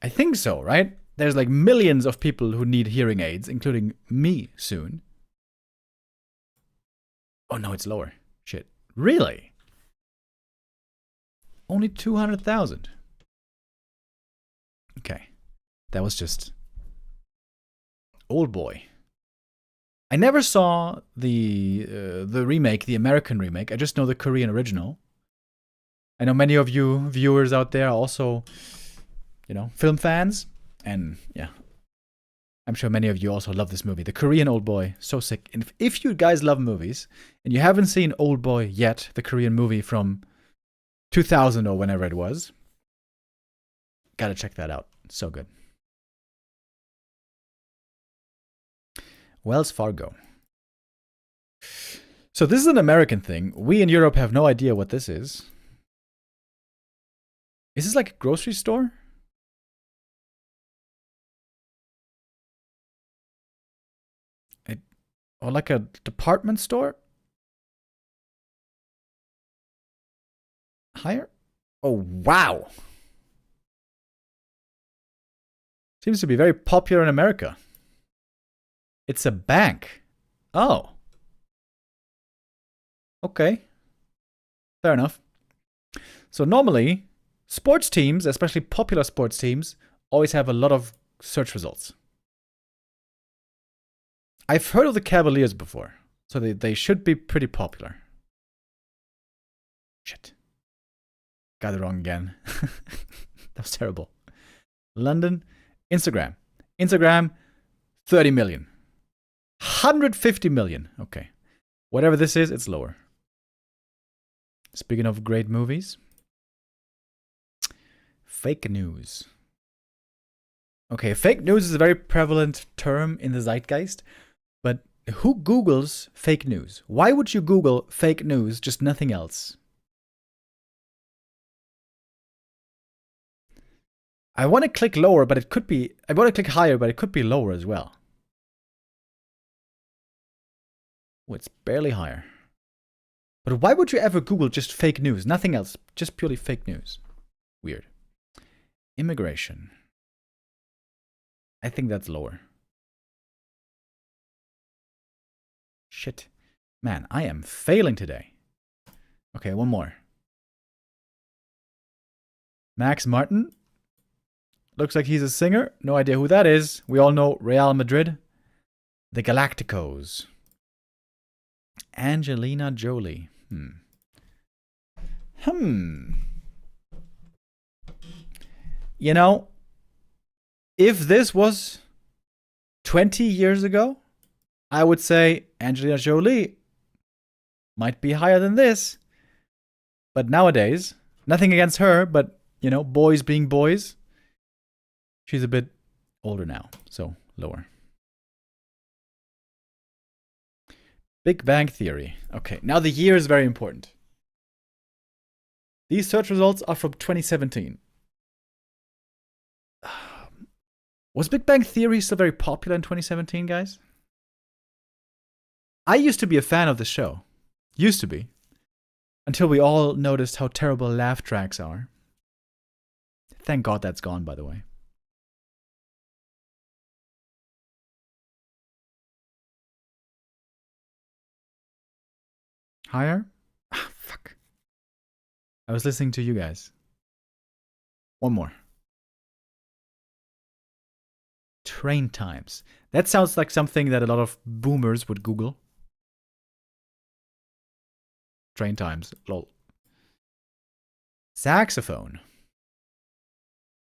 I think so, right? There's like millions of people who need hearing aids, including me soon. Oh no, it's lower. Shit. Really? Only 200,000. Okay. That was just Old Boy. I never saw the remake, the American remake. I just know the Korean original. I know many of you viewers out there are also, you know, film fans. And yeah, I'm sure many of you also love this movie. The Korean Old Boy, so sick. And if you guys love movies and you haven't seen Old Boy yet, the Korean movie from 2000 or whenever it was, gotta check that out. So good. Wells Fargo. So this is an American thing. We in Europe have no idea what this is. Is this like a grocery store? Or like a department store? Higher? Oh, wow. Seems to be very popular in America. It's a bank. Oh. Okay. Fair enough. So normally, sports teams, especially popular sports teams, always have a lot of search results. I've heard of the Cavaliers before, so they should be pretty popular. Shit. Got it wrong again. That was terrible. London, Instagram. Instagram, 30 million. 150 million. Okay. Whatever this is, it's lower. Speaking of great movies. Fake news. Okay, fake news is a very prevalent term in the zeitgeist. But who Googles fake news? Why would you Google fake news, just nothing else? I want to click lower, but it could be... I want to click higher, but it could be lower as well. Oh, it's barely higher. But why would you ever Google just fake news? Nothing else. Just purely fake news. Weird. Immigration. I think that's lower. Shit. Man, I am failing today. Okay, one more. Max Martin. Looks like he's a singer. No idea who that is. We all know Real Madrid. The Galacticos. Angelina Jolie. You know, if this was 20 years ago, I would say Angelina Jolie might be higher than this. But nowadays, nothing against her, but, you know, boys being boys, she's a bit older now, so lower. Big Bang Theory. Okay, now the year is very important. These search results are from 2017. Was Big Bang Theory still very popular in 2017, guys? I used to be a fan of the show. Used to be. Until we all noticed how terrible laugh tracks are. Thank God that's gone, by the way. Higher? Ah, fuck. I was listening to you guys. One more. Train times. That sounds like something that a lot of boomers would Google. Train times. Lol. Saxophone.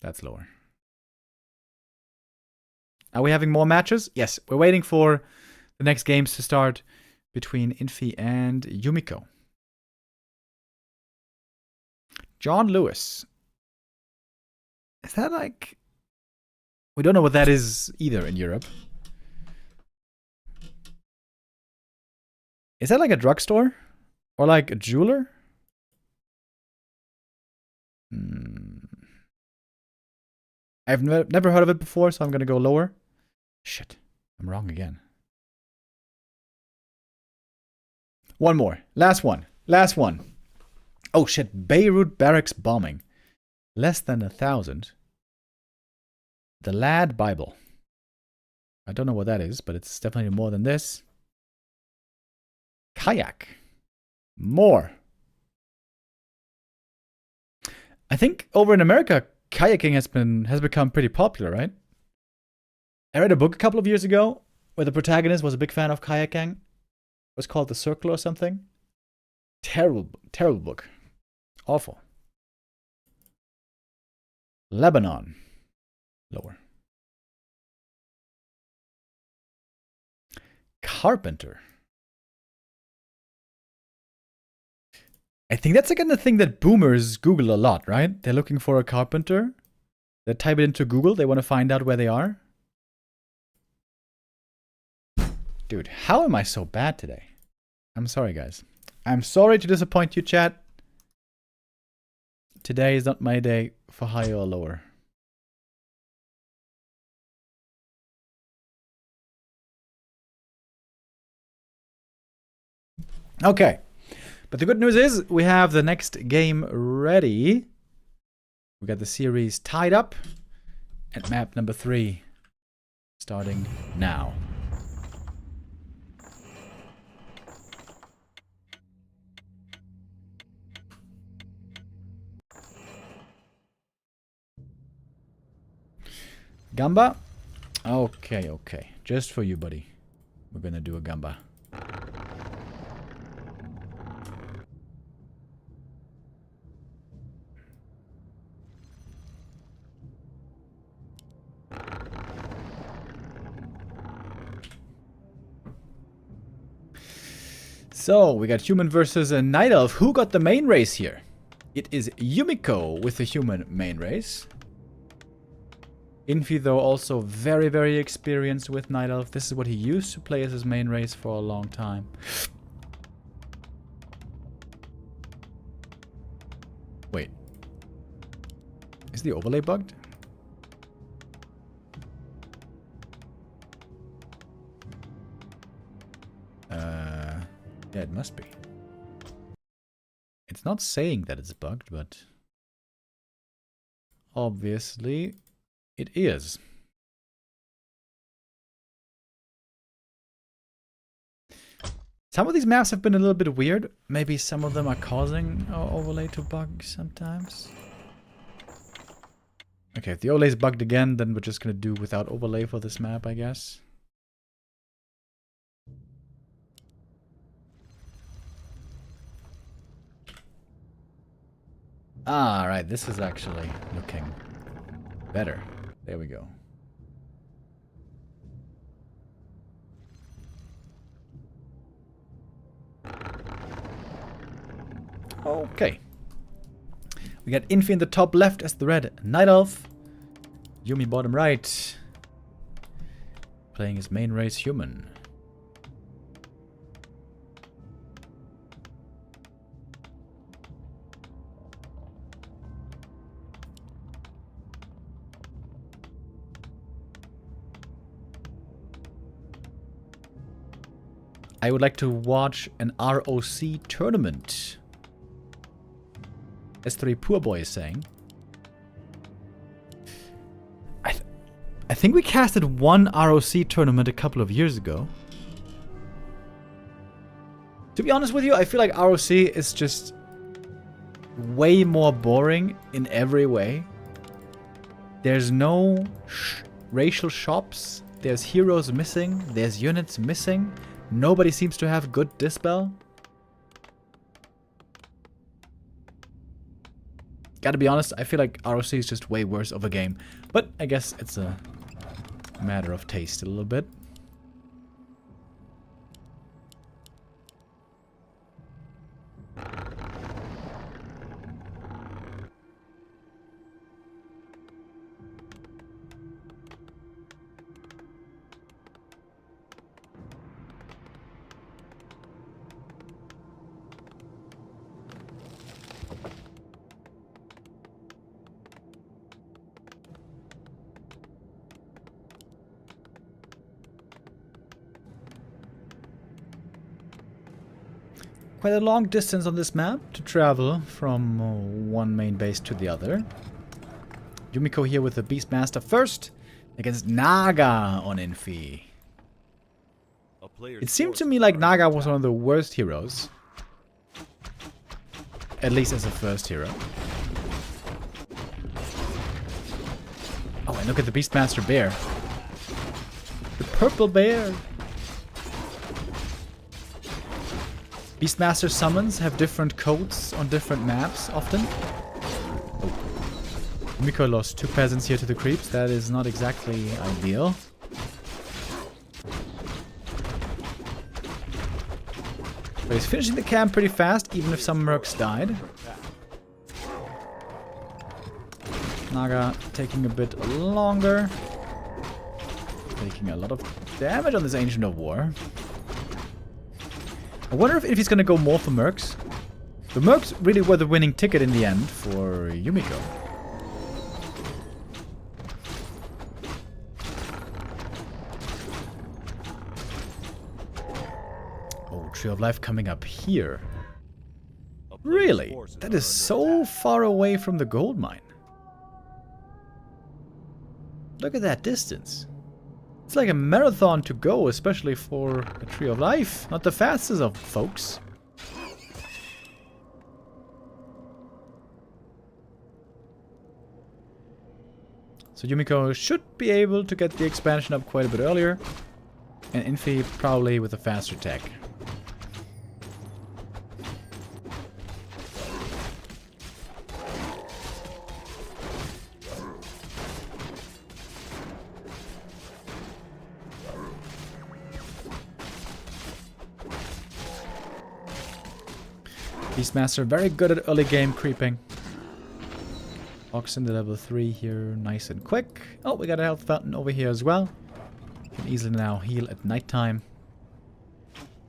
That's lower. Are we having more matches? Yes, we're waiting for the next games to start between Infi and Yumiko. John Lewis. Is that like... We don't know what that is either in Europe. Is that like a drugstore? Or like a jeweler? I've never heard of it before, so I'm gonna go lower. Shit, I'm wrong again. One more. Last one. Last one. Oh shit, Beirut barracks bombing. Less than 1,000. The Lad Bible. I don't know what that is, but it's definitely more than this. Kayak. More. I think over in America, kayaking has become pretty popular, right? I read a book a couple of years ago where the protagonist was a big fan of kayaking. It was called The Circle or something. Terrible, terrible book. Awful. Lebanon. Lower. Carpenter. I think that's again the thing that boomers Google a lot, right? They're looking for a carpenter. They type it into Google. They want to find out where they are. Dude, how am I so bad today? I'm sorry, guys. I'm sorry to disappoint you, chat. Today is not my day for higher or lower. Okay. But the good news is we have the next game ready. We got the series tied up. And map number 3 starting now. Gamba? Okay, okay. Just for you, buddy. We're gonna do a Gamba. So, we got human versus a night elf. Who got the main race here? It is Yumiko with the human main race. Infi, though, also very, very experienced with night elf. This is what he used to play as his main race for a long time. Wait. Is the overlay bugged? Yeah, it must be. It's not saying that it's bugged, but obviously it is. Some of these maps have been a little bit weird. Maybe some of them are causing our overlay to bug sometimes. Okay, if the overlay is bugged again, then we're just gonna do without overlay for this map, I guess. Ah, right. This is actually looking better. There we go. Okay. We got Infi in the top left as the red Night Elf. Yumi bottom right. Playing his main race human. I would like to watch an ROC tournament. S3 Poor Boy is saying. I think we casted one ROC tournament a couple of years ago. To be honest with you, I feel like ROC is just way more boring in every way. There's no racial shops. There's heroes missing. There's units missing. Nobody seems to have good dispel. Gotta be honest, I feel like ROC is just way worse of a game. But I guess it's a matter of taste a little bit. Quite a long distance on this map to travel from one main base to the other. Yumiko here with the Beastmaster first against Naga on Infi. It seemed to me like Naga was one of the worst heroes. At least as a first hero. Oh, and look at the Beastmaster bear. The purple bear. Beastmaster summons have different codes on different maps, often. Oh. Yumiko lost 2 peasants here to the creeps. That is not exactly ideal. But he's finishing the camp pretty fast, even if some mercs died. Naga taking a bit longer. Taking a lot of damage on this Ancient of War. I wonder if he's gonna go more for mercs. The mercs really were the winning ticket in the end for Yumiko. Oh, Tree of Life coming up here. Really? That is so far away from the gold mine. Look at that distance. It's like a marathon to go, especially for a Tree of Life. Not the fastest of folks. So Yumiko should be able to get the expansion up quite a bit earlier. And Infi probably with a faster tech. Beastmaster very good at early game creeping. Oxen the level 3 here, nice and quick. Oh, we got a health fountain over here as well. Can easily now heal at nighttime.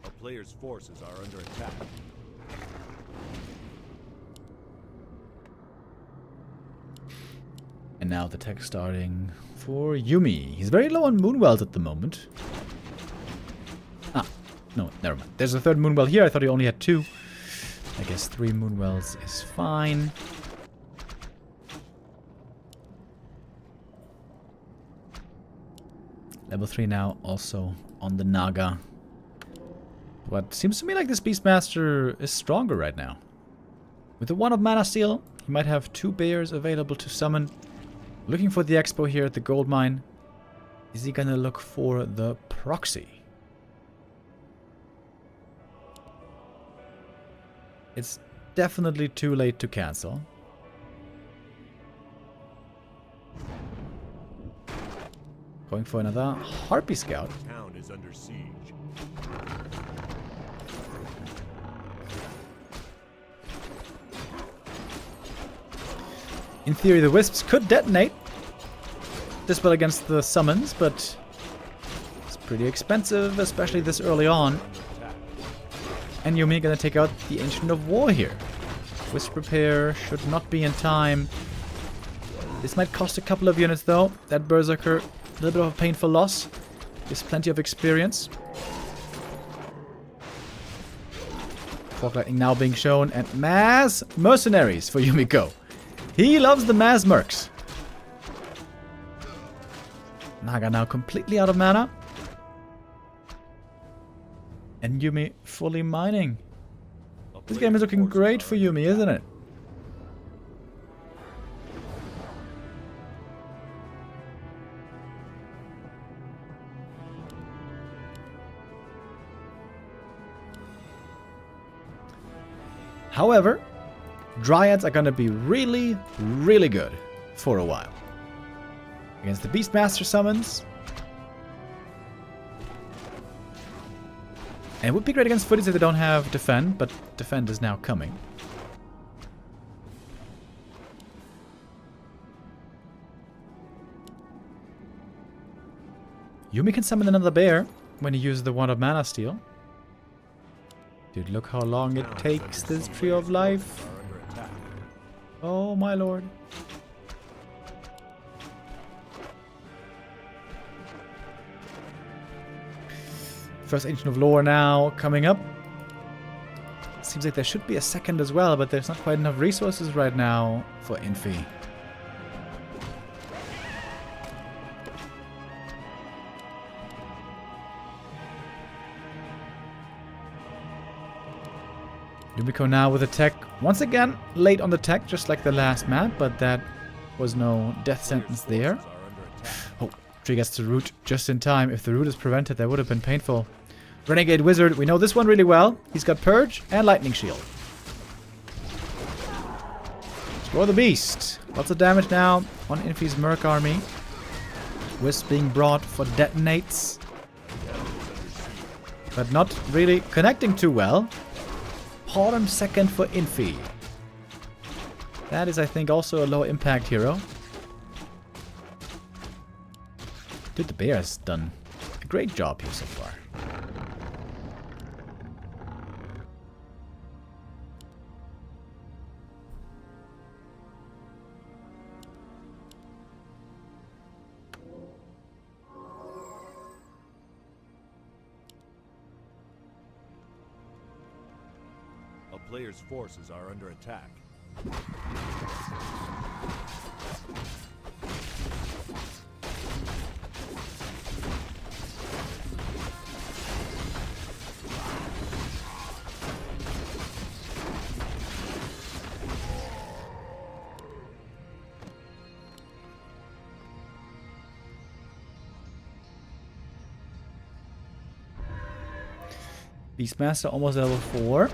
A player's forces are under attack. And now the tech starting for Yumi. He's very low on Moonwells at the moment. Ah, no, never mind. There's a third Moonwell here. I thought he only had 2. I guess 3 Moonwells is fine. Level 3 now also on the Naga. But seems to me like this Beastmaster is stronger right now. With the 1 of Mana Steel, he might have 2 bears available to summon. Looking for the expo here at the gold mine. Is he gonna look for the proxy? It's definitely too late to cancel. Going for another Harpy Scout. The town is under siege. In theory, the Wisps could detonate this well against the summons, but it's pretty expensive, especially this early on. And Yumi gonna take out the Ancient of War here. Wisp repair should not be in time. This might cost a couple of units though. That Berserker, a little bit of a painful loss. Gives plenty of experience. Fog Lightning now being shown, and mass mercenaries for Yumiko. He loves the mass mercs. Naga now completely out of mana. And Yumi fully mining. This game is looking great for Yumi, isn't it? However, Dryads are gonna be really, really good for a while. Against the Beastmaster summons. And it would be great against Footies if they don't have Defend, but Defend is now coming. Yumi can summon another bear when he uses the Wand of Mana Steel. Dude, look how long it takes this Tree of Life. Oh my lord. First Ancient of Lore now coming up. Seems like there should be a second as well, but there's not quite enough resources right now for Infi. Yumiko now with a tech. Once again, late on the tech, just like the last map, but that was no death sentence there. Oh, Tree gets the root just in time. If the root is prevented, that would have been painful. Renegade Wizard, we know this one really well. He's got Purge and Lightning Shield. Score the Beast. Lots of damage now on Infi's Merc army. Wisp being brought for detonates. But not really connecting too well. Bottom second for Infi. That is, I think, also a low impact hero. Dude, the bear has done a great job here so far. A player's forces are under attack. Beastmaster almost level 4.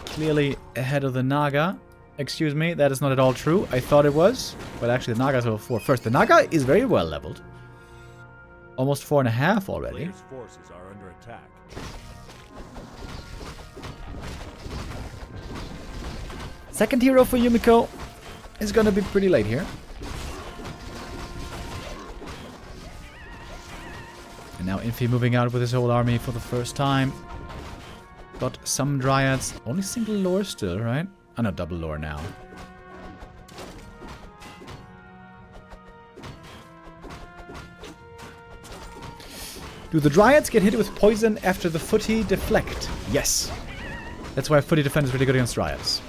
Clearly ahead of the Naga. Excuse me, that is not at all true. I thought it was, but actually the Naga is level 4 first. The Naga is very well leveled. Almost 4.5 already. Player's forces are under attack. Second hero for Yumiko is gonna be pretty late here. And now Infi moving out with his whole army for the first time. Got some Dryads. Only single lore still, right? Oh no, double lore now. Do the Dryads get hit with poison after the Footy deflect? Yes. That's why Footy defense is really good against Dryads.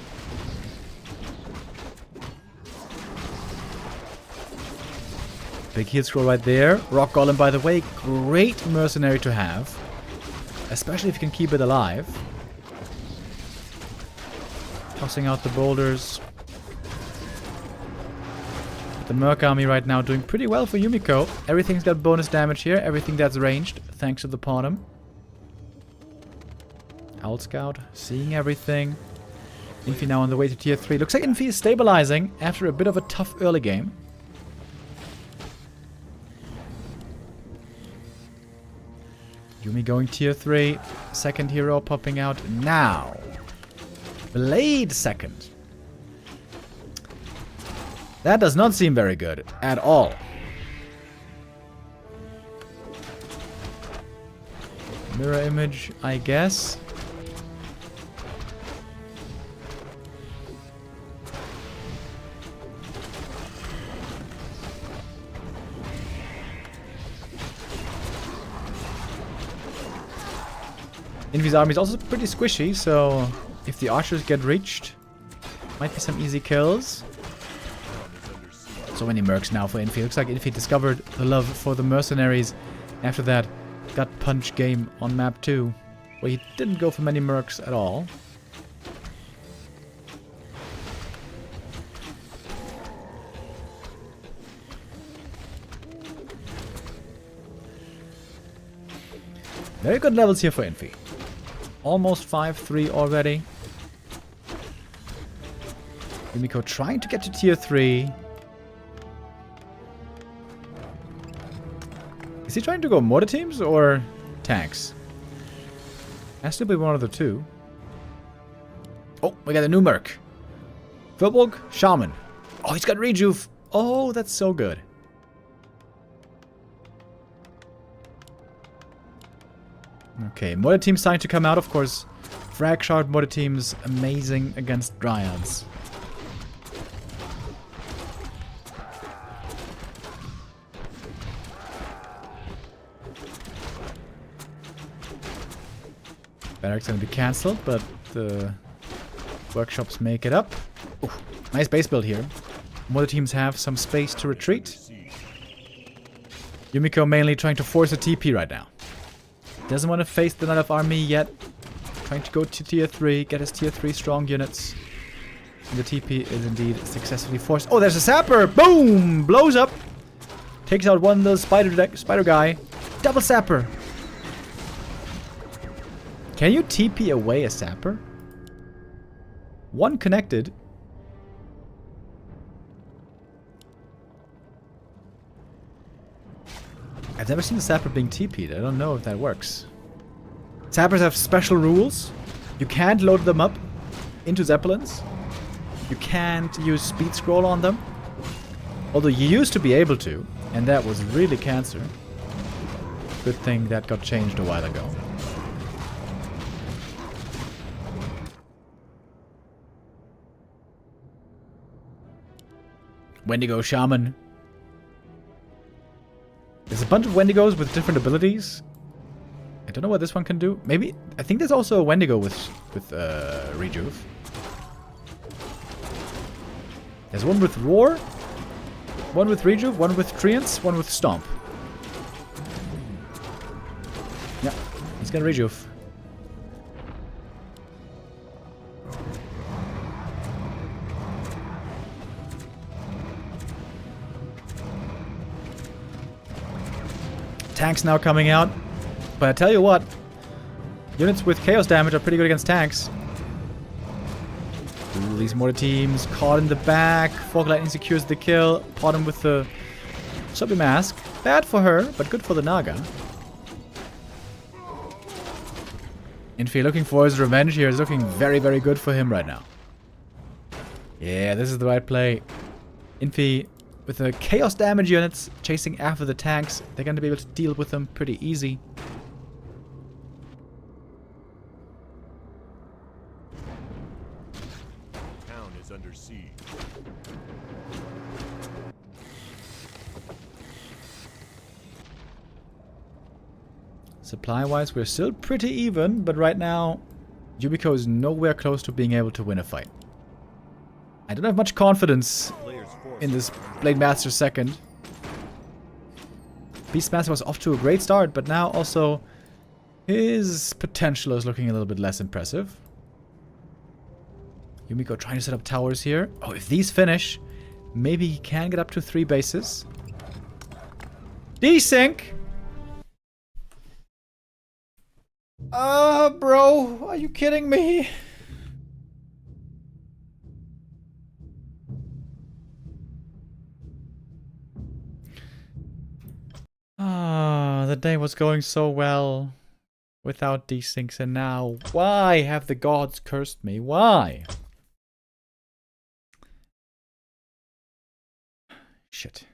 Big heal scroll right there. Rock Golem, by the way, great mercenary to have. Especially if you can keep it alive. Tossing out the boulders. The Merc army right now doing pretty well for Yumiko. Everything's got bonus damage here. Everything that's ranged, thanks to the Pawnum. Owl Scout, seeing everything. Infi now on the way to tier 3. Looks like Infi is stabilizing after a bit of a tough early game. Yumi going tier 3. Second hero popping out now. Blade second. That does not seem very good at all. Mirror image, I guess. Infi's army is also pretty squishy, so if the archers get reached, might be some easy kills. So many mercs now for Infi. Looks like Infi discovered the love for the mercenaries after that gut punch game on map 2, where he didn't go for many mercs at all. Very good levels here for Infi. Almost 5-3 already. Yumiko trying to get to tier 3. Is he trying to go mortar teams or tanks? Has to be one of the two. Oh, we got a new merc. Vilborg, Shaman. Oh, he's got rejuve. Oh, that's so good. Okay, mortar teams starting to come out, of course. Frag shard mortar teams, amazing against dryads. Barracks gonna be cancelled, but the workshops make it up. Ooh, nice base build here. Mortar teams have some space to retreat. Yumiko mainly trying to force a TP right now. Doesn't want to face the Knight of Army yet. Trying to go to tier 3, get his tier 3 strong units. And the TP is indeed successfully forced. Oh, there's a sapper! Boom! Blows up. Takes out one of the spider guy. Double sapper. Can you TP away a sapper? One connected. I've never seen a sapper being TP'd. I don't know if that works. Sappers have special rules. You can't load them up into Zeppelins. You can't use speed scroll on them. Although you used to be able to, and that was really cancer. Good thing that got changed a while ago. Wendigo Shaman. There's a bunch of Wendigos with different abilities. I don't know what this one can do. Maybe, I think there's also a Wendigo with rejuve. There's one with Roar, one with rejuve, one with Treants, one with Stomp. Yeah, he's gonna rejuve. Tanks now coming out. But I tell you what, units with chaos damage are pretty good against tanks. Ooh, these mortar teams caught in the back. Fog Lightning secures the kill. Caught him with the Subby Mask. Bad for her, but good for the Naga. Infi looking for his revenge here. Is looking very, very good for him right now. Yeah, this is the right play. Infi with the chaos damage units chasing after the tanks. They're going to be able to deal with them pretty easy. Town is under siege. Supply-wise, we're still pretty even, but right now, Yumiko is nowhere close to being able to win a fight. I don't have much confidence in this Blade Master second. Beastmaster was off to a great start, but now also his potential is looking a little bit less impressive. Yumiko trying to set up towers here. Oh, if these finish, maybe he can get up to 3 bases. Desync! Bro, are you kidding me? The day was going so well. without desyncs, and now why have the gods cursed me? Why? Shit.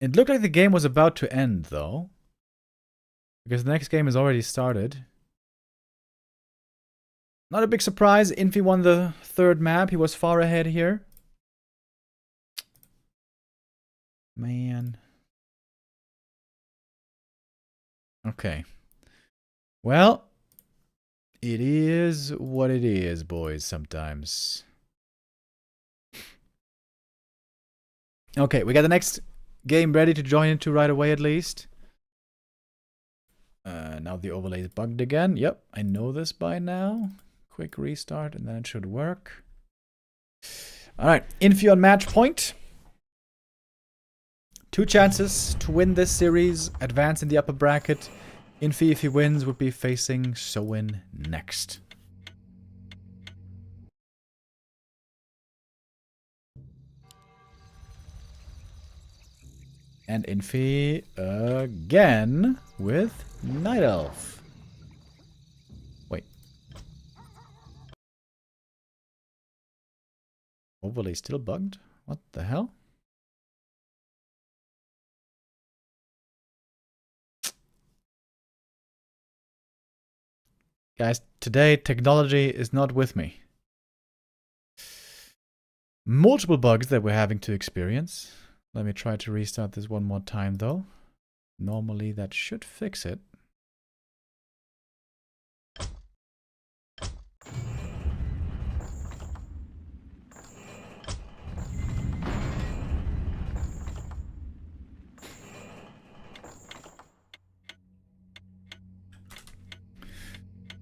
It looked like the game was about to end, though. Because the next game has already started. Not a big surprise. Infi won the third map. He was far ahead here. Man. Okay. Well, it is what it is, boys, sometimes. Okay, we got the next game ready to join into right away, at least. Now the overlay is bugged again. Yep, I know this by now. Quick restart and then it should work. Alright, Infi on match point. 2 chances to win this series, advance in the upper bracket. Infi, if he wins, would be facing Soin next. And Infi again with Night Elf. Wait. Overlay still bugged? What the hell? Guys, today technology is not with me. Multiple bugs that we're having to experience. Let me try to restart this one more time, though. Normally, that should fix it.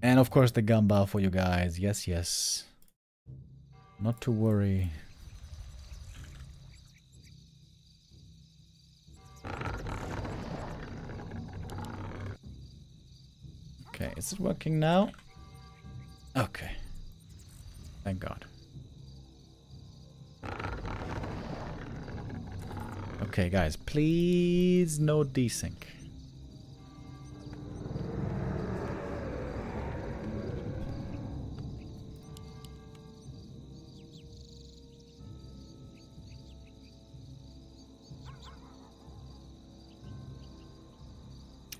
And of course, the gumball for you guys. Yes, yes. Not to worry. Okay, is it working now? Okay. Thank God. Okay, guys, please no desync.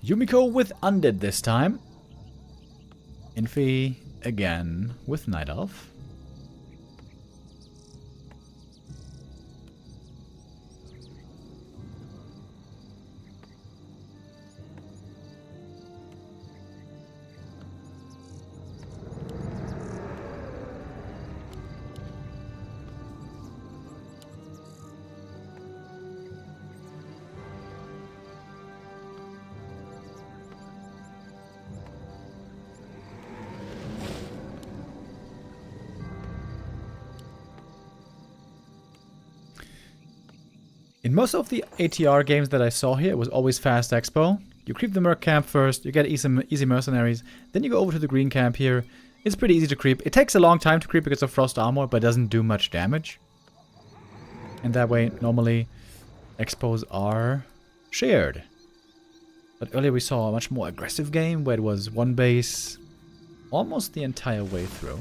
Yumiko with Undead this time. Infi again with Night Elf. In most of the ATR games that I saw here, it was always fast expo. You creep the merc camp first, you get easy mercenaries, then you go over to the green camp here. It's pretty easy to creep. It takes a long time to creep because of frost armor, but it doesn't do much damage. And that way, normally, expos are shared. But earlier we saw a much more aggressive game where it was one base almost the entire way through.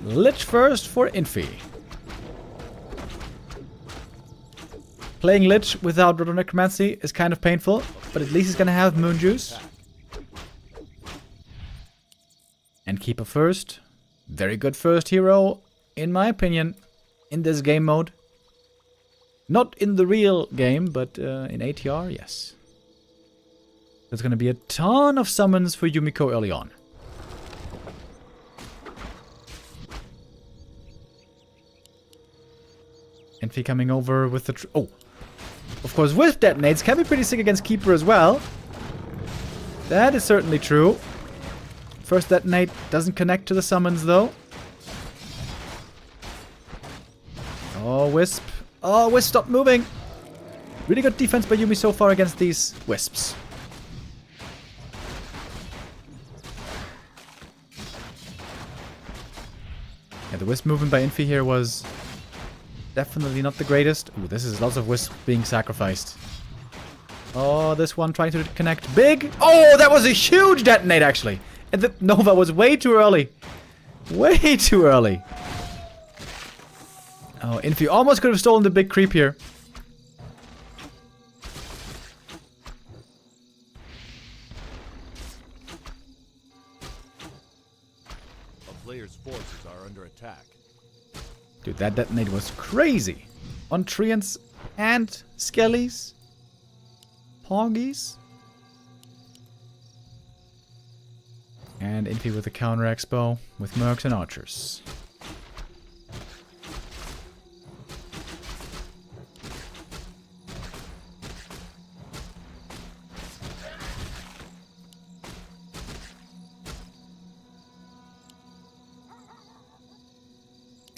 Lich first for Infi. Playing Lich without Roto Necromancy is kind of painful, but at least he's gonna have Moon Juice. And Keeper first. Very good first hero, in my opinion, in this game mode. Not in the real game, but in ATR, yes. There's gonna be a ton of summons for Yumiko early on. Infi coming over with the... oh! Of course, with detonates can be pretty sick against Keeper as well. That is certainly true. First detonate doesn't connect to the summons, though. Oh, Oh, Wisp. Oh, Wisp, stop moving. Really good defense by Yumi so far against these Wisps. Yeah, the Wisp movement by Infi here was definitely not the greatest. Ooh, this is lots of Wisp being sacrificed. Oh, this one trying to connect big. Oh, that was a huge detonate, actually. And the Nova was way too early. Way too early. Oh, Infi almost could have stolen the big creep here. A player's forces are under attack. Dude, that detonate was crazy. On Treants and Skellies. Poggies. And Infi with the counter expo with Mercs and Archers.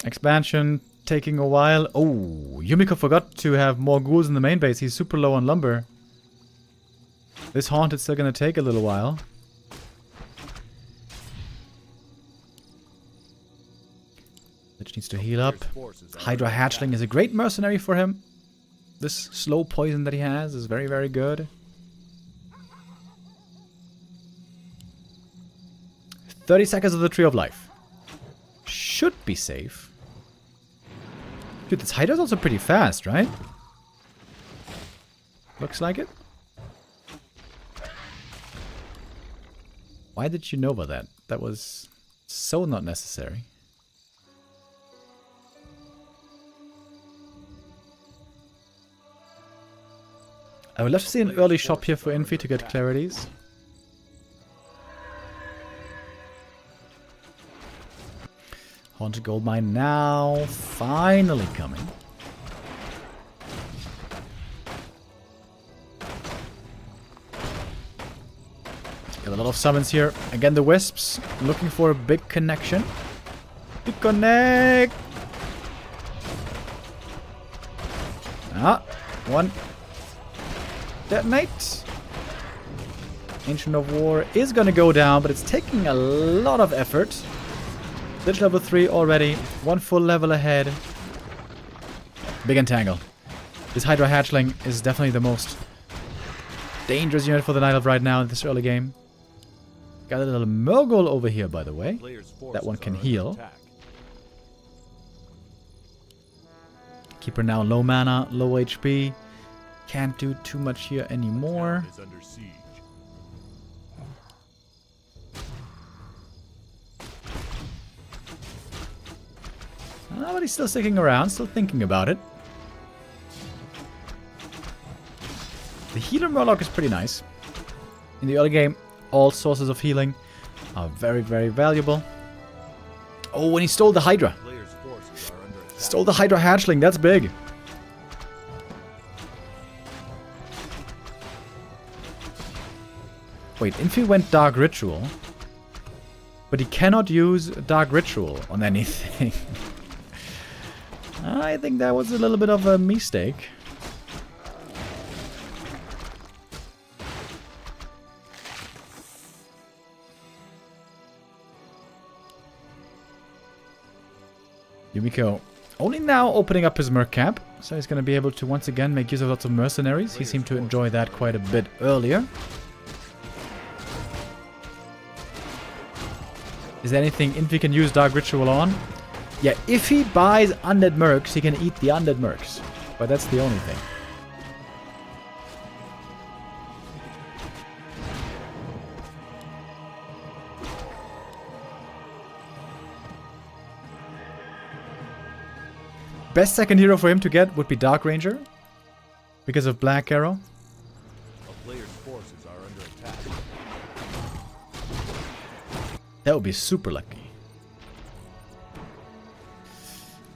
Expansion taking a while. Oh, Yumiko forgot to have more ghouls in the main base. He's super low on lumber. This haunt is still gonna take a little while. Lich needs to heal up. Hydra Hatchling is a great mercenary for him. This slow poison that he has is very, very good. 30 seconds of the Tree of Life. Should be safe. Dude, this Hydra's also pretty fast, right? Looks like it. Why did you Nova that? That was so not necessary. I would love to see an early shop here for Infi to get clarities. Haunted Gold Mine now. Finally coming. Got a lot of summons here. Again, the Wisps. Looking for a big connection. Big connect! Ah, one. Detonate. Ancient of War is gonna go down, but it's taking a lot of effort. Lich level 3 already. One full level ahead. Big Entangle. This Hydra Hatchling is definitely the most dangerous unit for the Night Elf right now in this early game. Got a little Murgle over here, by the way. That one can heal. Keeper now low mana, low HP. Can't do too much here anymore. But he's still sticking around, still thinking about it. The Healer Murloc is pretty nice. In the early game, all sources of healing are very, very valuable. Oh, and he stole the Hydra. Stole the Hydra Hatchling, that's big. Wait, Infi went Dark Ritual. But he cannot use Dark Ritual on anything. I think that was a little bit of a mistake. Yumiko only now opening up his Merc Camp, so he's going to be able to once again make use of lots of mercenaries. He seemed to enjoy that quite a bit earlier. Is there anything Infi can use Dark Ritual on? Yeah, if he buys Undead Mercs, he can eat the Undead Mercs. But that's the only thing. Best second hero for him to get would be Dark Ranger. Because of Black Arrow. A player's forces are under attack. That would be super lucky.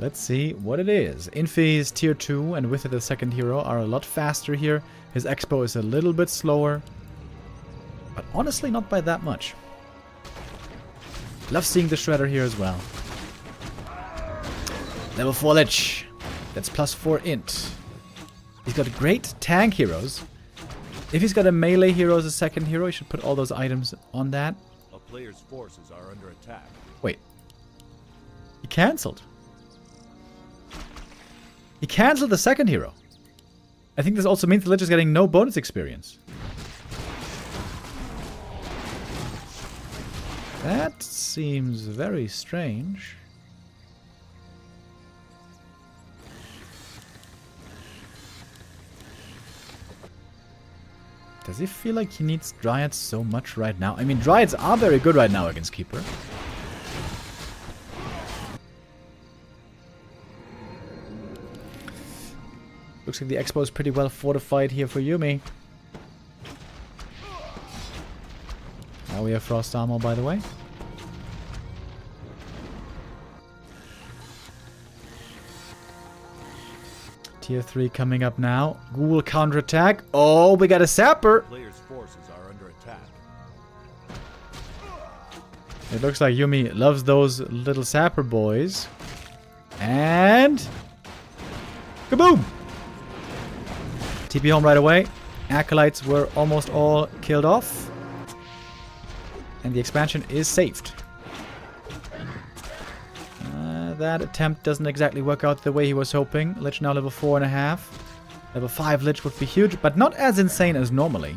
Let's see what it is. Infi's tier 2 and with it the second hero are a lot faster here. His expo is a little bit slower. But honestly not by that much. Love seeing the Shredder here as well. Level 4 Lich. That's +4 int. He's got great tank heroes. If he's got a melee hero as a second hero, he should put all those items on that. A player's forces are under attack. Wait. He cancelled. He cancelled the second hero. I think this also means the Lich is getting no bonus experience. That seems very strange. Does he feel like he needs Dryads so much right now? I mean, Dryads are very good right now against Keeper. Looks like the expo is pretty well fortified here for Yumi. Now we have Frost Armor, by the way. Tier 3 coming up now. Ghoul counterattack. Oh, we got a Sapper. Player's forces are under attack. It looks like Yumi loves those little Sapper boys. And... kaboom! TP home right away. Acolytes were almost all killed off. And the expansion is saved. That attempt doesn't exactly work out the way he was hoping. Lich now level 4.5. Level 5 Lich would be huge, but not as insane as normally.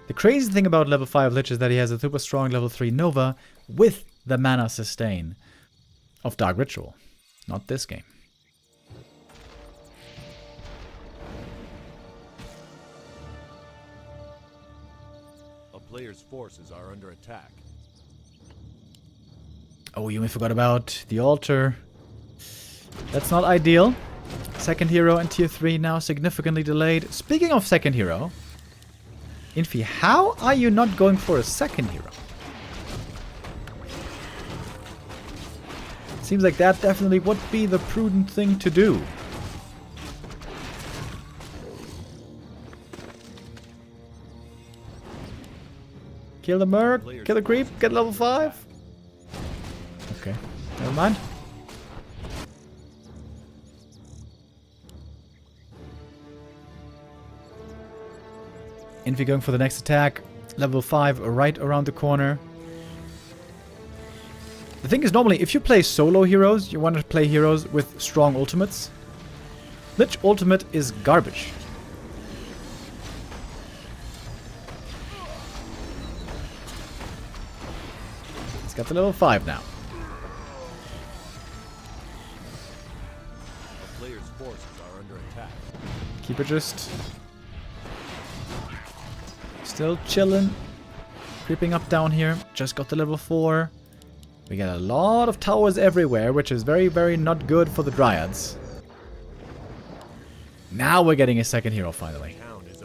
The crazy thing about level 5 Lich is that he has a super strong level 3 Nova with the mana sustain of Dark Ritual. Not this game. A player's forces are under attack. Oh, Yumi forgot about the altar. That's not ideal. Second hero and tier 3 now significantly delayed. Speaking of second hero, Infi, how are you not going for a second hero? Seems like that definitely would be the prudent thing to do. Kill the Merc, kill the creep, get level 5. Okay, never mind. Infi going for the next attack. Level 5 right around the corner. The thing is, normally, if you play solo heroes, you want to play heroes with strong ultimates. Lich ultimate is garbage. He's got the level 5 now. A player's forces are under attack. Keeper just still chilling. Creeping up down here. Just got the level 4. We got a lot of towers everywhere, which is very, very not good for the Dryads. Now we're getting a second hero finally.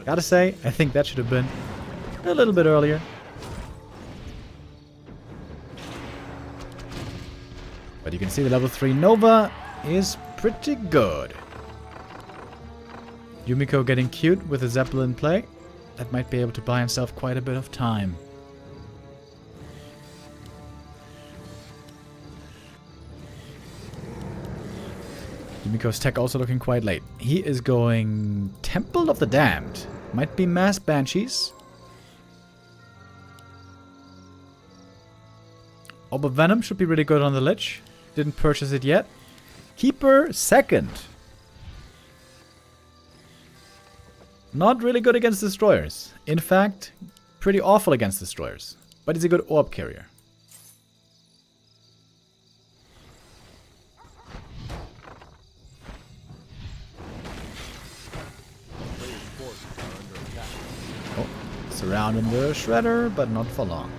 Gotta say, I think that should have been a little bit earlier. But you can see the level 3 Nova is pretty good. Yumiko getting cute with a Zeppelin play. That might be able to buy himself quite a bit of time. Yumiko's tech also looking quite late. He is going Temple of the Damned. Might be Mass Banshees. Orb of Venom should be really good on the Lich. Didn't purchase it yet. Keeper second. Not really good against destroyers. In fact, pretty awful against destroyers. But he's a good orb carrier. Oh, surrounding the Shredder, but not for long.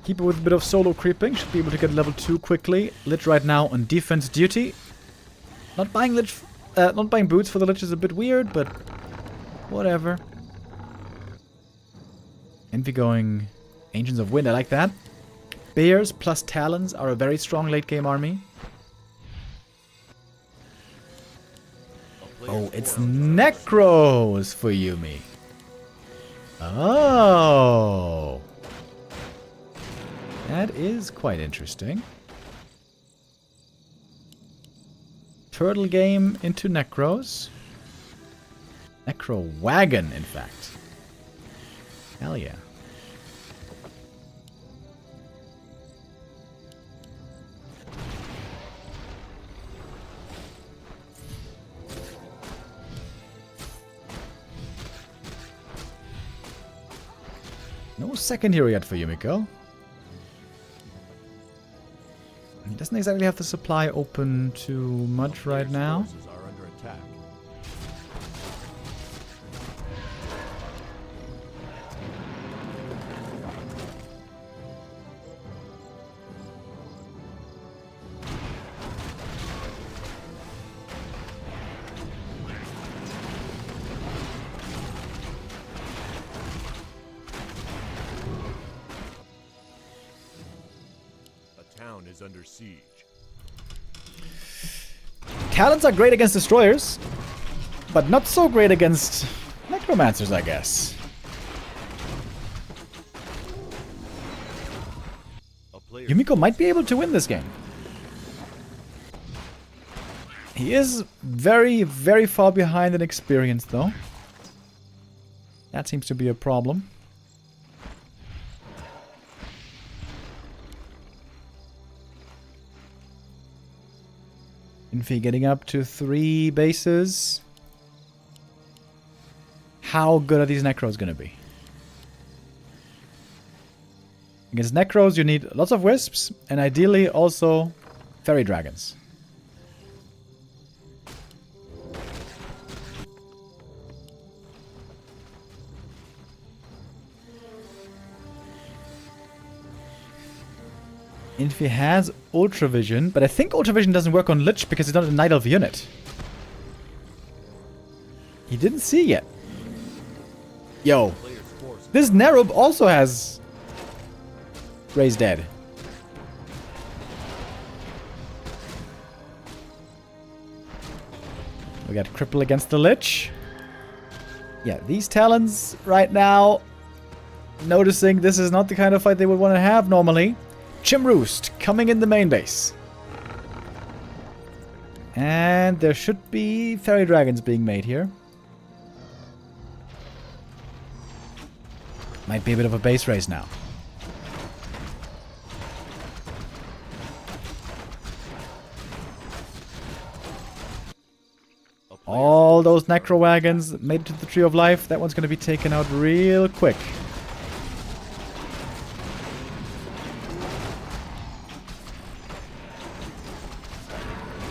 Keeper with a bit of solo creeping should be able to get level 2 quickly. Lich right now on defense duty. Not buying boots for the Lich is a bit weird, but whatever. Infi going Ancients of Wind, I like that. Bears plus Talons are a very strong late game army. Oh, it's Necros for Yumi. Oh. That is quite interesting. Turtle game into Necros. Necro wagon, in fact. Hell yeah. No second hero yet for Yumiko. He doesn't exactly have the supply open too much right now. Forces are under attack. A town is under siege. Talons are great against destroyers, but not so great against necromancers, I guess. Yumiko might be able to win this game. He is very, very far behind in experience, though. That seems to be a problem. Infi getting up to 3 bases. How good are these Necros going to be? Against Necros, you need lots of Wisps, and ideally also Fairy Dragons. Infi has Ultra Vision, but I think Ultra Vision doesn't work on Lich because it's not a Night Elf unit. He didn't see yet. Yo. This Nerub also has Raise Dead. We got Cripple against the Lich. Yeah, these Talons right now, noticing this is not the kind of fight they would want to have normally. Chimroost coming in the main base. And there should be Fairy Dragons being made here. Might be a bit of a base race now. All those Necro Wagons made it to the Tree of Life. That one's going to be taken out real quick.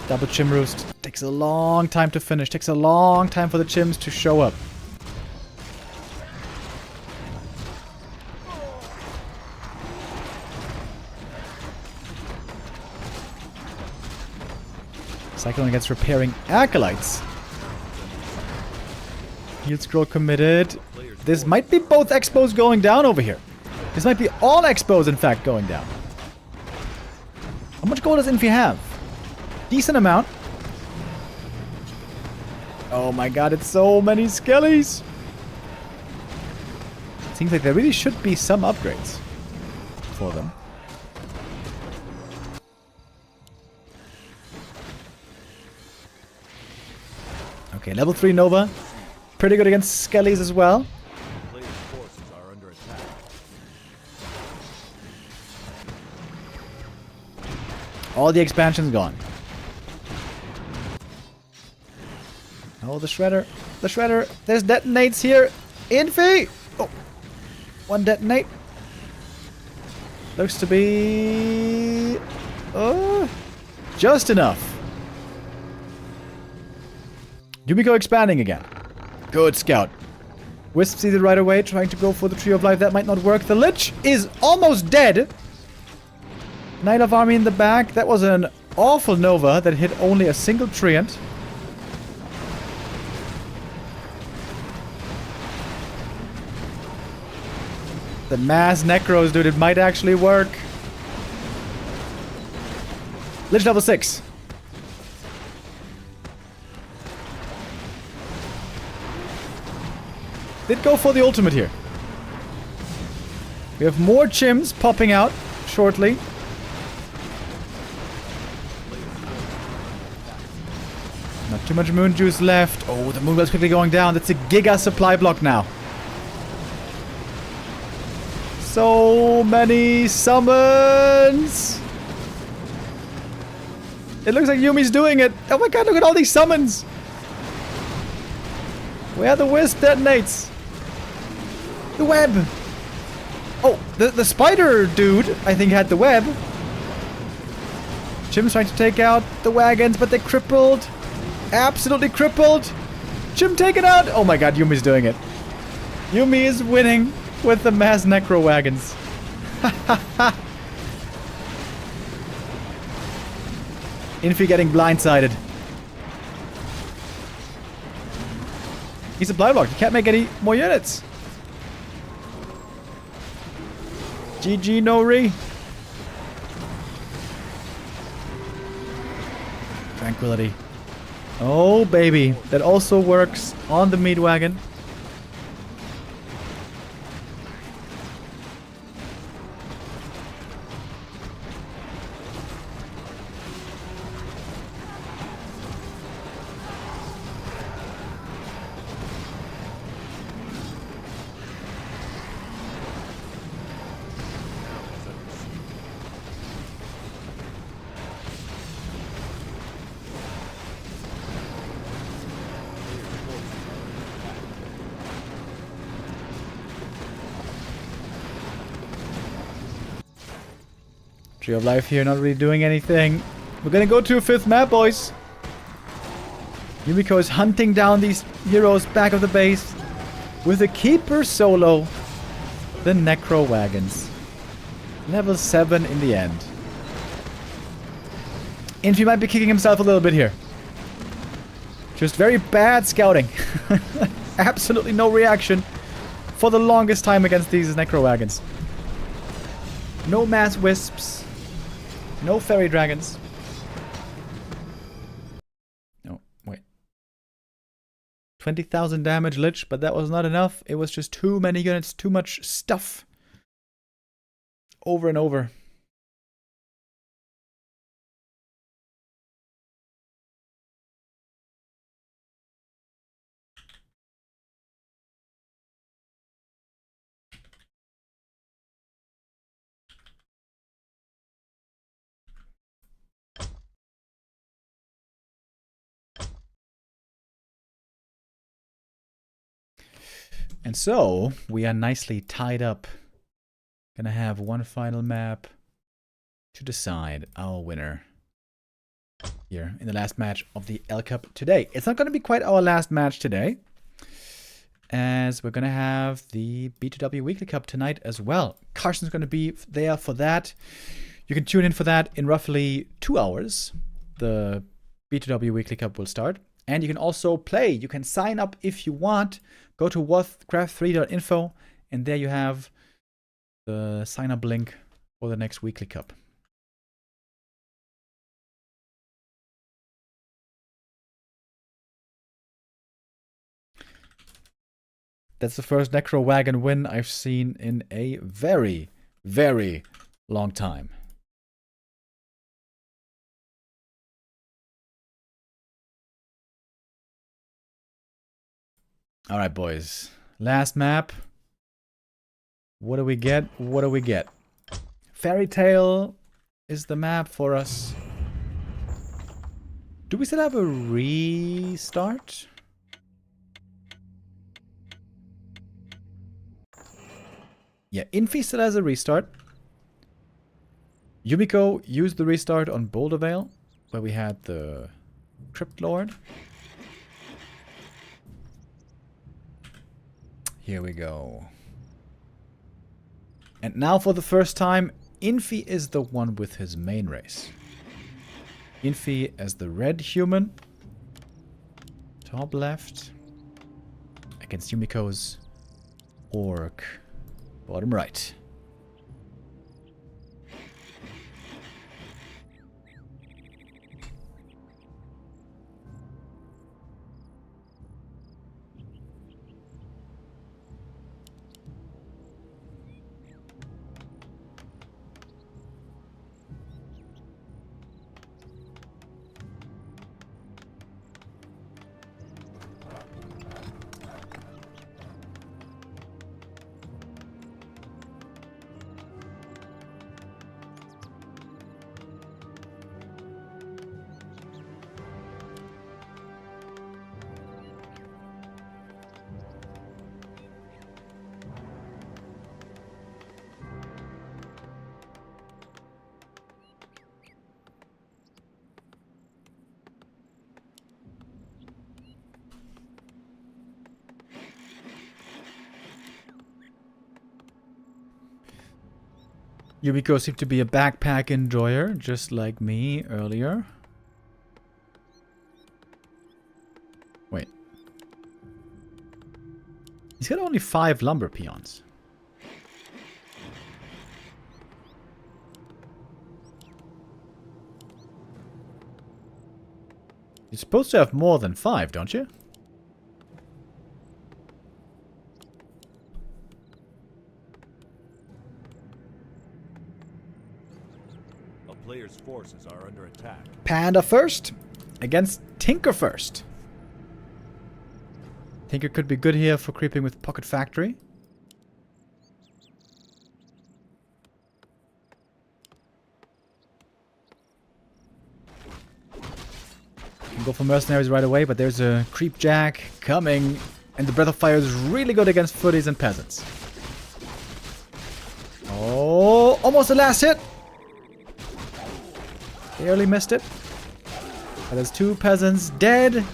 Double Chimroost. Takes a long time to finish. Takes a long time for the Chims to show up. Cyclone gets repairing Acolytes. Heal Scroll committed. This might be both Expos going down over here. This might be all Expos, in fact, going down. How much gold does Infi have? Decent amount. Oh my god, it's so many skellies. Seems like there really should be some upgrades for them. Okay, level 3 Nova. Pretty good against skellies as well. Players' forces are under attack. All the expansions gone. Oh, the Shredder. The Shredder. There's detonates here. Infi! Oh. One detonate. Looks to be... Oh. Just enough. Yumiko expanding again. Good scout. Wisp sees it right away, trying to go for the Tree of Life. That might not work. The Lich is almost dead. Knight of Army in the back. That was an awful Nova that hit only a single Treant. The mass Necros, dude. It might actually work. Lich level 6. did go for the ultimate here. We have more chims popping out shortly. Not too much moon juice left. Oh, the moon well's quickly going down. That's a giga supply block now. So many summons. It looks like Yumi's doing it. Oh my god, look at all these summons. Where the wisp detonates. The web. Oh, the spider dude, I think, had the web. Jim's trying to take out the wagons, but they're crippled. Absolutely crippled. Jim, take it out. Oh my god, Yumi's doing it. Yumi is winning with the mass necro wagons. Infi getting blindsided. He's a blind block. He can't make any more units. GG, no re. Tranquility. Oh, baby. That also works on the meat wagon. Tree of Life here, not really doing anything. We're gonna go to a 5th map, boys. Yumiko is hunting down these heroes back of the base with a keeper solo. The Necro Wagons. Level 7 in the end. Infi might be kicking himself a little bit here. Just very bad scouting. Absolutely no reaction for the longest time against these Necro Wagons. No mass wisps. No fairy dragons. No, wait. 20,000 damage Lich, but that was not enough. It was just too many units, too much stuff. Over and over. And so, we are nicely tied up. Gonna have one final map to decide our winner here in the last match of the L Cup today. It's not gonna be quite our last match today, as we're gonna have the B2W Weekly Cup tonight as well. Carson's gonna be there for that. You can tune in for that in roughly 2 hours. The B2W Weekly Cup will start. And you can also play. You can sign up if you want. Go to warcraft3.info and there you have the sign up link for the next Weekly Cup. That's the first Necro Wagon win I've seen in a very, very long time. All right, boys. Last map. What do we get? What do we get? Fairy Tale is the map for us. Do we still have a restart? Yeah, Infi still has a restart. Yumiko used the restart on Boulder Vale, where we had the Crypt Lord. Here we go. And now for the first time, Infi is the one with his main race. Infi as the red human. Top left. Against Yumiko's orc. Bottom right. Yumiko seemed to be a backpack enjoyer, just like me earlier. Wait. He's got only 5 lumber peons. You're supposed to have more than 5, don't you? A player's forces are under attack. Panda first against Tinker first. Tinker could be good here for creeping with Pocket Factory. Can go for mercenaries right away, but there's a creep jack coming, and the Breath of Fire is really good against footies and peasants. Oh, almost the last hit. Barely missed it. But there's 2 peasants dead.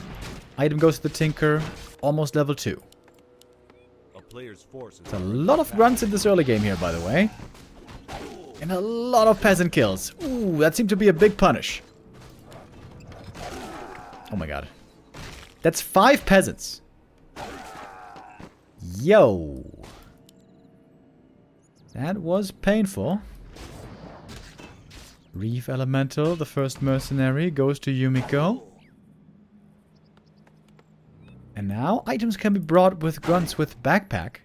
Item goes to the Tinker. Almost level 2. A player's forces There's a lot of grunts in this early game here, by the way. And a lot of peasant kills. Ooh, that seemed to be a big punish. Oh my god. That's 5 peasants. Yo. That was painful. Reef Elemental, the first mercenary, goes to Yumiko. And now items can be brought with grunts with backpack.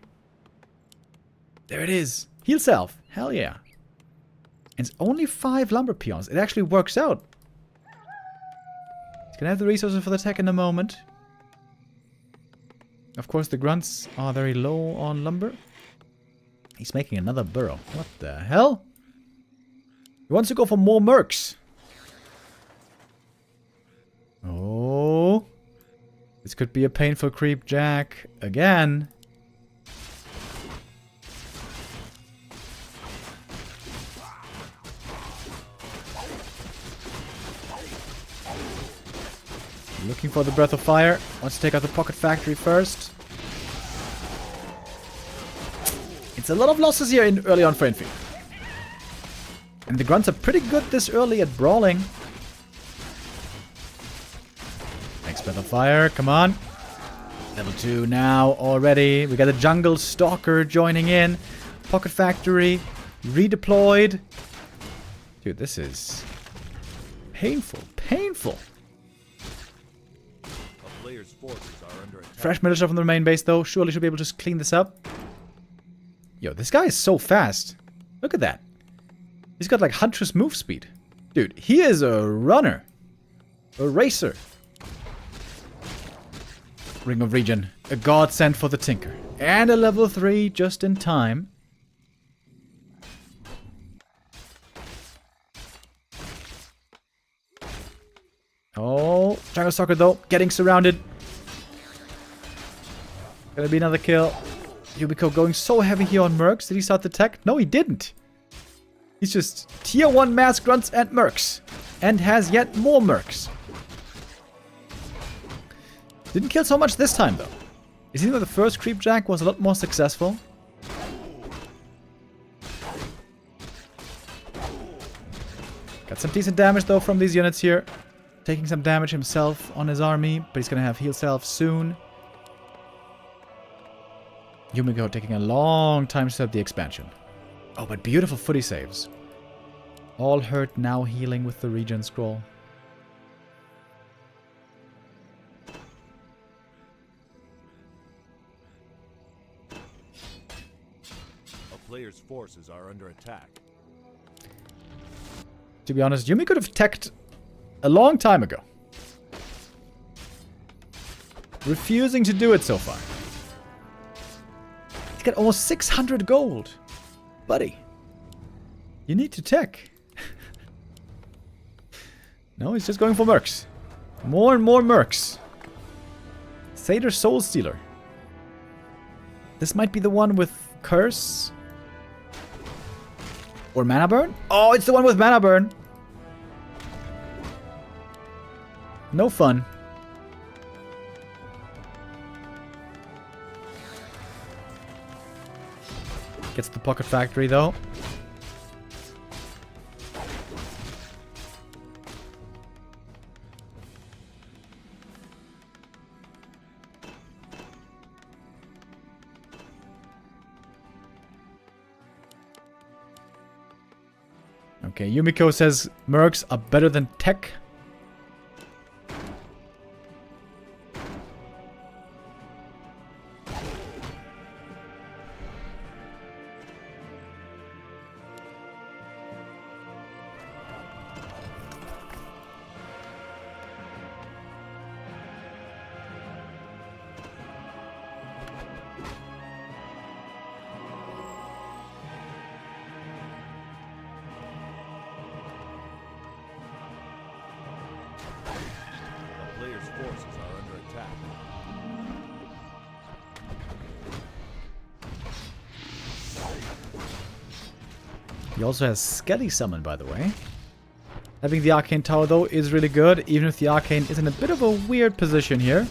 There it is. Heal self. Hell yeah. And it's only 5 lumber peons. It actually works out. He's gonna have the resources for the tech in a moment. Of course, the grunts are very low on lumber. He's making another burrow. What the hell? He wants to go for more mercs. Oh. This could be a painful creep jack again. Looking for the Breath of Fire. Wants to take out the Pocket Factory first. It's a lot of losses here early on for Infi. And the grunts are pretty good this early at brawling. Next Breath of Fire, come on. Level 2 now already. We got a Jungle Stalker joining in. Pocket Factory redeployed. Dude, this is painful. Painful. A player's forces are under attack. Fresh militia from the main base, though. Surely should be able to just clean this up. Yo, this guy is so fast. Look at that. He's got like Huntress move speed. Dude, he is a runner. A racer. Ring of Regen. A godsend for the Tinker. And a level 3 just in time. Oh, Jungle Stalker though. Getting surrounded. Gonna be another kill. Yumiko going so heavy here on mercs. Did he start the tech? No, he didn't. He's just tier 1 mass grunts and mercs. And has yet more mercs. Didn't kill so much this time though. It seems like the first creep jack was a lot more successful. Got some decent damage though from these units here. Taking some damage himself on his army, but he's gonna have heal self soon. Yumiko taking a long time to set up the expansion. Oh, but beautiful footy saves. All hurt, now healing with the regen scroll. A player's forces are under attack. To be honest, Yumi could have teched a long time ago. Refusing to do it so far. He's got almost 600 gold. Buddy. You need to tech. No, he's just going for mercs. More and more mercs. Satyr Soul Stealer. This might be the one with Curse. Or Mana Burn? Oh, it's the one with Mana Burn. No fun. Gets the Pocket Factory though. Okay, Yumiko says mercs are better than tech. The player's forces are under attack. He also has Skelly Summon, by the way. Having the Arcane Tower, though, is really good, even if the Arcane is in a bit of a weird position here.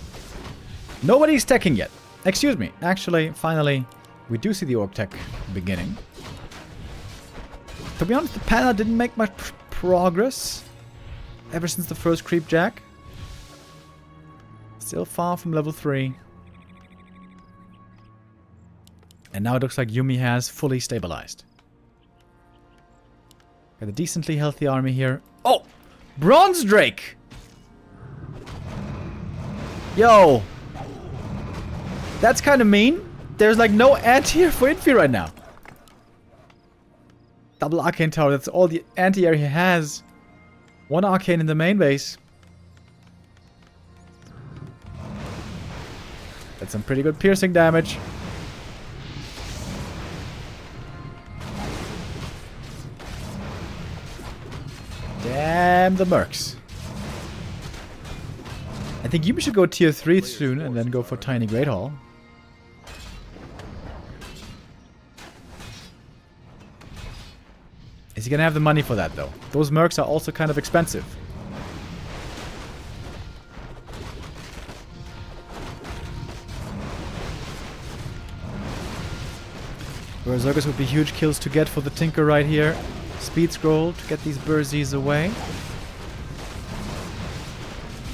Nobody's teching yet. Excuse me. Actually, finally, we do see the Orc tech beginning. To be honest, the panel didn't make much progress ever since the first Creep Jack. Still far from level 3. And now it looks like Yumi has fully stabilized. Got a decently healthy army here. Oh! Bronze Drake! Yo! That's kind of mean. There's like no anti-air for Infi right now. Double Arcane Tower, that's all the anti-air he has. One Arcane in the main base. That's some pretty good piercing damage. Damn the mercs. I think you should go tier 3 soon and then go for Tiny Great Hall. Is he gonna have the money for that though? Those mercs are also kind of expensive. Berserkers would be huge kills to get for the Tinker right here. Speed scroll to get these Burzies away.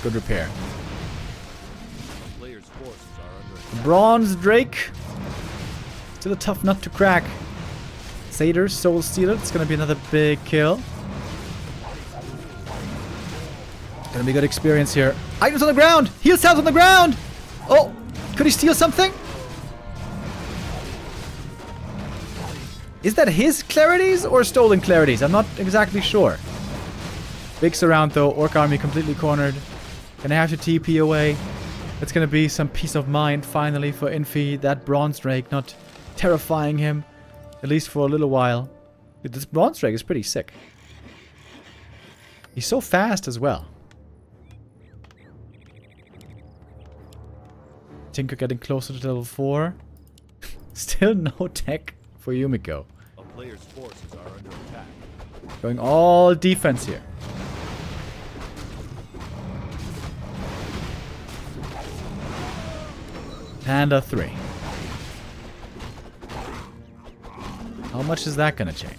Good repair. The player's forces are under attack. Bronze Drake. Still a tough nut to crack. Satyr, Soul Stealer. It's gonna be another big kill. Gonna be good experience here. Items on the ground! Heal cells on the ground! Oh! Could he steal something? Is that his clarities or stolen clarities? I'm not exactly sure. Big's around though. Orc army completely cornered. Gonna have to TP away. It's gonna be some peace of mind finally for Infi. That Bronze Drake not terrifying him. At least for a little while. Dude, this Bronze Drake is pretty sick. He's so fast as well. Tinker getting closer to level 4. Still no tech for Yumiko. A player's forces are under attack. Going all defense here. Panda 3. How much is that gonna change?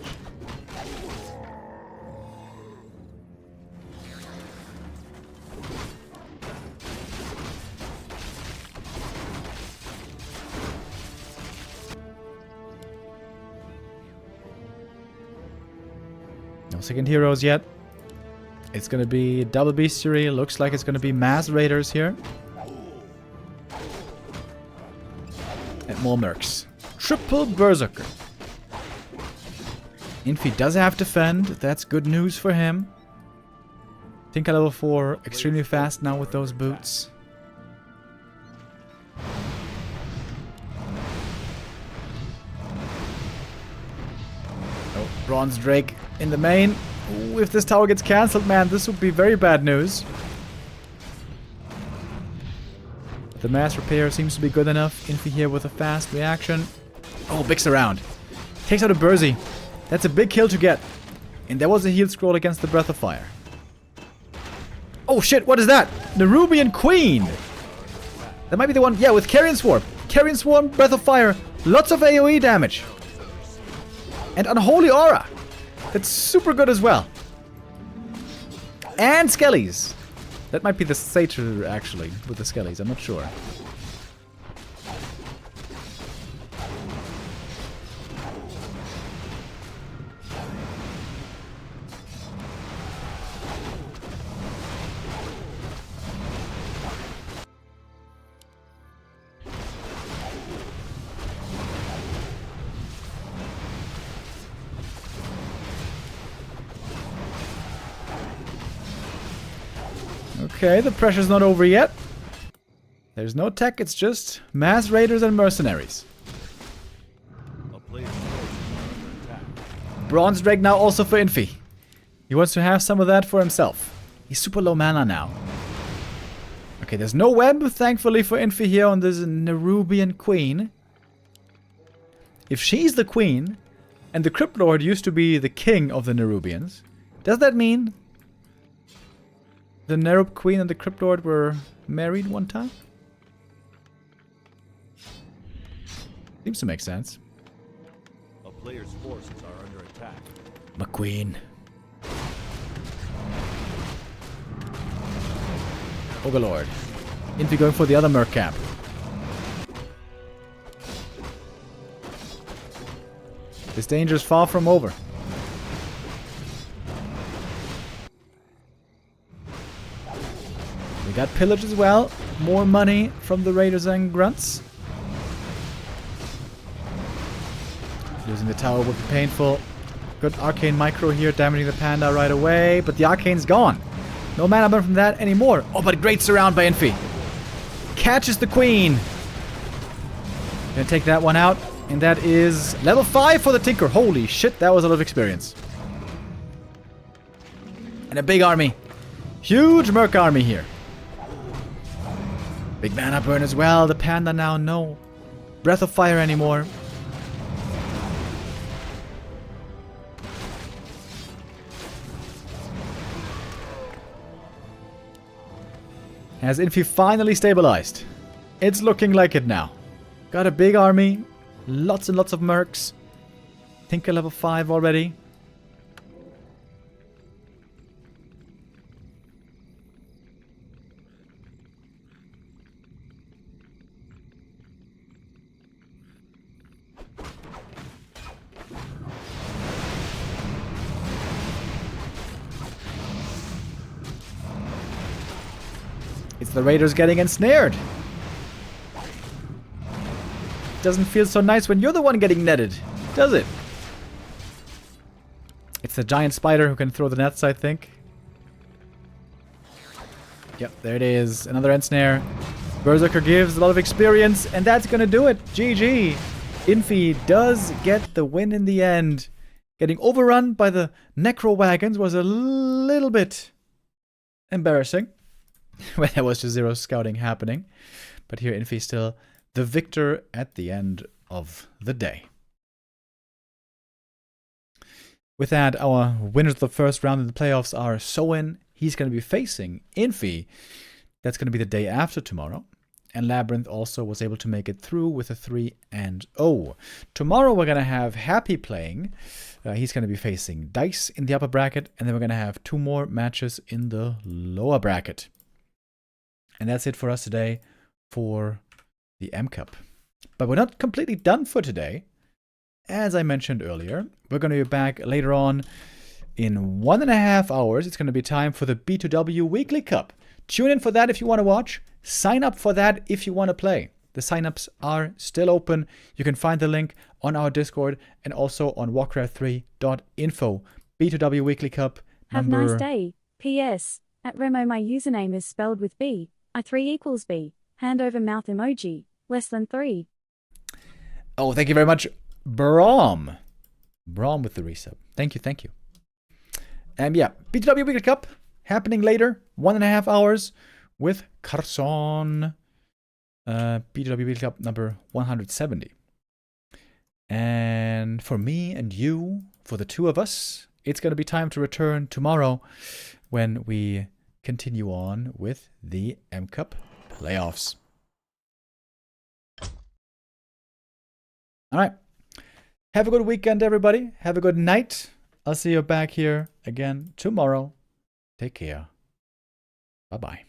No second heroes yet. It's gonna be double bestiary. Looks like it's gonna be mass raiders here. And more mercs. Triple berserker. Infi does have defend. That's good news for him. Tinker level 4. Extremely fast now with those boots. Oh, Bronze Drake in the main. Ooh, if this tower gets cancelled, man, this would be very bad news. The mass repair seems to be good enough. Infi here with a fast reaction. Oh, Big's around. Takes out a Burzy. That's a big kill to get. And there was a heal scroll against the Breath of Fire. Oh shit, what is that? Nerubian Queen! That might be the one, yeah, with Carrion Swarm. Carrion Swarm, Breath of Fire. Lots of AoE damage. And Unholy Aura. That's super good as well. And Skellies. That might be the Satyr, actually, with the Skellies. I'm not sure. Okay, the pressure's not over yet. There's no tech, it's just mass raiders and mercenaries. A player's forces are under attack. Bronze Drake now also for Infi. He wants to have some of that for himself. He's super low mana now. Okay, there's no web, thankfully, for Infi here on this Nerubian queen. If she's the queen, and the Crypt Lord used to be the king of the Nerubians, does that mean the Nerub queen and the Crypt Lord were married one time? Seems to make sense. A player's forces are under attack. McQueen. Overlord. Infi going for the other Merc cap. This danger is far from over. We got pillage as well. More money from the Raiders and Grunts. Losing the tower would be painful. Good arcane micro here, damaging the panda right away. But the arcane's gone. No mana burn from that anymore. Oh, but great surround by Infi. Catches the queen. Gonna take that one out. And that is level 5 for the Tinker. Holy shit, that was a lot of experience. And a big army. Huge Merc army here. Big mana burn as well. The panda now no Breath of Fire anymore. Has Infi finally stabilized? It's looking like it now. Got a big army. Lots and lots of mercs. Tinker level 5 already. It's the Raiders getting ensnared. Doesn't feel so nice when you're the one getting netted, does it? It's the giant spider who can throw the nets, I think. Yep, there it is. Another ensnare. Berserker gives a lot of experience, and that's gonna do it. GG. Infi does get the win in the end. Getting overrun by the Necro Wagons was a little bit embarrassing. When there was just zero scouting happening. But here Infi still the victor at the end of the day. With that, our winners of the first round in the playoffs are Soin. He's going to be facing Infi. That's going to be the day after tomorrow. And Labyrinth also was able to make it through with a 3-0. Tomorrow we're going to have Happy playing. He's going to be facing Dice in the upper bracket. And then we're going to have 2 more matches in the lower bracket. And that's it for us today for the M Cup. But we're not completely done for today. As I mentioned earlier, we're going to be back later on in 1.5 hours. It's going to be time for the B2W Weekly Cup. Tune in for that if you want to watch. Sign up for that if you want to play. The signups are still open. You can find the link on our Discord and also on warcraft3.info. B2W Weekly Cup. Have a nice day. P.S. At Remo my username is spelled with B. I3 equals B. Hand over mouth emoji. Less than 3. Oh, thank you very much, Brom. Brom with the resub. Thank you, thank you. And yeah, B2W Weekly Cup happening later, 1.5 hours with Carson. B2W Weekly Cup number 170. And for me and you, for the two of us, it's going to be time to return tomorrow when we continue on with the M Cup playoffs. All right. Have a good weekend, everybody. Have a good night. I'll see you back here again tomorrow. Take care. Bye-bye.